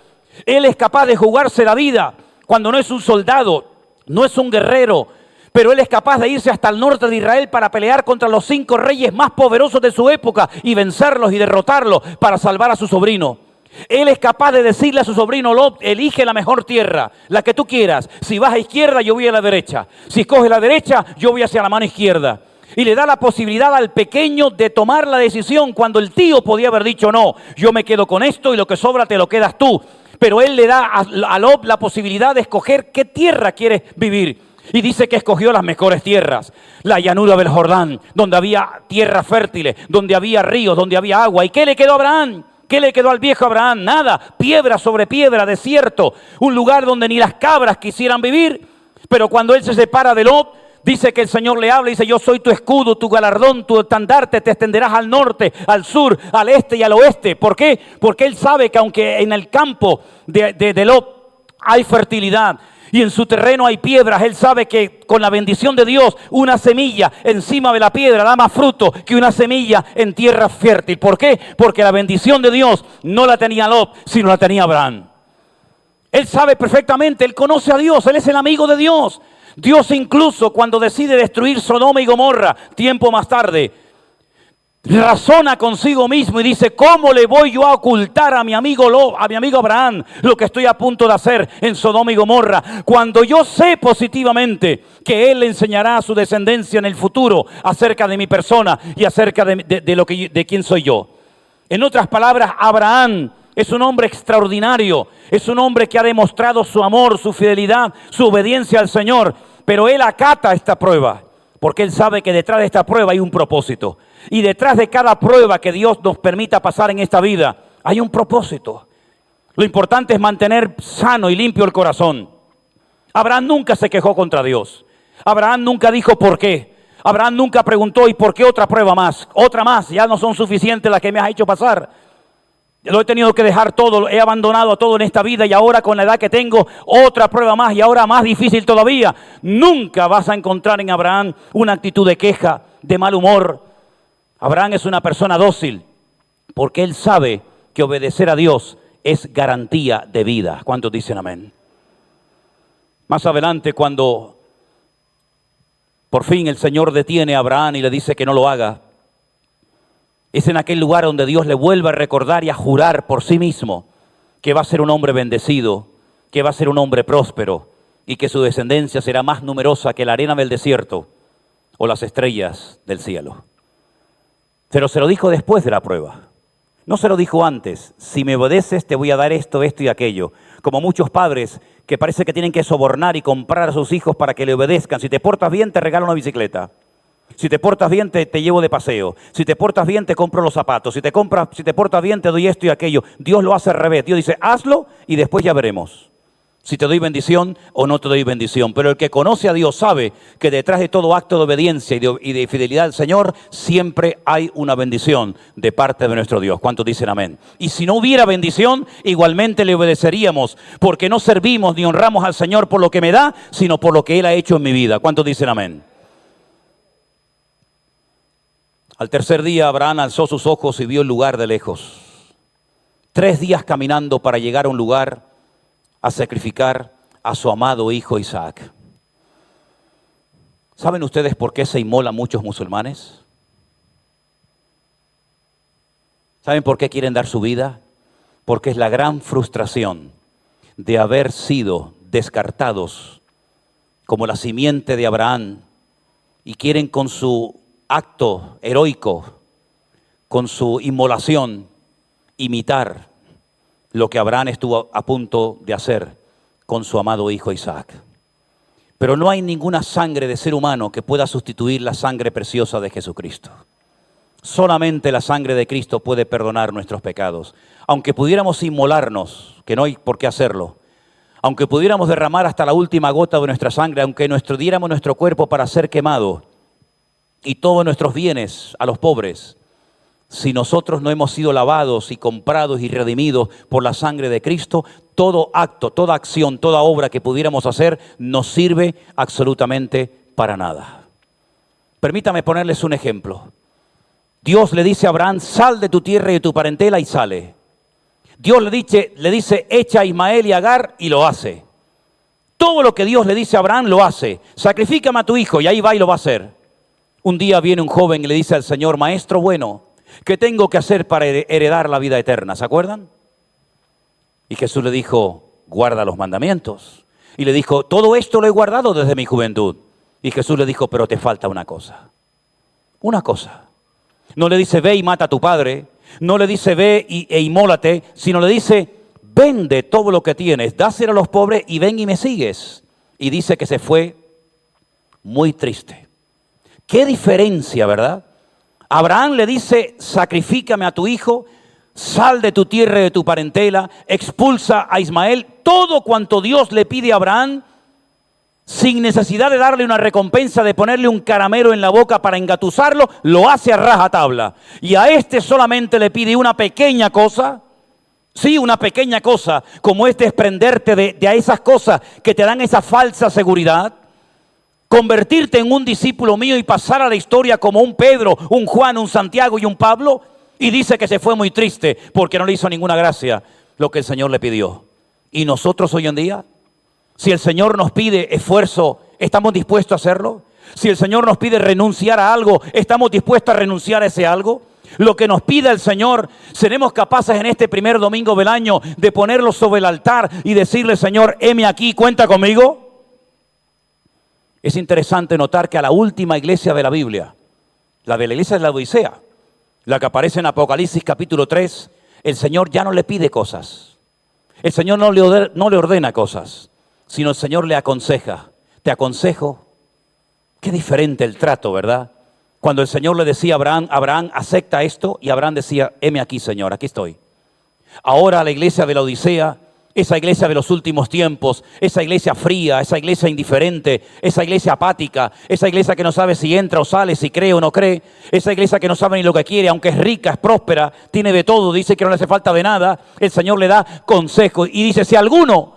Él es capaz de jugarse la vida cuando no es un soldado, no es un guerrero, pero él es capaz de irse hasta el norte de Israel para pelear contra los 5 reyes más poderosos de su época y vencerlos y derrotarlos para salvar a su sobrino. Él es capaz de decirle a su sobrino Lot, elige la mejor tierra, la que tú quieras. Si vas a izquierda, yo voy a la derecha. Si escoges la derecha, yo voy hacia la mano izquierda. Y le da la posibilidad al pequeño de tomar la decisión cuando el tío podía haber dicho, no, yo me quedo con esto y lo que sobra te lo quedas tú. Pero él le da a Lot la posibilidad de escoger qué tierra quiere vivir. Y dice que escogió las mejores tierras, la llanura del Jordán, donde había tierras fértiles, donde había ríos, donde había agua. ¿Y qué le quedó a Abraham? ¿Qué le quedó al viejo Abraham? Nada, piedra sobre piedra, desierto, un lugar donde ni las cabras quisieran vivir. Pero cuando él se separa de Lot, dice que el Señor le habla y dice: yo soy tu escudo, tu galardón, tu estandarte, te extenderás al norte, al sur, al este y al oeste. ¿Por qué? Porque él sabe que aunque en el campo de Lot hay fertilidad y en su terreno hay piedras, él sabe que con la bendición de Dios una semilla encima de la piedra da más fruto que una semilla en tierra fértil. ¿Por qué? Porque la bendición de Dios no la tenía Lot, sino la tenía Abraham. Él sabe perfectamente, él conoce a Dios, él es el amigo de Dios. Dios incluso cuando decide destruir Sodoma y Gomorra, tiempo más tarde, razona consigo mismo y dice: ¿cómo le voy yo a ocultar a mi amigo Abraham lo que estoy a punto de hacer en Sodoma y Gomorra? Cuando yo sé positivamente que él le enseñará a su descendencia en el futuro acerca de mi persona y acerca de quién soy yo. En otras palabras, Abraham es un hombre extraordinario, es un hombre que ha demostrado su amor, su fidelidad, su obediencia al Señor, pero él acata esta prueba, porque él sabe que detrás de esta prueba hay un propósito. Y detrás de cada prueba que Dios nos permita pasar en esta vida, hay un propósito. Lo importante es mantener sano y limpio el corazón. Abraham nunca se quejó contra Dios. Abraham nunca dijo por qué. Abraham nunca preguntó: ¿y por qué otra prueba más? Otra más, ya no son suficientes las que me has hecho pasar. Lo he tenido que dejar todo, he abandonado todo en esta vida y ahora con la edad que tengo, otra prueba más y ahora más difícil todavía. Nunca vas a encontrar en Abraham una actitud de queja, de mal humor. Abraham es una persona dócil porque él sabe que obedecer a Dios es garantía de vida. ¿Cuántos dicen amén? Más adelante, cuando por fin el Señor detiene a Abraham y le dice que no lo haga, es en aquel lugar donde Dios le vuelve a recordar y a jurar por sí mismo que va a ser un hombre bendecido, que va a ser un hombre próspero y que su descendencia será más numerosa que la arena del desierto o las estrellas del cielo. Pero se lo dijo después de la prueba. No se lo dijo antes: si me obedeces te voy a dar esto, esto y aquello. Como muchos padres que parece que tienen que sobornar y comprar a sus hijos para que le obedezcan. Si te portas bien te regalo una bicicleta. Si te portas bien te llevo de paseo. Si te portas bien te compro los zapatos. Si te portas bien te doy esto y aquello. Dios lo hace al revés. Dios dice: hazlo y después ya veremos si te doy bendición o no te doy bendición. Pero el que conoce a Dios sabe que detrás de todo acto de obediencia y de fidelidad al Señor siempre hay una bendición de parte de nuestro Dios. ¿Cuántos dicen amén? Y si no hubiera bendición, igualmente le obedeceríamos, porque no servimos ni honramos al Señor por lo que me da, sino por lo que Él ha hecho en mi vida. ¿Cuántos dicen amén? Al tercer día Abraham alzó sus ojos y vio el lugar de lejos. 3 días caminando para llegar a un lugar a sacrificar a su amado hijo Isaac. ¿Saben ustedes por qué se inmolan muchos musulmanes? ¿Saben por qué quieren dar su vida? Porque es la gran frustración de haber sido descartados como la simiente de Abraham y quieren con su acto heroico, con su inmolación, imitar lo que Abraham estuvo a punto de hacer con su amado hijo Isaac. Pero no hay ninguna sangre de ser humano que pueda sustituir la sangre preciosa de Jesucristo. Solamente la sangre de Cristo puede perdonar nuestros pecados. Aunque pudiéramos inmolarnos, que no hay por qué hacerlo, aunque pudiéramos derramar hasta la última gota de nuestra sangre, aunque diéramos nuestro cuerpo para ser quemado y todos nuestros bienes a los pobres, si nosotros no hemos sido lavados y comprados y redimidos por la sangre de Cristo, todo acto, toda acción, toda obra que pudiéramos hacer nos sirve absolutamente para nada. Permítame ponerles un ejemplo. Dios le dice a Abraham: sal de tu tierra y de tu parentela, y sale. Dios le dice echa a Ismael y a Agar, y lo hace. Todo lo que Dios le dice a Abraham lo hace. Sacrifícame a tu hijo, y ahí va y lo va a hacer. Un día viene un joven y le dice al Señor: maestro bueno, ¿qué tengo que hacer para heredar la vida eterna? ¿Se acuerdan? Y Jesús le dijo: guarda los mandamientos. Y le dijo: todo esto lo he guardado desde mi juventud. Y Jesús le dijo: pero te falta una cosa. Una cosa. No le dice: ve y mata a tu padre. No le dice: ve e inmólate. Sino le dice: vende todo lo que tienes, dáselo a los pobres y ven y me sigues. Y dice que se fue muy triste. Qué diferencia, ¿verdad? Abraham le dice, sacrifícame a tu hijo, sal de tu tierra y de tu parentela, expulsa a Ismael. Todo cuanto Dios le pide a Abraham, sin necesidad de darle una recompensa, de ponerle un caramelo en la boca para engatusarlo, lo hace a rajatabla. Y a este solamente le pide una pequeña cosa, sí, una pequeña cosa, como es desprenderte de esas cosas que te dan esa falsa seguridad, convertirte en un discípulo mío y pasar a la historia como un Pedro, un Juan, un Santiago y un Pablo. Y dice que se fue muy triste porque no le hizo ninguna gracia lo que el Señor le pidió. Y nosotros hoy en día, si el Señor nos pide esfuerzo, ¿estamos dispuestos a hacerlo? Si el Señor nos pide renunciar a algo, ¿estamos dispuestos a renunciar a ese algo? Lo que nos pida el Señor, seremos capaces en este primer domingo del año de ponerlo sobre el altar y decirle, Señor, heme aquí, cuenta conmigo. Es interesante notar que a la última iglesia de la Biblia, la de la iglesia de la Odisea, la que aparece en Apocalipsis capítulo 3, el Señor ya no le pide cosas. El Señor no le ordena cosas, sino el Señor le aconseja. Te aconsejo. Qué diferente el trato, ¿verdad? Cuando el Señor le decía a Abraham, Abraham, acepta esto, y Abraham decía, heme aquí, Señor, aquí estoy. Ahora la iglesia de la Odisea, esa iglesia de los últimos tiempos, esa iglesia fría, esa iglesia indiferente, esa iglesia apática, esa iglesia que no sabe si entra o sale, si cree o no cree, esa iglesia que no sabe ni lo que quiere, aunque es rica, es próspera, tiene de todo, dice que no le hace falta de nada, el Señor le da consejo y dice, si alguno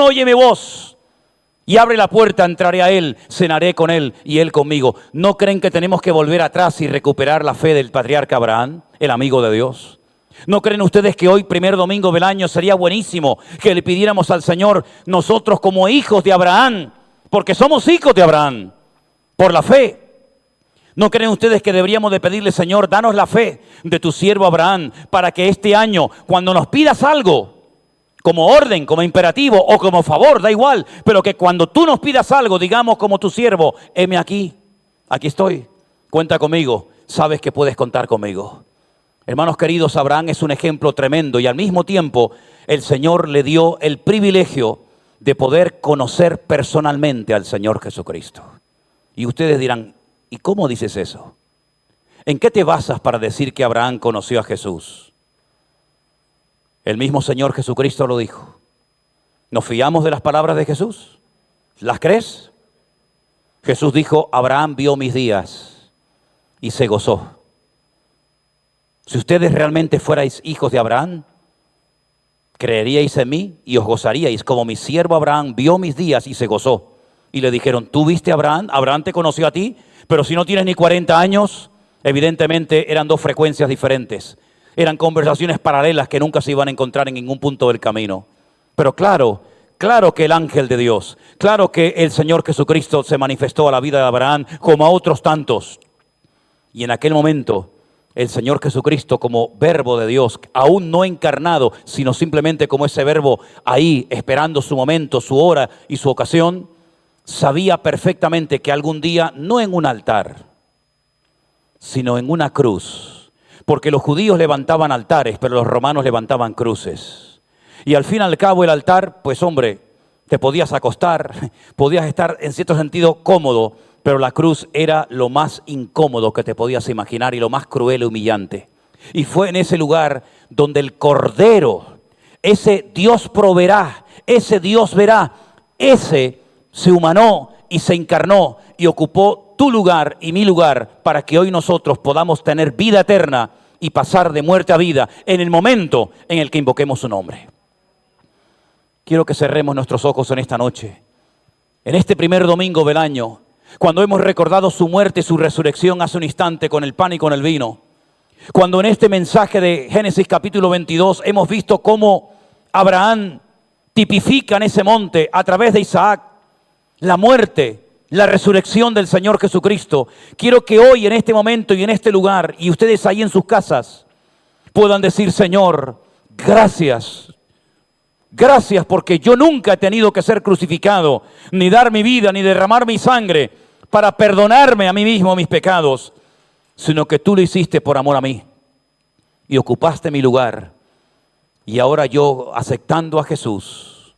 oye mi voz y abre la puerta, entraré a él, cenaré con él y él conmigo. ¿No creen que tenemos que volver atrás y recuperar la fe del patriarca Abraham, el amigo de Dios? ¿No creen ustedes que hoy, primer domingo del año, sería buenísimo que le pidiéramos al Señor, nosotros como hijos de Abraham, porque somos hijos de Abraham, por la fe? ¿No creen ustedes que deberíamos de pedirle, Señor, danos la fe de tu siervo Abraham, para que este año, cuando nos pidas algo, como orden, como imperativo o como favor, da igual, pero que cuando tú nos pidas algo, digamos como tu siervo, heme aquí estoy, cuenta conmigo, sabes que puedes contar conmigo. Hermanos queridos, Abraham es un ejemplo tremendo y al mismo tiempo el Señor le dio el privilegio de poder conocer personalmente al Señor Jesucristo. Y ustedes dirán, ¿y cómo dices eso? ¿En qué te basas para decir que Abraham conoció a Jesús? El mismo Señor Jesucristo lo dijo. ¿Nos fiamos de las palabras de Jesús? ¿Las crees? Jesús dijo, Abraham vio mis días y se gozó. Si ustedes realmente fuerais hijos de Abraham, creeríais en mí y os gozaríais, como mi siervo Abraham vio mis días y se gozó. Y le dijeron, ¿tú viste a Abraham? Abraham te conoció a ti, pero si no tienes ni 40 años, evidentemente eran dos frecuencias diferentes. Eran conversaciones paralelas que nunca se iban a encontrar en ningún punto del camino. Pero claro que el ángel de Dios, claro que el Señor Jesucristo se manifestó a la vida de Abraham como a otros tantos. Y en aquel momento, el Señor Jesucristo como verbo de Dios, aún no encarnado, sino simplemente como ese verbo ahí, esperando su momento, su hora y su ocasión, sabía perfectamente que algún día, no en un altar, sino en una cruz, porque los judíos levantaban altares, pero los romanos levantaban cruces. Y al fin y al cabo el altar, pues hombre, te podías acostar, podías estar en cierto sentido cómodo, pero la cruz era lo más incómodo que te podías imaginar y lo más cruel y humillante. Y fue en ese lugar donde el Cordero, ese Dios proveerá, ese Dios verá, ese se humanó y se encarnó y ocupó tu lugar y mi lugar para que hoy nosotros podamos tener vida eterna y pasar de muerte a vida en el momento en el que invoquemos su nombre. Quiero que cerremos nuestros ojos en esta noche, en este primer domingo del año, cuando hemos recordado su muerte y su resurrección hace un instante con el pan y con el vino. Cuando en este mensaje de Génesis capítulo 22 hemos visto cómo Abraham tipifica en ese monte a través de Isaac la muerte, la resurrección del Señor Jesucristo. Quiero que hoy en este momento y en este lugar y ustedes ahí en sus casas puedan decir, Señor, gracias. Gracias porque yo nunca he tenido que ser crucificado, ni dar mi vida, ni derramar mi sangre para perdonarme a mí mismo mis pecados, sino que tú lo hiciste por amor a mí y ocupaste mi lugar Y ahora yo, aceptando a Jesús,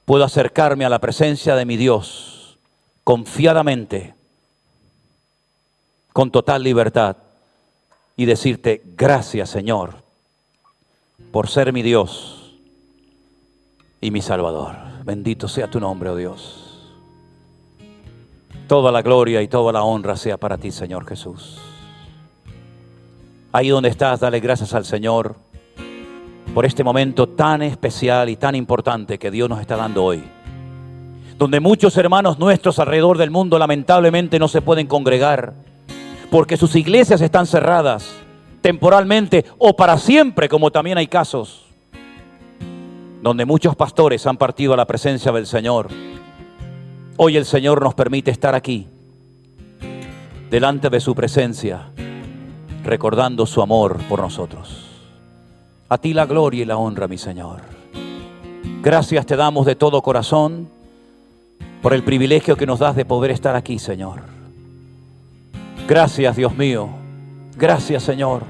puedo acercarme a la presencia de mi Dios confiadamente, con total libertad, y decirte: gracias, Señor, por ser mi Dios y mi Salvador. Bendito sea tu nombre, oh Dios. Toda la gloria y toda la honra sea para ti, Señor Jesús. Ahí donde estás, dale gracias al Señor por este momento tan especial y tan importante que Dios nos está dando hoy, donde muchos hermanos nuestros alrededor del mundo lamentablemente no se pueden congregar porque sus iglesias están cerradas temporalmente o para siempre, como también hay casos donde muchos pastores han partido a la presencia del Señor. Hoy el Señor nos permite estar aquí, delante de su presencia, recordando su amor por nosotros. A ti la gloria y la honra, mi Señor. Gracias te damos de todo corazón por el privilegio que nos das de poder estar aquí, Señor. Gracias, Dios mío. Gracias, Señor,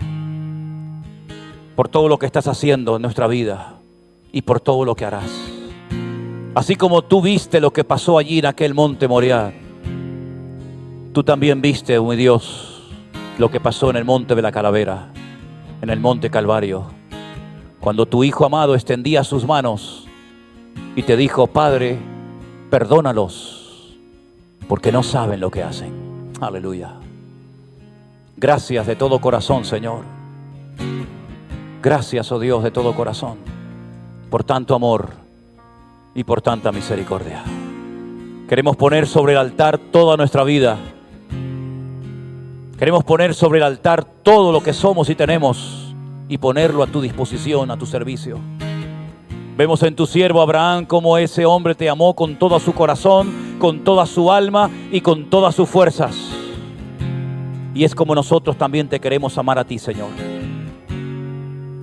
por todo lo que estás haciendo en nuestra vida y por todo lo que harás. Así como tú viste lo que pasó allí en aquel monte Moriah, tú también viste, mi Dios, lo que pasó en el monte de la calavera, en el monte Calvario, cuando tu Hijo amado extendía sus manos y te dijo: Padre, perdónalos, porque no saben lo que hacen. Aleluya. Gracias de todo corazón, Señor. Gracias, oh Dios, de todo corazón, por tanto amor y por tanta misericordia. Queremos poner sobre el altar toda nuestra vida. Queremos poner sobre el altar todo lo que somos y tenemos y ponerlo a tu disposición, a tu servicio. Vemos en tu siervo Abraham cómo ese hombre te amó con todo su corazón, con toda su alma y con todas sus fuerzas. Y es como nosotros también te queremos amar a ti, Señor.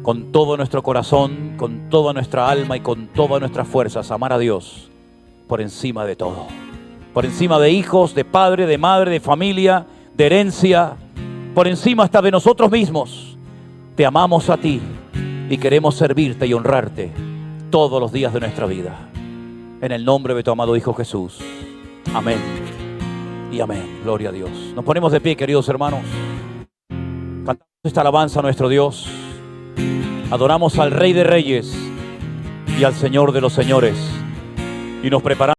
Con todo nuestro corazón, con toda nuestra alma y con todas nuestras fuerzas, amar a Dios por encima de todo. Por encima de hijos, de padre, de madre, de familia, de herencia, por encima hasta de nosotros mismos. Te amamos a ti y queremos servirte y honrarte todos los días de nuestra vida. En el nombre de tu amado Hijo Jesús. Amén y amén. Gloria a Dios. Nos ponemos de pie, queridos hermanos. Cantamos esta alabanza a nuestro Dios. Adoramos al Rey de Reyes y al Señor de los Señores. Y nos preparamos.